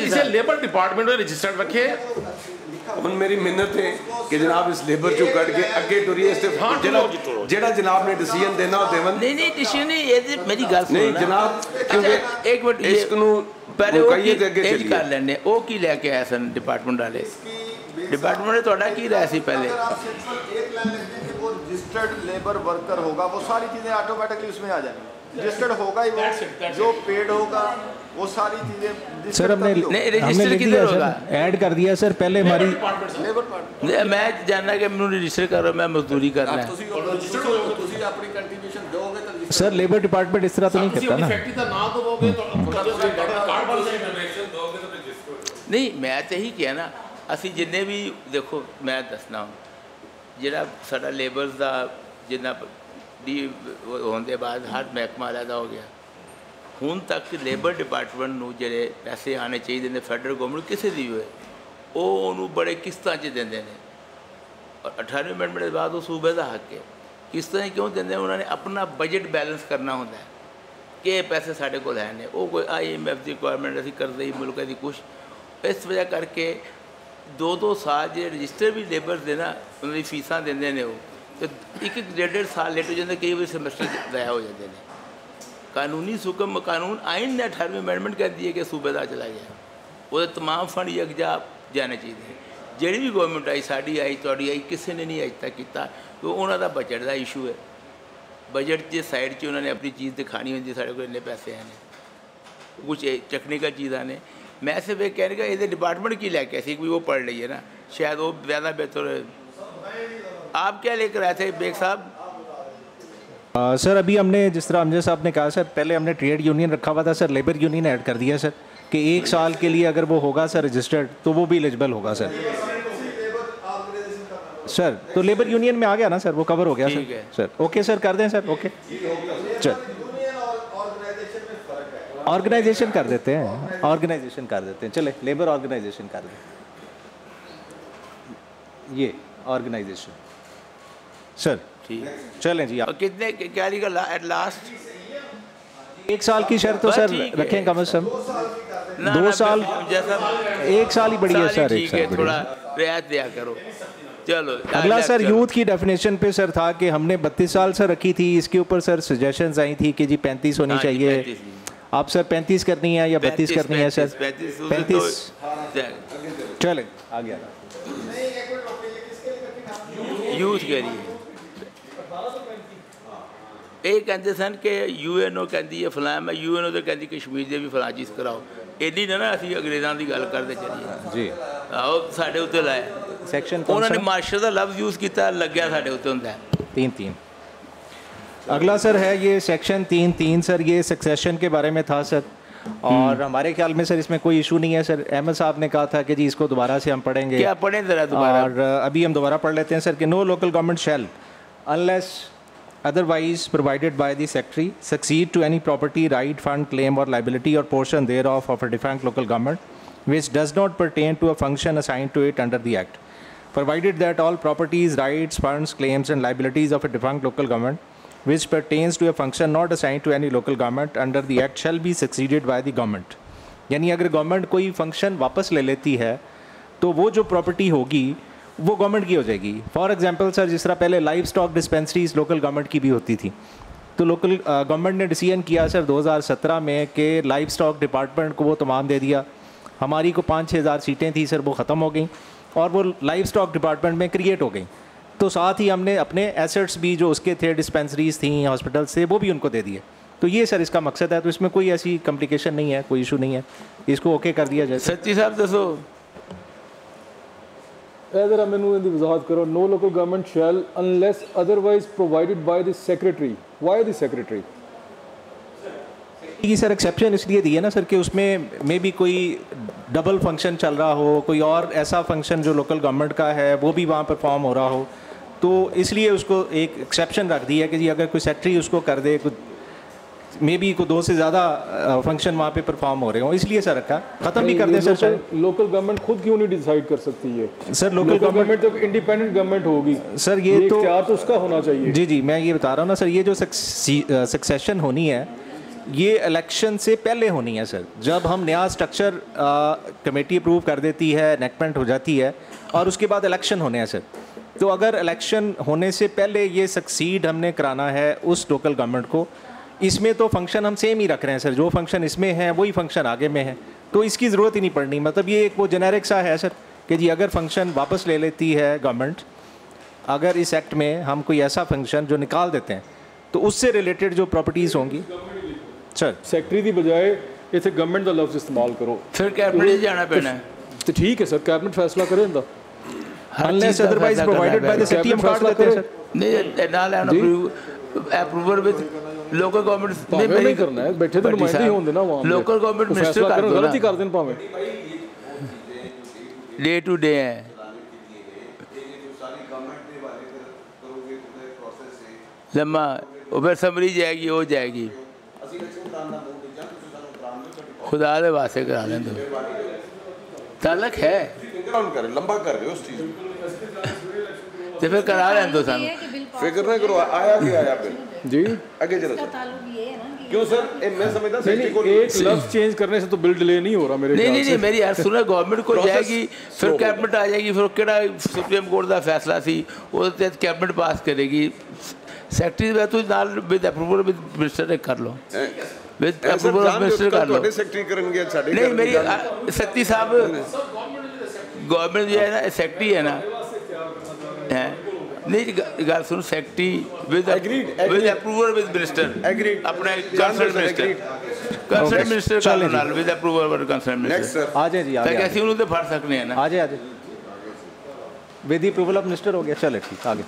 इसे लेबर डिपार्टमेंट में रजिस्टर्ड रखे ਹੁਣ ਮੇਰੀ ਮਿਹਨਤ ਹੈ ਕਿ ਜਨਾਬ ਇਸ ਲੇਬਰ ਚੋਂ ਕੱਢ ਕੇ ਅੱਗੇ ਟੁਰੀਏ ਤੇ ਜਿਹੜਾ ਜਨਾਬ ਨੇ ਡਿਸੀਜਨ ਦੇਣਾ ਉਹ ਦੇਵਨ ਨਹੀਂ ਡਿਸੀਜਨ ਨਹੀਂ ਇਹ ਮੇਰੀ ਗੱਲ ਸੁਣੋ ਨਹੀਂ ਜਨਾਬ ਕਿਉਂਕਿ ਇੱਕ ਮਿੰਟ ਇਸ ਨੂੰ ਪਹਿਲੇ ਉਹ ਕੀ ਕਰ ਲੈਣੇ ਉਹ ਕੀ ਲੈ ਕੇ ਆਏ ਸਨ ਡਿਪਾਰਟਮੈਂਟ ਵਾਲੇ डिपार्टमेंट ने ਤੁਹਾਡਾ ਕੀ ਰਾਇ ਸੀ पहले एक लाइन लिख दें कि वो रजिस्टर्ड लेबर वर्कर होगा वो सारी चीज़ें ऑटोमेटिकली उसमें आ जाएंगी रजिस्टर्ड होगा ही वो जो पेड होगा वो सारी चीज़ें सर हमने लिख दिया सर ऐड कर दिया सर पहले हमारी मैं जानना कि मैं रजिस्टर कर रहा मैं मजदूरी कर रहा सर लेबर डिपार्टमेंट इस तरह तो नहीं करता ना नहीं मैं तो यही किया ना ਅਸੀਂ ਜਿੰਨੇ ਵੀ ਦੇਖੋ ਮੈਂ ਦੱਸਣਾ ਜਿਹੜਾ ਸਾਡਾ ਲੇਬਰਸ ਦਾ ਜਿੰਨਾ ਦੀ ਹੋਣ ਦੇ ਬਾਅਦ ਹਰ ਮਹਿਕਮਾ ਅਲੱਗਾ ਹੋ ਗਿਆ ਹੁਣ ਤੱਕ ਲੇਬਰ ਡਿਪਾਰਟਮੈਂਟ ਨੂੰ ਜਿਹੜੇ ਪੈਸੇ ਆਣੇ ਚਾਹੀਦੇ ਨੇ ਫੈਡਰਲ ਗਵਰਨਮੈਂਟ ਕਿਸੇ ਦੀ ਹੋਏ ਉਹ ਉਹਨੂੰ ਬੜੇ ਕਿਸ਼ਤਾਂ 'ਚ ਦਿੰਦੇ ਨੇ ਔਰ 18ਵੇਂ ਅਮੈਂਡਮੈਂਟ ਦੇ ਬਾਅਦ ਉਹ ਸੂਬੇ ਦਾ ਹੱਕ ਹੈ ਕਿਸ਼ਤਾਂ ਕਿਉਂ ਦਿੰਦੇ ਉਹਨਾਂ ਨੇ ਆਪਣਾ ਬਜਟ ਬੈਲੈਂਸ ਕਰਨਾ ਹੁੰਦਾ ਹੈ ਕਿ ਇਹ ਪੈਸੇ ਸਾਡੇ ਕੋਲ ਹੈ ਨੇ ਉਹ ਕੋਈ IMF ਦੀ ਰਿਕੁਆਇਰਮੈਂਟ ਅਸੀਂ ਕਰਦੇ ਹੀ ਮੁਲਕ ਦੀ ਕੁਛ ਇਸ ਵਜ੍ਹਾ ਕਰਕੇ 2-2 ਸਾਲ ਜਿਹੜੇ ਰਜਿਸਟਰ ਵੀ ਲੇਬਰ ਦੇ ਨਾ ਉਹਨਾਂ ਦੀ ਫੀਸਾਂ ਦਿੰਦੇ ਨੇ ਉਹ ਤੇ ਇੱਕ 1.5 ਸਾਲ ਲੇਟ ਹੋ ਜਾਂਦੇ ਕਈ ਵਾਰ ਸਮੈਸਟਰ ਜ਼ਾਇਆ ਹੋ ਜਾਂਦੇ ਨੇ ਕਾਨੂੰਨੀ ਹੁਕਮ ਕਾਨੂੰਨ ਆਇਨ ਨੇ 18ਵੀਂ ਅਮੈਂਡਮੈਂਟ ਕਹਿੰਦੀ ਹੈ ਕਿ ਸੂਬੇ ਦਾ ਚਲਾ ਗਿਆ ਉਹਦੇ तमाम ਫੰਡ ਯਕਜਾ ਜਾਣੇ ਚਾਹੀਦੇ ਜਿਹੜੀ ਵੀ ਗਵਰਨਮੈਂਟ ਆਈ ਸਾਡੀ ਆਈ ਤੁਹਾਡੀ ਆਈ ਕਿਸੇ ਨੇ ਨਹੀਂ ਅਜੇ ਤੱਕ ਕੀਤਾ ਕਿ ਉਹਨਾਂ ਦਾ ਬਜਟ ਦਾ ਇਸ਼ੂ ਹੈ ਬਜਟ ਦੇ ਸਾਈਡ 'ਚ ਉਹਨਾਂ ਨੇ ਆਪਣੀ ਚੀਜ਼ ਦਿਖਾਣੀ ਹੁੰਦੀ ਸਾਡੇ ਕੋਲ ਇੰਨੇ ਪੈਸੇ ਹਨ ਕੁਝ ਟੈਕਨੀਕਲ ਚੀਜ਼ਾਂ ਨੇ मैं सिर्फ ये कह रहा ये डिपार्टमेंट की लेके ऐसी कोई वो पढ़ रही है ना शायद वो ज़्यादा बेहतर है आप क्या लेकर आए थे बेग साहब सर अभी हमने जिस तरह अमजद साहब ने कहा सर पहले हमने ट्रेड यूनियन रखा हुआ था सर लेबर यूनियन ऐड कर दिया सर कि 1 साल के लिए अगर वो होगा सर रजिस्टर्ड तो वो भी एलिजिबल होगा सर तो लेबर यूनियन में आ गया ना सर वो कवर हो गया सर ओके सर कर दें सर ओके चल ऑर्गेनाइजेशन कर देते हैं चले लेबर ऑर्गेनाइजेशन कर दें ये ऑर्गेनाइजेशन सर ठीक चलें जी आप कितने क्या लिखा एट लास्ट 1 साल की शर्त तो सर रखें कम से कम 2 साल जैसा 1 साल ही बढ़िया सर ठीक है थोड़ा रियायत दिया करो चलो अगला सर यूथ की डेफिनेशन पे सर था कि हमने 32 साल सर रखी थी इसके ऊपर सर सजेशंस आई थी कि जी 35 होनी चाहिए आप सर 35 करनी है या 32 करनी है सर 35 चले आ गया यूथ के लिए ਇਹ ਕਹਿੰਦੇ ਸਨ ਕਿ UNO ਕਹਿੰਦੀ ਹੈ ਫਲਾਂ ਮੈਂ UNO ਤੇ ਕਹਿੰਦੀ ਕਸ਼ਮੀਰ ਦੇ ਵੀ ਫਲਾਂ ਚੀਜ਼ ਕਰਾਓ ਇੰਨੀ ਨਾ ਅਸੀਂ ਅੰਗਰੇਜ਼ਾਂ ਦੀ ਗੱਲ ਕਰਦੇ ਚੱਲੀਏ ਜੀ ਆਓ ਸਾਡੇ ਉੱਤੇ ਲਾਇਆ ਸੈਕਸ਼ਨ ਉਹਨਾਂ ਨੇ ਮਾਰਸ਼ਲ ਦਾ ਲਫ਼ਜ਼ ਯੂਜ਼ ਕੀਤਾ ਲੱਗਿਆ ਸਾਡੇ ਉੱਤੇ ਹੁੰਦਾ 3 अगला सर है ये सेक्शन 3 सर ये सक्सेशन के बारे में था सर और हमारे ख्याल में सर इसमें कोई इशू नहीं है सर। अहमद साहब ने कहा था कि जी इसको दोबारा से हम पढ़ेंगे, क्या पढ़ें ज़रा दोबारा, और अभी हम दोबारा पढ़ लेते हैं सर कि no local government shall unless otherwise provided by the secretary succeed to any property right fund claim or liability or portion thereof of a defunct local government which does not pertain to a function assigned to it under the act, provided that all properties rights funds claims and liabilities of a defunct local government which pertains to a function not assigned to any local government under the act shall be succeeded by the government। यानी अगर गवर्नमेंट कोई फंक्शन वापस ले लेती है तो वो जो प्रॉपर्टी होगी वो गवर्नमेंट की हो जाएगी। फॉर एग्जांपल सर जिस तरह पहले live stock dispensaries local government की भी होती थी, तो लोकल गवर्नमेंट ने डिसीजन किया सर 2017 में कि लाइव स्टॉक डिपार्टमेंट को वो तमाम दे दिया। हमारी को 5-6 हज़ार सीटें थी सर, वो ख़त्म हो गई और वो लाइव स्टॉक डिपार्टमेंट में क्रिएट हो गई। तो साथ ही हमने अपने एसेट्स भी जो उसके थे, डिस्पेंसरीज थी, हॉस्पिटल्स थे, वो भी उनको दे दिए। तो ये सर इसका मकसद है, तो इसमें कोई ऐसी कॉम्प्लिकेशन नहीं है, कोई इशू नहीं है, इसको ओके कर दिया जाए। सच्ची साहब दसो जरा मैनू इहदी वजाहत करो। No local government shall unless otherwise provided by the secretary. Why the secretary? ये सर एक्सेप्शन इसलिए दी है ना सर कि उसमें मे बी कोई डबल फंक्शन चल रहा हो, कोई और ऐसा फंक्शन जो लोकल गवर्नमेंट का है वो भी वहाँ परफॉर्म हो रहा हो, तो इसलिए उसको एक एक्सेप्शन रख दी है कि जी अगर कोई सेक्रेटरी उसको कर दे, मे बी को 2 से ज़्यादा फंक्शन वहाँ पे परफॉर्म हो रहे हो, इसलिए सर रखा। ख़त्म भी कर दे सर। लोकल गवर्नमेंट खुद क्यों नहीं डिसाइड कर सकती है? सर लोकल गवर्नमेंट तो इंडिपेंडेंट गवर्नमेंट होगी सर, ये तो इख्तियार तो उसका होना चाहिए। जी मैं ये बता रहा हूँ ना सर, ये जो सक्सेशन होनी है ये इलेक्शन से पहले होनी है सर। जब हम नया स्ट्रक्चर कमेटी अप्रूव कर देती है, एनेक्टमेंट हो जाती है और उसके बाद इलेक्शन होने हैं सर, तो अगर इलेक्शन होने से पहले ये सक्सीड हमने कराना है उस लोकल गवर्नमेंट को, इसमें तो फंक्शन हम सेम ही रख रहे हैं सर, जो फंक्शन इसमें है वही फंक्शन आगे में है, तो इसकी ज़रूरत ही नहीं पड़नी। मतलब ये एक वो जेनेरिक सा है सर कि जी अगर फंक्शन वापस ले लेती है गवर्नमेंट, अगर इस एक्ट में हम कोई ऐसा फंक्शन जो निकाल देते हैं तो उससे रिलेटेड जो प्रॉपर्टीज़ होंगी सर, सैकटरी की बजाय इतने गवर्नमेंट का लफ्ज़ इस्तेमाल करो, फिर कैबिनेट जाना पैना है। तो ठीक है सर, कैबिनेट फैसला करे ना, unless otherwise provided by the city हम काट देते हैं सर। नहीं ना अप्रूवल विद लोकल गवर्नमेंट नहीं करना है, बैठे तो नुमाइंदे ही होंगे ना वहाँ, लोकल गवर्नमेंट मिनिस्टर कर दो, गलती कर दें पावे डे टू डे है। लम्मा फिर समरी जाएगी, हो जाएगी, खुदा दे वास्ते करा लें। तो तालक है लंबा कर रहे हो उस चीज तो फिर करा लें दो सानू, फिक्र ना करो। आया कि आया बिल जी आगे चलो क्यों सर? मैं समझता एक लफ्ज चेंज करने से तो बिल डिले नहीं हो रहा मेरे ख्याल से। नहीं मेरी यार सुनो, गवर्नमेंट को जाएगी, फिर कैबिनेट आ जाएगी, फिर केड़ा सुप्रीम कोर्ट का फैसला सी वो कैबिनेट पास करेगी। सैकटरी तो नाल विद अप्रूवल विद मिनिस्टर कर लो, विद अप्रूवल ऑफ मिनिस्टर कर लो। सैकटरी करेंगे साडे नहीं मेरी सत्ती साहब गवर्नमेंट जो है ना, सैकटरी है ना, है नहीं गल सुन, secretary with approval with minister agreed, अपने कंसर्न मिनिस्टर कर नाल विद अप्रूवल कंसर्न मिनिस्टर। आ जाए जी, आ जाए, कैसे उन्होंने फड़ सकने हैं ना, आ जाए विद अप्रूवल ऑफ मिनिस्टर हो गया। चले ठीक, आगे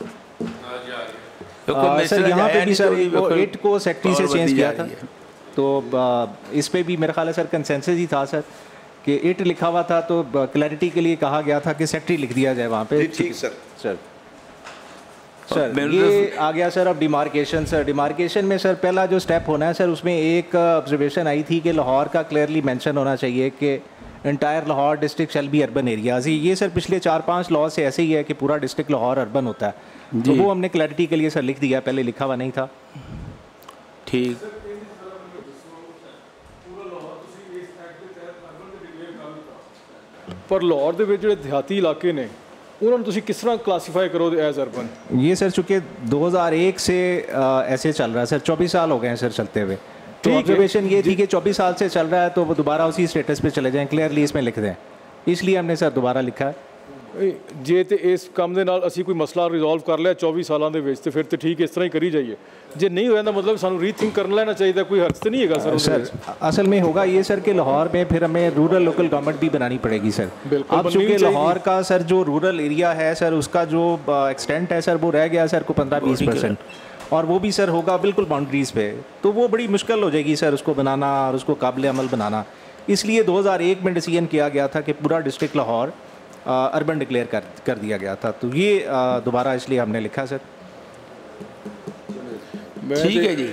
सर यहाँ पे भी सर 8 को सेक्रेटरी से चेंज किया था, तो इस पे भी मेरा ख्याल है सर कंसेंसस ही था सर कि 8 लिखा हुआ था, तो क्लैरिटी के लिए कहा गया था कि सेक्रेटरी लिख दिया जाए वहाँ पे। ठीक सर। सर ये आ गया सर अब डिमार्केशन। सर डिमार्केशन में सर पहला जो स्टेप होना है सर, उसमें एक ऑब्जर्वेशन आई थी कि लाहौर का क्लियरली मेंशन होना चाहिए कि entire Lahore district shall be urban areas. ये सर पिछले 4-5 लॉ से ऐसे ही है कि पूरा डिस्ट्रिक्ट लाहौर अर्बन होता है, तो वो हमने क्लैरिटी के लिए सर लिख दिया, पहले लिखा हुआ नहीं था। ठीक पर लाहौर ਦੇ ਵਿੱਚ ਜਿਹੜੇ ਦਿਹਾਤੀ ਇਲਾਕੇ ਨੇ ਉਹਨਾਂ ਨੂੰ ਤੁਸੀਂ किस तरह क्लासीफाई करोगे एज अर्बन? ये सर चूँकि 2001 से ऐसे चल रहा है सर, 24 साल हो गए हैं सर चलते हुए, तो ऑब्जर्वेशन ये थी कि 24 साल से चल रहा है तो वो दोबारा उसी स्टेटस पे चले जाएं, क्लियरली इसमें लिख दें, इसलिए हमने सर दोबारा लिखा है। ਜੇ ਤੇ ਇਸ ਕੰਮ ਦੇ ਨਾਲ ਅਸੀਂ ਕੋਈ ਮਸਲਾ ਰਿਜ਼ੋਲਵ ਕਰ ਲਿਆ 24 ਸਾਲਾਂ ਦੇ ਵਿੱਚ ਤੇ ਫਿਰ ਤੇ ਠੀਕ ਇਸ ਤਰ੍ਹਾਂ ਹੀ ਕਰੀ ਜਾਈਏ, ਜੇ ਨਹੀਂ ਹੋਇਆ ਤਾਂ मतलब ਸਾਨੂੰ रीथिंक कर लेना चाहिए, कोई हर्ज तो नहीं है सर। सर असल में होगा ये सर कि लाहौर में फिर हमें रूरल लोकल गवर्नमेंट भी बनानी पड़ेगी सर। अब चूँकि लाहौर का सर जो रूरल एरिया है सर, उसका जो एक्सटेंट है सर वो रह गया सर को 15-20%, और वो भी सर होगा बिल्कुल बाउंड्रीज़ पे, तो वो बड़ी मुश्किल हो जाएगी सर उसको बनाना और उसको काबिल अमल बनाना। इसलिए 2001 में डिसीजन किया गया था कि पूरा डिस्ट्रिक्ट लाहौर अर्बन डिक्लेयर कर दिया गया था। तो ये दोबारा इसलिए हमने लिखा सर। ठीक है जी।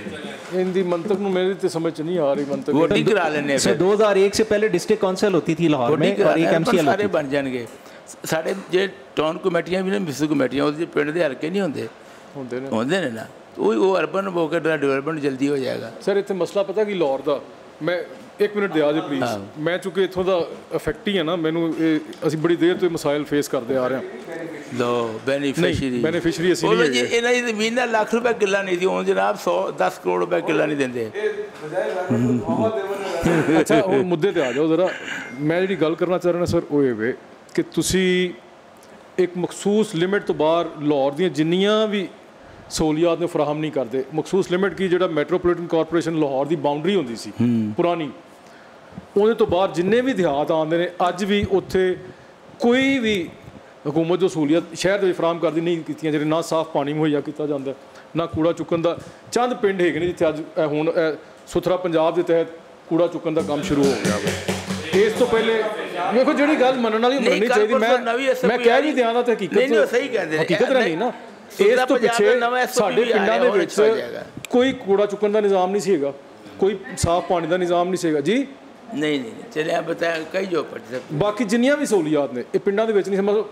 हिंदी मंतक में मेरी तो समझ नहीं आ रही मंतक। वोटिंग करा लेने सर 2001 से पहले डिस्ट्रिक्ट काउंसिल होती थी लाहौर में और एक MCL सारे बन जाएंगे। साढ़े जो टाउन कमेटियां भी ने मिस कमेटियां वो पिंड के हल्के नहीं होंगे ने ना, तो वो अर्बन होकर डेवलपमेंट जल्दी हो जाएगा। सर इतने मसला पता कि लाहौर का मैं 1 मिनट दिया जी प्लीज़। मैं चूँकि इतों का इफेक्ट ही है ना, मैनू असी बड़ी देर तो मसाइल फेस करते आ रहे हैं। लो बेनीफिशरी असी नहीं है। इन्होंने जमीन ना लाख रुपए किला नहीं दी, हुण जनाब 110 करोड़ रुपए किला नहीं देंगे। अच्छा हुण मुद्दे ते आ जाओ जरा। मैं जी गल करना चाह रहा सर वो ये कि तुसी एक मखसूस लिमिट तो बाहर लाहौर दी जिन्नियां भी सहूलियात ने फराहम नहीं करते। मखसूस लिमिट की जो मैट्रोपोलिटन कॉरपोरेशन लाहौर की बाउंड्री होंदी सी पुरानी, उहदे तो बाहर जिन्ने भी देहात आते हैं अज भी उत्थे कोई भी हुकूमत जो सहूलियत शहर के फराहम करती नहीं की, जिन्हें ना साफ पानी मुहैया किया जाता है, ना कूड़ा चुकन का। चंद पिंड है ने जिथे अज हुण सुथरा पंजाब के तहत कूड़ा चुकन का काम शुरू हो गया। इस तो पहले देखो जी गल मनने वाली बननी चाहिए। मैं कह भी दिया तो हकीकत रही ना। इस तो पिछे साडे पिंडां दे विच कोई कूड़ा चुकन का निज़ाम नहीं सीगा, कोई साफ पानी का निज़ाम नहीं सीगा जी। नहीं चलिए आप बताया कई जो बाकी जिन्नियां भी सहूलियात ने ये पिंडां दे विच नहीं। समझो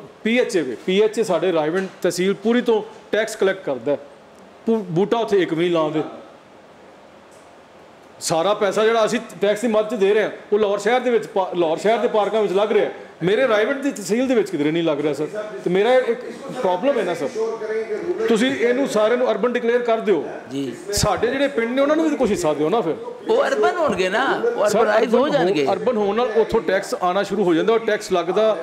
PHA साडे रायवंड तहसील पूरी तो टैक्स कलैक्ट करता है, बूटा उत्थे एक भी नहीं लाउंदे। सारा पैसा जो असी टैक्स की मद दे रहे हैं वो लाहौर शहर के पार्कों में लग रहा है, मेरे रायवंड की तहसील के किधरे नहीं लग रहा सर। तो मेरा एक प्रॉब्लम है ना सर, तुसी इनू सारे नू अर्बन डिक्लेयर कर दिओ जी। साडे जिहड़े पिंड ने उन्होंने भी कुछ हिस्सा दिओ ना, फिर वो अर्बन होणगे ना, अर्बनाइज हो जाणगे। अर्बन होने नाल उत्थों टैक्स आना शुरू हो जाता और टैक्स लगता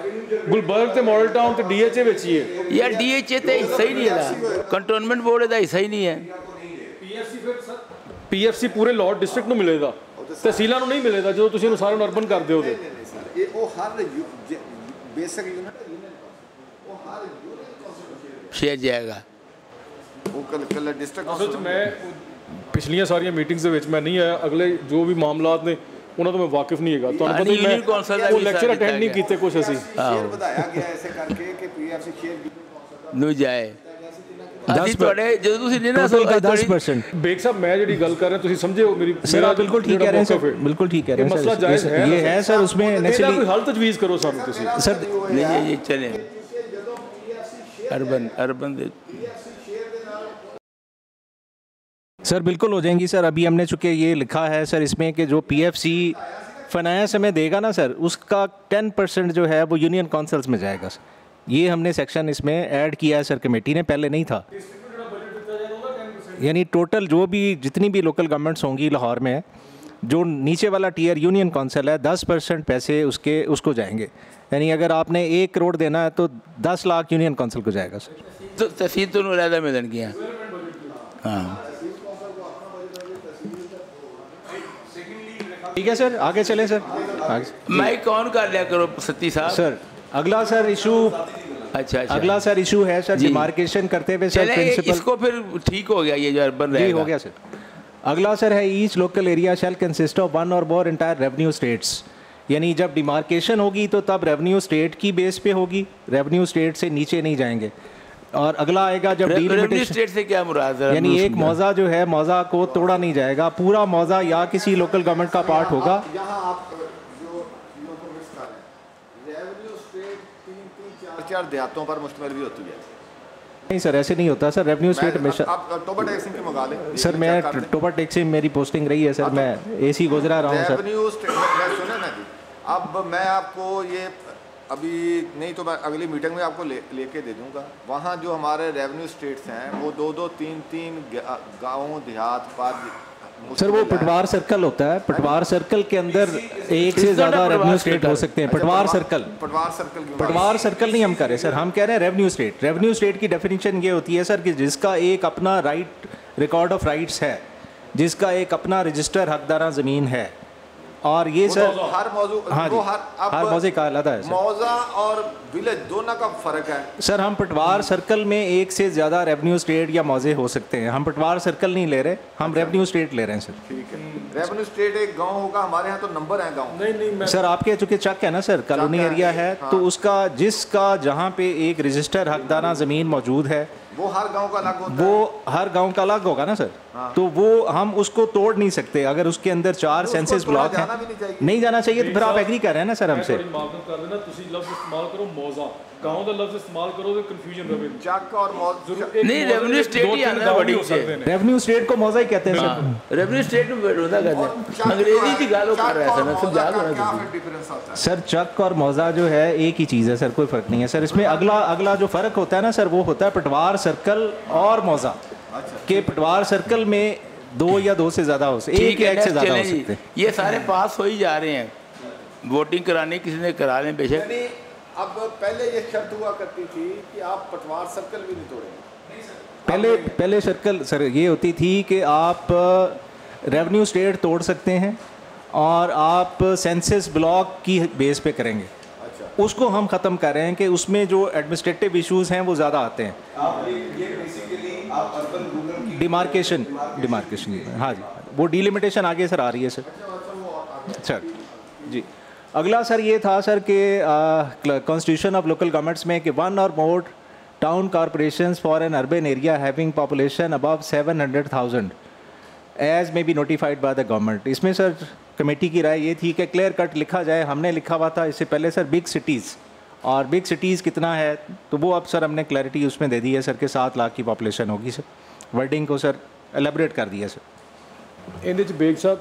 गुलबर्ग ते मॉडल टाउन ते DHA विच ही है। यार DHA ते हिस्सा ही नहीं है, कंटोनमेंट बोर्ड दा हिस्सा ही नहीं है। PFC पूरे लाहौर डिस्ट्रिक्ट में मिलेगा, तहसीलों नहीं मिलेगा जो तुम सारे अर्बन कर दो। शेयर जाएगा मैं पिछलियां सारिया मीटिंग्स मैं नहीं आया, अगले जो भी मामलात ने उन्होंने तो मैं वाकिफ नहीं है। तो मैं लैक्चर अटेंड नहीं किए कुछ असी जाए 10%। बेग साहब मैं जी गल कर रहा समझे हो मेरी। सर बिल्कुल ठीक कह रहे हैं सर, बिल्कुल ठीक कह रहे हैं। मसला जायज है, ये है सर, उसमें कोई हल तजवीज़ करो सानू सर। ये चले अर्बन सर बिल्कुल हो जाएंगी सर। अभी हमने चूँकि ये लिखा है सर इसमें कि जो PFC फाइनेंस हमें देगा ना सर, उसका 10% जो है वो यूनियन काउंसिल्स में जाएगा सर। ये हमने सेक्शन इसमें ऐड किया है सर, कमेटी ने पहले नहीं था। यानी टोटल जो भी जितनी भी लोकल गवर्नमेंट्स होंगी लाहौर में, जो नीचे वाला टियर यूनियन काउंसिल है 10% पैसे उसको जाएंगे। यानी अगर आपने 1 करोड़ देना है तो 10 लाख यूनियन काउंसिल को जाएगा सर। तो तहसील तो अलहदा में देन किया। हाँ ठीक है सर, आगे चले सर। माइक कौन कर लिया करो सती साहब। सर अगला सर इशू अच्छा अगला सर इशू है सर डिमार्केशन करते हुए सर प्रिंसिपल इसको फिर ठीक हो गया ये जो अर्बन रहेगा। हो गया सर। अगला सर है each local area shell consist of 1 or more entire revenue states. यानी जब डिमार्केशन होगी तो तब रेवेन्यू स्टेट की बेस पे होगी, रेवेन्यू स्टेट से नीचे नहीं जाएंगे। और अगला आएगा जब रेवेन्यू स्टेट से क्या मुराद है, यानी एक मौजा जो है मौजा को तोड़ा नहीं जाएगा, पूरा मौजा या किसी लोकल गवर्नमेंट का पार्ट होगा। चार देहातों पर मुश्तमिल भी होती है। नहीं सर ऐसे नहीं होता सर, रेवेन्यू स्टेट हमेशा। आप टोबा टैक्सिंग की मंगा लें सर। मैं टोबा टैक्सिंग मेरी पोस्टिंग रही है सर, मैं AC गुजरा रहा हूँ सर। रेवेन्यू स्टेट सुने ना जी, अब मैं आपको ये अभी नहीं तो मैं अगली मीटिंग में आपको लेके दे दूंगा। वहाँ जो हमारे रेवेन्यू स्टेट्स हैं वो 2-2, 3-3 गाँव देहात पर सर वो पटवार सर्कल होता है। पटवार सर्कल के अंदर एक से ज़्यादा रेवेन्यू स्टेट हो सकते हैं। पटवार सर्कल नहीं हम कह रहे सर, हम कह रहे हैं रेवेन्यू स्टेट। रेवेन्यू स्टेट की डेफिनेशन ये होती है सर कि जिसका एक अपना रिकॉर्ड ऑफ राइट्स है, जिसका एक अपना रजिस्टर हकदारा ज़मीन है, और ये सर हर मौजू हाँ जी, हर मौजे का अलग है सर। मौजा और विलेज दोनों का फ़र्क है सर। हम पटवार सर्कल में एक से ज़्यादा रेवेन्यू स्टेट या मौजे हो सकते हैं। हम पटवार सर्कल नहीं ले रहे, हम रेवेन्यू स्टेट ले रहे हैं सर। ठीक है, रेवेन्यू स्टेट एक गांव होगा, हमारे यहाँ तो नंबर है गांव। नहीं सर, आपके चूँकि चक है ना सर, कॉलोनी एरिया है, तो उसका जिसका जहाँ पे एक रजिस्टर हकदारा ज़मीन मौजूद है वो हर गांव का अलग होता है। वो हर गांव का अलग होगा ना सर। तो वो हम उसको तोड़ नहीं सकते। अगर उसके अंदर 4 सेंसस ब्लॉक हैं, नहीं जाना चाहिए, तो फिर आप एग्री कर रहे हैं ना सर हमसे। गांव ਦਾ ਲਫ਼ਜ਼ ਇਸਤੇਮਾਲ ਕਰੋ तो कंफ्यूजन रहे। चक और नहीं, रेवेन्यू स्टेट ही आना है बड़ी से। रेवेन्यू स्टेट को मौजा ही कहते हैं सर। रेवेन्यू स्टेट में होता कहते हैं, अंग्रेजी की गालो कर रहा है सर, समझा दो सर। चक और मौजा जो है एक ही चीज़ है सर, कोई फ़र्क नहीं है सर। इसमें अगला जो फ़र्क होता है ना सर, वो होता है पटवार सर्कल और मौजा के। पटवार सर्कल में 2 या 2 से ज़्यादा हो सकते, एक या एक से ज़्यादा हो सकते हैं। ये सारे पास हो ही जा रहे हैं, वोटिंग कराने किसी ने करा लें बेशक। अब पहले ये शर्त हुआ करती थी कि आप पटवार सर्कल भी नहीं तोड़ेंगे। पहले सर्कल सर ये होती थी कि आप रेवेन्यू स्टेट तोड़ सकते हैं और आप सेंसस ब्लॉक की बेस पे करेंगे। उसको हम ख़त्म कर रहे हैं कि उसमें जो एडमिनिस्ट्रेटिव इश्यूज हैं वो ज़्यादा आते हैं। डिमार्केशन हाँ जी, वो डिलिमिटेशन आगे सर आ रही है सर। अच्छा जी, अगला सर ये था सर कि कॉन्स्टिट्यूशन ऑफ लोकल गवर्नमेंट्स में कि 1 or more town corporations for an urban area having population above 700,000 as may be notified by the government. इसमें सर कमेटी की राय ये थी कि क्लियर कट लिखा जाए। हमने लिखा हुआ था इससे पहले सर बिग सिटीज़, और बिग सिटीज़ कितना है, तो वो अब सर हमने क्लैरिटी उसमें दे दी है सर कि 7 लाख की पॉपुलेशन होगी सर। वर्डिंग को सर एलेबरेट कर दिया सर। ਇਹਦੇ ਚ ਬੇਗ ਸਾਹਿਬ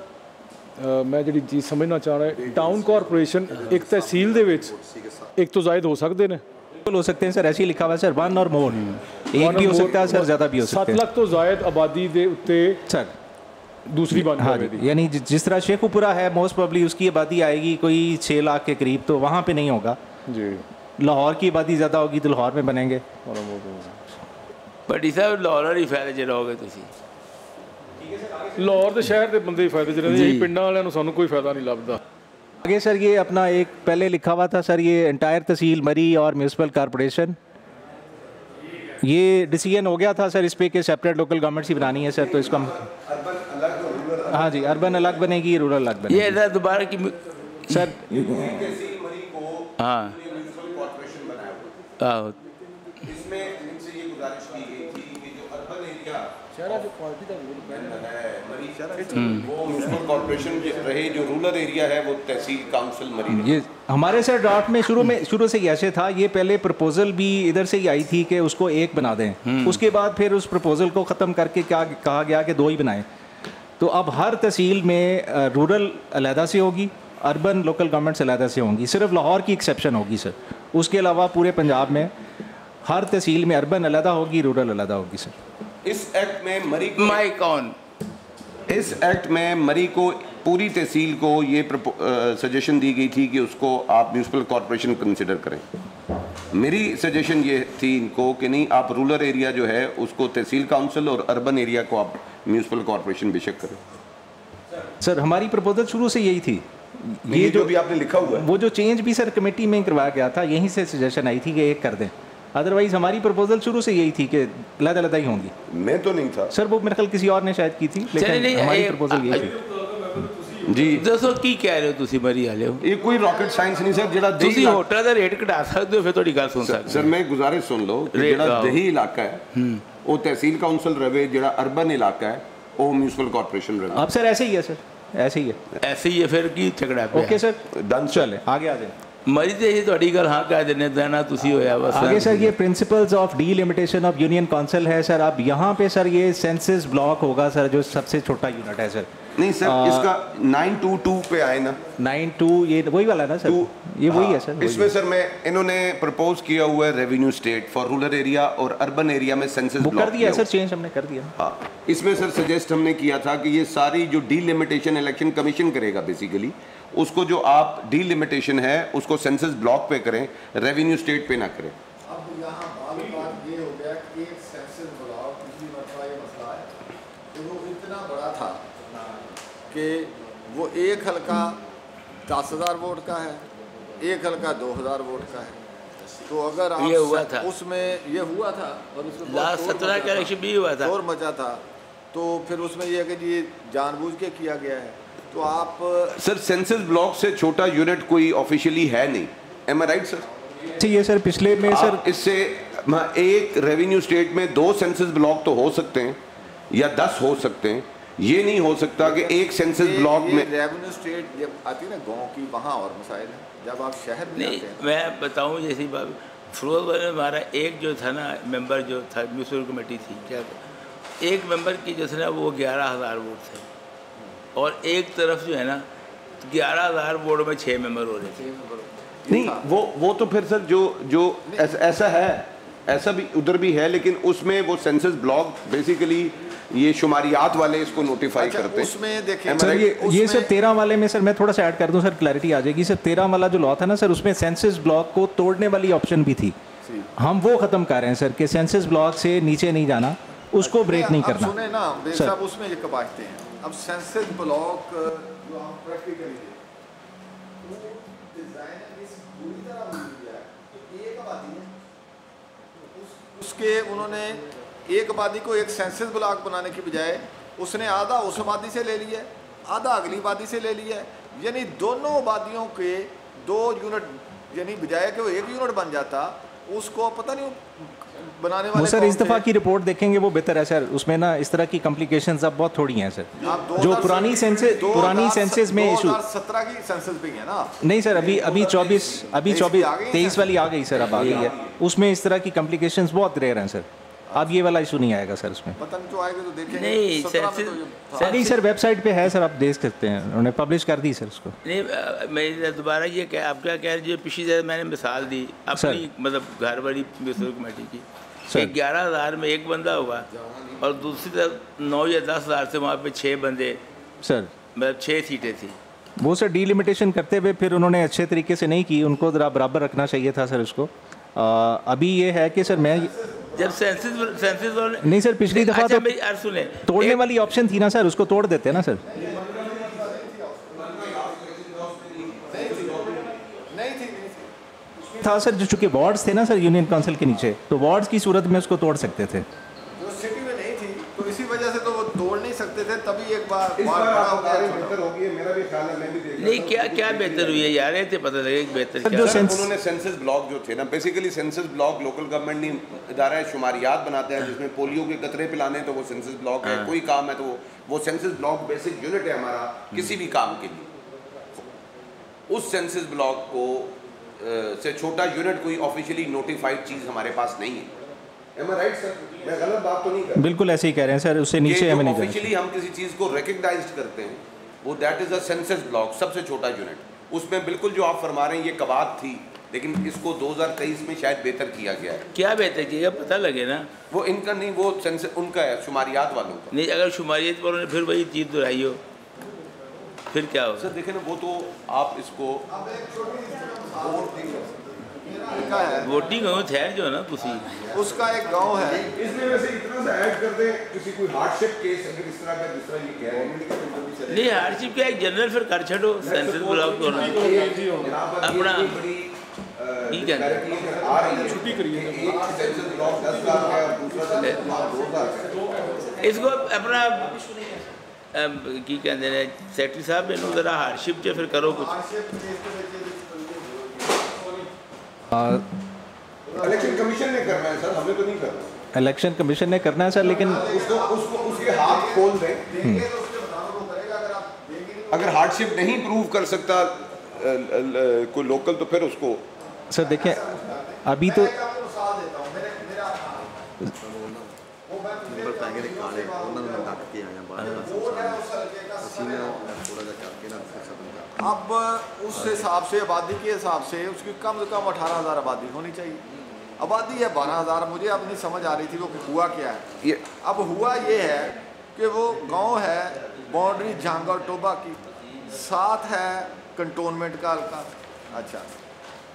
मैं जी चीज़ समझना चाह रहा है, टाउन कॉरपोरेशन एक तहसील दे विच एक तो जायद हो सकते हैं, हो सकते हैं सर, ऐसे ही लिखा हुआ है सर 1 और मोर। एक भी हो सकता है सर, ज़्यादा भी हो सकता है। 7 लाख तो जायद आबादी दे उत्ते सर दूसरी बात। हाँ जी, यानी जिस तरह शेखुपुरा है मोस्ट प्रोबेबली उसकी आबादी आएगी कोई 6 लाख के करीब, तो वहाँ पे नहीं होगा जी। लाहौर की आबादी ज़्यादा होगी तो लाहौर में बनेंगे। बड़ी साहब लाहौर ही फायदे च रहोगे तुसी। लाहौर के शहर के बंदे फायदे च रहंदे, पिंडां वालियां नूं सानूं कोई फायदा नहीं लभदा। आगे सर ये अपना एक पहले लिखा हुआ था सर, ये एंटायर तहसील मरी और म्यूनसिपल कॉरपोरेशन, ये डिसीजन हो गया था सर इस पे कि सेपरेट लोकल गवर्नमेंट्स ही बनानी है सर। तो इसका हाँ जी, अर्बन अलग बनेगी, रूरल अलग बनेगी। ये दोबारा की सर हाँ इसमें इनसे ये गुजारिश की गई थी कि जो अर्बन एरिया वो म्यूनसिपल कॉर्पोरेशन रहे, जो रूरल एरिया है वो तहसील काउंसिल मरी। ये हमारे सर ड्राफ्ट में शुरू से ही ऐसे था। ये पहले प्रपोजल भी इधर से ही आई थी कि उसको एक बना दें, उसके बाद फिर उस प्रपोजल को ख़त्म करके क्या कहा गया कि 2 ही बनाएं। तो अब हर तहसील में रूरल अलहदा से होगी, अर्बन लोकल गवर्नमेंट्स अलहदा से होंगी, सिर्फ लाहौर की एक्सेप्शन होगी सर। उसके अलावा पूरे पंजाब में हर तहसील में अर्बन अलहदा होगी, रूरल अलहदा होगी सर। इस एक्ट में मरी इस एक्ट में मरी को पूरी तहसील को ये सजेशन दी गई थी कि उसको आप म्यूनसिपल कॉर्पोरेशन कंसिडर करें। मेरी सजेशन ये थी इनको कि नहीं, आप रूरल एरिया जो है उसको तहसील काउंसिल और अर्बन एरिया को आप म्यूनसिपल कॉर्पोरेशन बेशक करें। सर हमारी प्रपोजल शुरू से यही थी। ये जो भी आपने लिखा हुआ है, वो जो चेंज भी सर कमेटी में करवाया गया था, यहीं से सजेशन आई थी कि एक कर दें। अदरवाइज हमारी प्रपोजल शुरू से यही थी कि अलग अलग ही होंगी। मैं तो नहीं था सर, वो मेरे ख्याल किसी और ने शायद की थी, लेकिन हमारी प्रपोजल यही थी। जी दसो की कह रहे हो तुसी मरी वाले हो? ये कोई रॉकेट साइंस नहीं सर। जेड़ा तुसी होटल दा रेट घटा सकते हो, फिर थोड़ी गल सुन सकते सर। मैं गुजारिश सुन लो, जेड़ा दही इलाका है वो तहसील काउंसिल रहे, जेड़ा अर्बन इलाका है वो म्यूनसिपल कॉर्पोरेशन रहे। अब सर ऐसे ही है सर, ऐसे ही है, ऐसे ही है। फिर की झगड़ा पे? ओके सर, डन, चले आगे आ जाए। मरी तो यही थोड़ी गल हाँ कह देने देना तुसी होया बस। आगे सर ये principles of delimitation of union council है सर। अब यहाँ पे सर ये सेंसस ब्लॉक होगा सर, जो सबसे छोटा यूनिट है सर। नहीं सर, इसका 922 पे आए ना, 92 ये वही वाला ना सर, ये वही है सर। इसमें सर मैं इन्होंने प्रपोज किया हुआ है revenue state for rural area और अर्बन एरिया में सेंसस ब्लॉक कर दिया सर, चेंज हमने कर दिया। हाँ, इसमें सर सजेस्ट हमने किया था कि ये सारी जो डीलिमिटेशन इलेक्शन कमीशन करेगा बेसिकली, उसको जो आप डीलिमिटेशन है उसको सेंसस ब्लॉक पे करें, रेवेन्यू स्टेट पे ना करें। अब यहाँ बात ये हो गया कि एक सेंसस ब्लॉक, पिछली मरतबा ये मसला है कि वो इतना बड़ा था कि वो एक हल्का 10,000 वोट का है, एक हल्का 2,000 वोट का है। तो अगर आप ये हुआ था, उसमें ये हुआ था और उसमें लास्ट 17 का इलेक्शन भी हुआ था, शोर मचा था। तो फिर उसमें ये है कि ये जानबूझ के किया गया है। तो आप सर सेंसस ब्लॉक से छोटा यूनिट कोई ऑफिशियली है नहीं, एम आई राइट सर? ये सर पिछले में सर इससे एक रेवेन्यू स्टेट में 2 सेंसस ब्लॉक तो हो सकते हैं या 10 हो सकते हैं, ये नहीं हो सकता कि एक सेंसस ब्लॉक में रेवेन्यू स्टेट जब आती है ना गांव की, वहाँ और मसाइल है। जब आप शहर में नहीं, आते हैं, मैं बताऊं जैसी बात, फिरोजपुर में हमारा एक जो था ना मेंबर जो था म्यूनसिपल कमेटी थी, क्या एक मेंबर की जो थे ना वो 11,000 वोट थे और एक तरफ जो है ना 11,000 वोट में 6 मेंबर हो रहे थे। नहीं वो तो फिर सर जो ऐसा है, ऐसा भी उधर भी है, लेकिन उसमें वो सेंसस ब्लॉक बेसिकली ये शुमारियात वाले इसको नोटिफाई करते हैं। उसमें देखें सर ये सर 13 वाले में सर मैं थोड़ा सा ऐड कर दूं सर, क्लैरिटी आ जाएगी सर। 13 वाला जो लॉ था ना सर, उसमें सेंसस ब्लॉक को तोड़ने वाली ऑप्शन भी थी। हम वो खत्म कर रहे हैं सर कि सेंसस ब्लॉक से नीचे नहीं जाना, उसको ब्रेक नहीं करना। सुने ना साहब, उसमें ये कबाजते हैं। अब सेंसस ब्लॉक जो हम प्रैक्टिकली उसके उन्होंने एक आबादी को एक सेंसस ब्लॉक बनाने की बजाय उसने आधा उस आबादी से ले लिया, आधा अगली आबादी से ले लिया, यानी दोनों आबादियों के 2 यूनिट, यानी बजाय कि वो 1 यूनिट बन जाता, उसको पता नहीं बनाने वाले वो सर इस दफ़ा की रिपोर्ट देखेंगे वो बेहतर है सर। उसमें ना इस तरह की कॉम्प्लिकेशंस अब बहुत थोड़ी हैं सर। जो पुरानी सेंसस में इशू 2017 की सेंसस भी है ना। नहीं सर, अभी 24 23 वाली आ गई सर, अब आ गई है। उसमें इस तरह की कॉम्प्लिकेशंस बहुत रेयर हैं सर। अब ये वाला इशू नहीं आएगा सर उसमें। पता नहीं तो आएगा तो देखेंगे। नहीं सर वेबसाइट पे है सर, आप देख सकते हैं, उन्होंने पब्लिश कर दी सर उसको। नहीं मैं दोबारा ये क्या आप क्या कह रहे हैं, पिछली जगह मैंने मिसाल दी अपनी, मतलब घर वाली म्यूनसिपल कमेटी की, 11,000 में एक बंदा होगा और दूसरी तरफ 9 या 10,000 से वहाँ पे 6 बंदे सर, मतलब 6 सीटें थी। वो सर डीलिमिटेशन करते हुए फिर उन्होंने अच्छे तरीके से नहीं की, उनको ज़रा बराबर रखना चाहिए था सर उसको। अभी ये है कि सर मैं जब सेंसस नहीं सर पिछली दफ़ा अच्छा, तो सुने तोड़ने वाली ऑप्शन थी ना सर, उसको तोड़ देते ना सर। था सर जो चूंकि वार्ड्स थे ना सर यूनियन काउंसिल के नीचे, तो वार्ड्स की सूरत में उसको तोड़ सकते थे। जो सिटी में नहीं थी तो इसी वजह से तो वो तोड़ नहीं सकते थे, तभी एक बार बेहतर होगी है, मेरा भी ख्याल है, मैं भी देख नहीं क्या बेहतर हुई है यार, ये तो पता लगे बेहतर क्या। उन्होंने सेंसस ब्लॉक जो थे ना, basically census block local government ने इदारा शुमारियात बनाते हैं जिसमें पोलियो के कतरे पिलाने, तो वो सेंसस ब्लॉक है। कोई काम है तो वो सेंसस ब्लॉक बेसिक यूनिट है हमारा किसी भी काम के लिए। उस सेंसस ब्लॉक को से छोटा यूनिट कोई ऑफिशियली नोटिफाइड चीज़ हमारे पास नहीं है। एम आई राइट सर? मैं गलत बात तो नहीं कर रहा? बिल्कुल ऐसे ही कह रहे हैं सर, उससे नीचे हमें नहीं जाना। ऑफिशियली हम किसी चीज़ को रिकग्नाइज करते हैं वो that is a census block, सबसे छोटा यूनिट। उसमें बिल्कुल जो आप फरमा रहे हैं ये कबात थी, लेकिन इसको 2023 में शायद बेहतर किया गया है। क्या बेहतर किया पता लगे ना? वो इनका नहीं, वो सेंसस उनका है, शुमारियात वालों का। नहीं, अगर शुमारियात वालों ने फिर वही चीज़ दोहराई हो फिर क्या हो? सर देखें ना, वो तो आप इसको वोटिंग हो ठहर जो ना तुसी उसका एक गांव है, इसमें वैसे इतना सा ऐड कर दे किसी कोई हार्डशिप केस अगर इस तरह का दूसरा ये कह रहे हैं नहीं, हार्डशिप क्या एक जनरल फिर कर छो सेंसस ब्लॉक को अपना ठीक है छुट्टी करिए। इसको अपना की कहते हैं सेक्रेटरी साहब इन्हों जरा हार्डशिप जो फिर करो कुछ। इलेक्शन कमीशन ने करना है सर, हमें तो नहीं करना। इलेक्शन कमीशन ने करना है सर, लेकिन उसके हाथ खोल दें। अगर हार्डशिप नहीं प्रूव कर सकता कोई लोकल, तो फिर उसको सर देखें अभी तो अब उस हिसाब से आबादी के हिसाब से उसकी कम से कम 18,000 आबादी होनी चाहिए। आबादी है 12,000, मुझे अब नहीं समझ आ रही थी वो हुआ क्या है। अब हुआ ये है कि वो गांव है बाउंड्री झांगा और टोबा की, साथ है कंटोनमेंट का हल्का। अच्छा,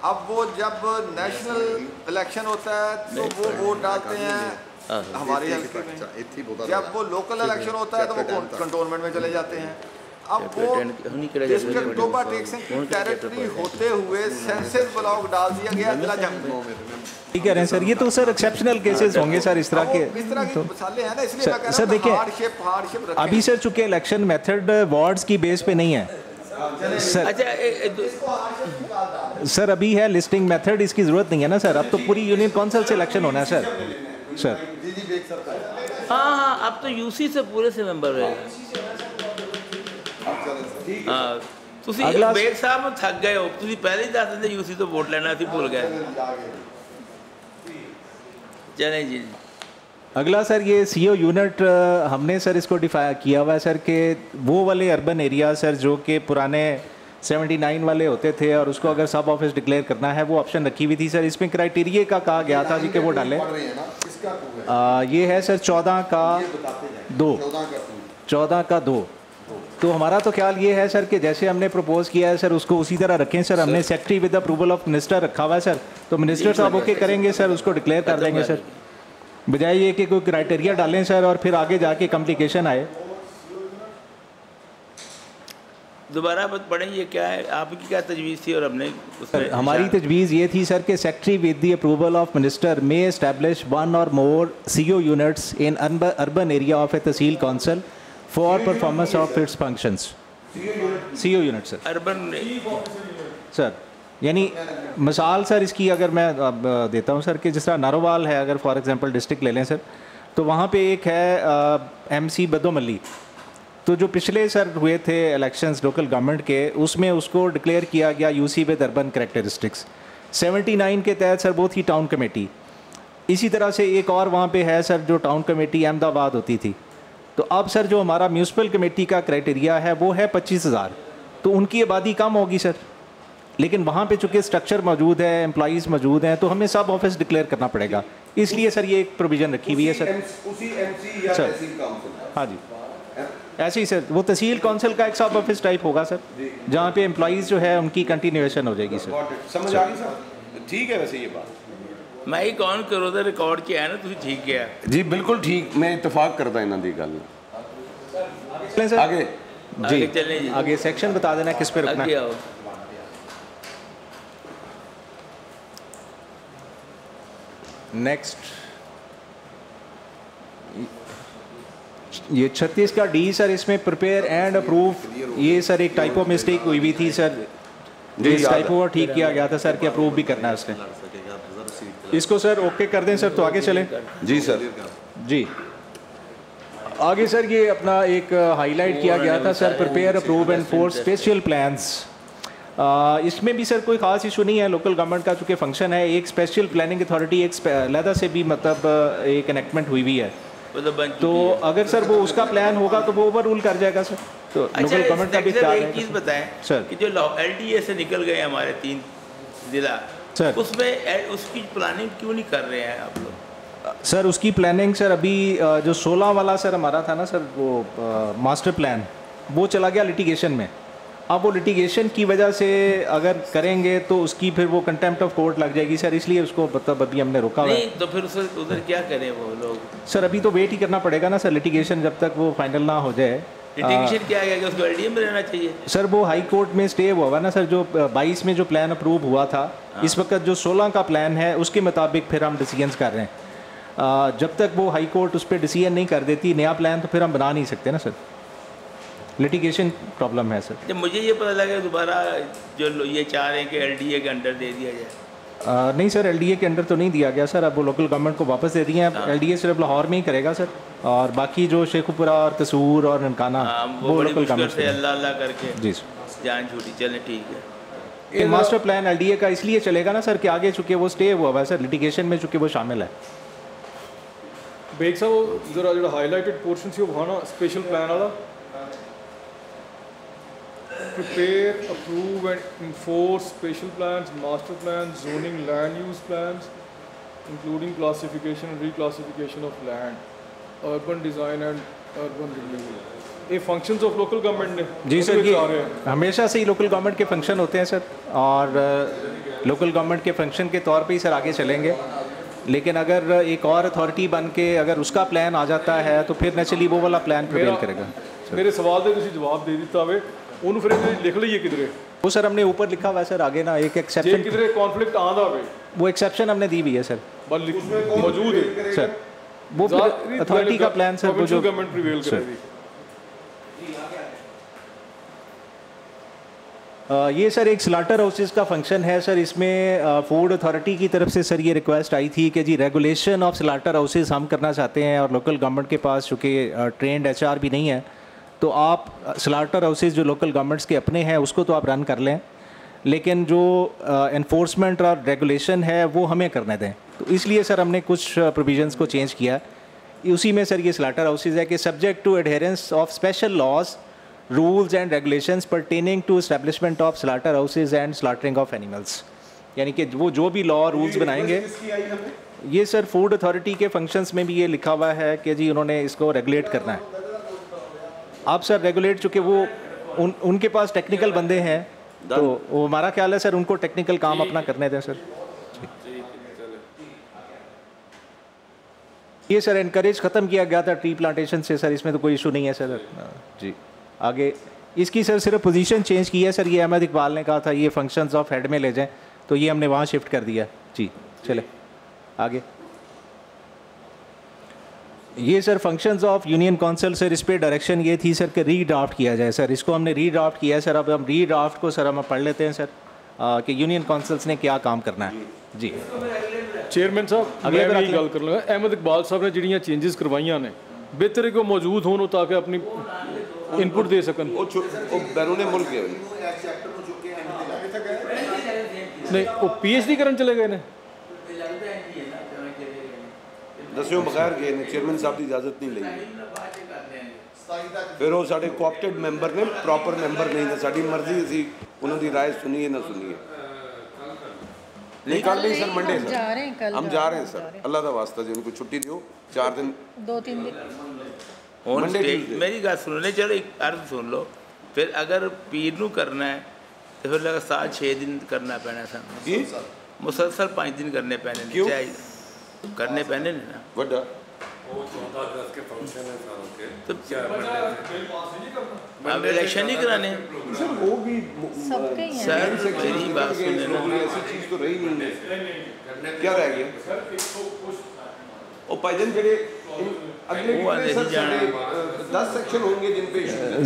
अब वो जब नेशनल इलेक्शन होता है तो वो वोट डालते हैं हमारे हल्के में, जब वो लोकल इलेक्शन होता है तो वो कंटोनमेंट में चले जाते हैं। अब वो डिस्ट्रिक्ट टोबा टेक्सन की टेरिटरी होते हुए सेंसस ब्लॉक डाल दिया गया जिला जंग। ठीक कह रहे हैं सर, ये तो सर एक्सेप्शनल केसेस होंगे सर इस तरह के। इस तरह की मसाले हैं ना, इसलिए मैं कह सर रहा देखिए हूं हार्डशिप रखें। अभी सर चूंकि इलेक्शन मेथड वार्ड्स की बेस पे नहीं है सर। सर अभी है लिस्टिंग मेथड, इसकी जरूरत नहीं है ना सर। अब तो पूरी यूनियन काउंसिल से इलेक्शन होना है सर। हाँ, अब तो यूसी से पूरे से मेंबर रहेगा। हाँ, ਤੁਸੀਂ ਬੇਗ ਸਾਹਿਬ ਥੱਕ ਗਏ ਹੋ, ਤੁਸੀਂ ਪਹਿਲੇ ਹੀ ਦੱਸ ਦਿੰਦੇ यूसी ਤੋਂ ਵੋਟ ਲੈਣਾ, ਅਸੀਂ ਭੁੱਲ ਗਏ। चलें जी। अगला सर ये सीओ यूनिट हमने सर इसको डिफाइन किया हुआ है सर कि वो वाले अर्बन एरिया सर जो कि पुराने 79 वाले होते थे और उसको अगर सब ऑफिस डिक्लेयर करना है वो ऑप्शन रखी हुई थी सर। इसमें क्राइटेरिया का कहा गया था जी कि वो डालें। ये है सर 14 का 2। तो हमारा तो ख्याल ये है सर कि जैसे हमने प्रपोज किया है सर उसको उसी तरह रखें सर। हमने secretary with approval of minister रखा हुआ है सर, तो मिनिस्टर साहब ओके करेंगे सर, उसको डिक्लेयर कर देंगे सर, बजाय ये कि कोई क्राइटेरिया डालें सर और फिर आगे जाके कॉम्प्लिकेशन आए। दोबारा पढ़ें ये क्या है, आपकी क्या तजवीज़ थी और हमने सर हमारी तजवीज़ ये थी सर कि secretary with the approval of minister may establish 1 or more CO units in urban area of a tehsil council for performance of its functions. CO unit sir urban sir, यानी मिसाल सर इसकी अगर मैं अब देता हूँ सर कि जिस तरह नारोवाल है, अगर फॉर एग्जांपल डिस्ट्रिक्ट ले लें सर, तो वहाँ पे एक है एमसी बदोमली, तो जो पिछले सर हुए थे इलेक्शंस लोकल गवर्नमेंट के, उसमें उसको डिक्लेयर किया गया यूसी विद अर्बन कैरेक्टरिस्टिक्स 79 के तहत सर वो थी टाउन कमेटी। इसी तरह से एक और वहाँ पे है सर जो टाउन कमेटी अहमदाबाद होती थी। तो अब सर जो हमारा म्यूनसिपल कमेटी का क्राइटेरिया है वो है 25,000, तो उनकी आबादी कम होगी सर, लेकिन वहाँ पे चूँकि स्ट्रक्चर मौजूद है, एम्प्लॉइज़ मौजूद हैं, तो हमें सब ऑफिस डिक्लेयर करना पड़ेगा। इसलिए सर ये एक प्रोविज़न रखी हुई है सर। सर हाँ जी, ऐसे ही सर वो तहसील काउंसिल का एक सब ऑफिस टाइप होगा सर, जहाँ पे एम्प्लॉइज़ जो है उनकी कंटिन्यूएशन हो जाएगी सर। समझ आ गई सर, ठीक है। वैसे ये बात मैं ही कौन करो तो रिकॉर्ड किया है ना, तुम ठीक किया जी, बिल्कुल ठीक, मैं इतफाक करता इन्हों की गल। आगे जी चलें जी, आगे सेक्शन बता देना किस पे रखना है। नेक्स्ट ये 36 का डी सर, इसमें प्रिपेयर एंड अप्रूव, ये सर एक टाइपो मिस्टेक हुई हुई थी सर, इस टाइपो ठीक किया गया था सर कि अप्रूव भी करना है उसने। इसको सर ओके कर दें सर, तो आगे चलें जी सर। जी आगे सर ये अपना एक हाईलाइट किया गया था sir, prepare approve and force special plans. इसमें भी सर कोई ख़ास इशू नहीं है, लोकल गवर्नमेंट का चूँकि फंक्शन है, एक स्पेशल प्लानिंग अथॉरिटी एक अलहदा से भी मतलब एक एनेक्टमेंट हुई हुई है, तो अगर सर वो उसका प्लान होगा तो वो ओवर रूल कर जाएगा सर। तो लोकल गवर्नमेंट का भी एक चीज़ बताएं सर कि जो LDA से निकल गए हमारे 3 ज़िला सर, उसमें उसकी प्लानिंग क्यों नहीं कर रहे हैं आप लोग? सर उसकी प्लानिंग सर अभी जो 16 वाला सर हमारा था ना सर, वो मास्टर प्लान वो चला गया लिटिगेशन में। अब वो लिटिगेशन की वजह से अगर करेंगे तो उसकी फिर वो कंटेम्प्ट ऑफ कोर्ट लग जाएगी सर, इसलिए उसको मतलब अभी हमने रोका हुआ है। तो फिर उधर क्या करें वो लोग? सर अभी तो वेट ही करना पड़ेगा ना सर, लिटिगेशन जब तक वो फाइनल ना हो जाए। लिटिगेशन क्या है कि उसको LDA में रहना चाहिए सर? वो हाई कोर्ट में स्टे हुआ ना सर, जो 22 में जो प्लान अप्रूव हुआ था, इस वक्त जो 16 का प्लान है उसके मुताबिक फिर हम डिसीजंस कर रहे हैं। जब तक वो हाई कोर्ट उस पर डिसीजन नहीं कर देती नया प्लान, तो फिर हम बना नहीं सकते ना सर, लिटिगेशन प्रॉब्लम है सर। जब मुझे ये पता लगा दोबारा जो ये चाह रहे हैं कि LDA के अंडर दे दिया जाए। नहीं सर LDA के अंडर तो नहीं दिया गया सर, अब वो लोकल गवर्नमेंट को वापस दे दिए हैं। LDA सिर्फ लाहौर में ही करेगा सर, और बाकी जो शेखुपुरा और कसूर और ननकाना वो लोकल गवर्नमेंट से अल्लाह करके जी जान छूटी। चले ठीक है। ये मास्टर प्लान LDA का इसलिए चलेगा ना सर कि आगे चूँकि वो स्टे हुआ है सर, लिटिगेशन में चूँकि वो शामिल है। बेग साहब जरा जो हाईलाइटेड पोर्शन से वो ना स्पेशल प्लान वाला, prepare, approve and enforce special plans, master plans, zoning, land use plans, including classification and reclassification of land, urban design and urban renewal. ये फंक्शंस ऑफ लोकल गवर्नमेंट ने जी सर, ये हमेशा से ही लोकल गवर्नमेंट के फंक्शन होते हैं सर, और लोकल गवर्नमेंट के फंक्शन के तौर पे ही सर आगे चलेंगे। लेकिन अगर एक और अथॉरिटी बन के अगर उसका प्लान आ जाता है तो फिर नेचुरली वो वाला प्लान प्रिवेल करेगा। मेरे सवाल का तुसी जवाब दे दिता वे उन्होंने फिर लिख लीए किधरे वो सर हमने ऊपर लिखा हुआ है सर आगे ना एक जे एक्सेप्शन किधरे कॉन्फ्लिक्ट आंदा वे वो एक्सेप्शन हमने दी हुई है सर मौजूद है सर वो अथॉरिटी का प्लान सर वो जो गवर्नमेंट प्रिवेल करेगी। ये सर एक स्लाटर हाउसेस का फंक्शन है सर। इसमें फूड अथॉरिटी की तरफ से सर ये रिक्वेस्ट आई थी कि जी रेगुलेशन ऑफ स्लाटर हाउसेस हम करना चाहते हैं और लोकल गवर्नमेंट के पास चूँकि ट्रेंड HR भी नहीं है तो आप स्लाटर हाउसेस जो लोकल गवर्नमेंट्स के अपने हैं उसको तो आप रन कर लें, लेकिन जो एनफोर्समेंट और रेगुलेशन है वो हमें करने दें। तो इसलिए सर हमने कुछ प्रोविजंस को चेंज किया। उसी में सर ये स्लाटर हाउसेस है कि subject to adherence of special laws rules and regulations pertaining to establishment of slaughter houses and slaughtering of animals, यानी कि वो जो भी लॉ रूल्स बनाएंगे ये सर फूड अथॉरिटी के फंक्शंस में भी ये लिखा हुआ है कि जी उन्होंने इसको रेगुलेट करना है। आप सर रेगुलेट चूँकि वो उनके पास टेक्निकल बंदे हैं तो वो हमारा ख्याल है सर उनको टेक्निकल काम अपना करने दें सर। ये सर इनकरेज ख़त्म किया गया था ट्री प्लांटेशन से सर, इसमें तो कोई इशू नहीं है सर जी। आगे इसकी सर सिर्फ पोजीशन चेंज की है सर। ये अहमद इकबाल ने कहा था ये फंक्शंस ऑफ हेड में ले जाएं तो ये हमने वहाँ शिफ्ट कर दिया जी। चले आगे। ये sir functions of union council sir इस पर डायरेक्शन ये थी सर कि रीड्राफ्ट किया जाए सर। इसको हमने रीड्राफ्ट किया है सर। अब हम रीड्राफ्ट को सर हम पढ़ लेते हैं सर कि यूनियन काउंसिल्स ने क्या काम करना है जी। चेयरमैन साहब अगले बार गल कर लूँगा। अहमद इकबाल साहब ने जिहड़ियां चेंजेस करवाइयां ने बेहतर है कि मौजूद हों ताकि अपनी इनपुट दे सकन। बैरून मुल्क गए नहीं वो PhD करन चले गए ने दस्यों बगैर गए ने चेयरमैन साहब की इजाजत नहीं ली फिर वो साढ़े कोऑप्टेड मैंबर ने प्रॉपर मैंबर नहीं थे साड़ी मर्जी सी उन्होंने राय सुनिए ना सुनिए। नहीं कल नहीं सर मंडे सर हम जा रहे हैं सर अल्लाह का वास्ता जी उनको छुट्टी दियो 4 दिन 2-3 दिन मेरी गल सुनो नहीं चलो एक अर्ज सुन लो फिर अगर पीर नू करना है तो फिर लगा 7-6 दिन करना पैना सानू मुसलसल 5 दिन करने पैने करने पैने ना वड्डा तो अब इलेक्शन नहीं कराने सर वो भी सर मेरी बात सुने ना ऐसी चीज़ तो रही नहीं है क्या रह गया और पाइजन जड़े अगले 10 सेक्शन होंगे जिन पे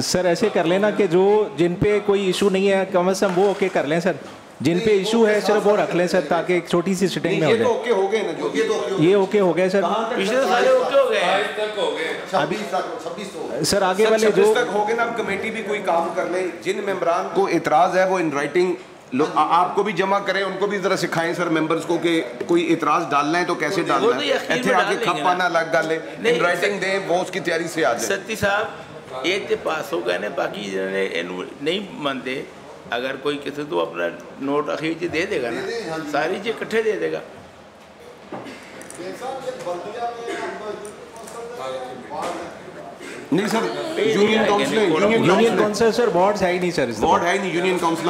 सर ऐसे कर लेना कि जो जिन पे कोई इशू नहीं है कम से कम वो ओके कर लें सर। जिन पे इशू है सिर्फ वो रख लें सर ताकि एक छोटी सी सिटिंग में हो जाए। ओके हो गए ना जो ये ओके हो गए सर पिछले साले ओके हो गए तक हो गए 26 सर आगे वाले जो तक हो गए ना। अब कमेटी भी कोई काम कर ले जिन मेंबरान को इतराज है वो इन राइटिंग आपको भी जमा करें उनको भी जरा सिखाएं सर मेंबर्स को कि कोई इतराज डालना है तो कैसे डालना है ऐसे आगे खप पाना लग गल इन राइटिंग दें वो उसकी तैयारी से आ जाए। सत्ती साहब ये तो पास हो गए ने बाकी जिन्होंने नहीं मानते अगर कोई किसी तो अपना नोट अखीर च दे देगा ना सारी चीज इकट्ठे दे देगा। नहीं sir union council sir board है ही नहीं सर बोर्ड है नहीं यूनियन काउंसिल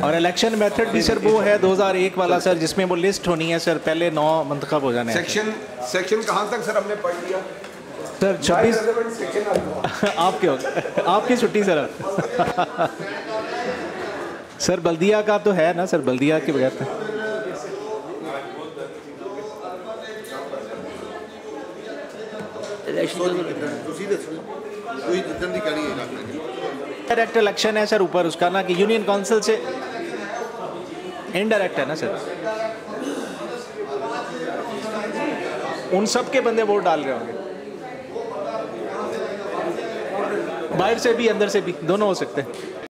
और इलेक्शन मेथड भी सर वो है 2001 वाला सर जिसमें वो लिस्ट होनी है सर पहले 9 मंतखब हो जाने सेक्शन कहाँ तक सर हमने पढ़ लिया सर 26 आपकी छुट्टी सर सर बल्दिया का तो है ना सर बल्दिया के बगैर डायरेक्ट इलेक्शन है सर ऊपर उसका ना कि यूनियन काउंसिल से इनडायरेक्ट है ना सर उन सब के बंदे वोट डाल रहे होंगे बाहर से भी अंदर से भी दोनों हो सकते हैं।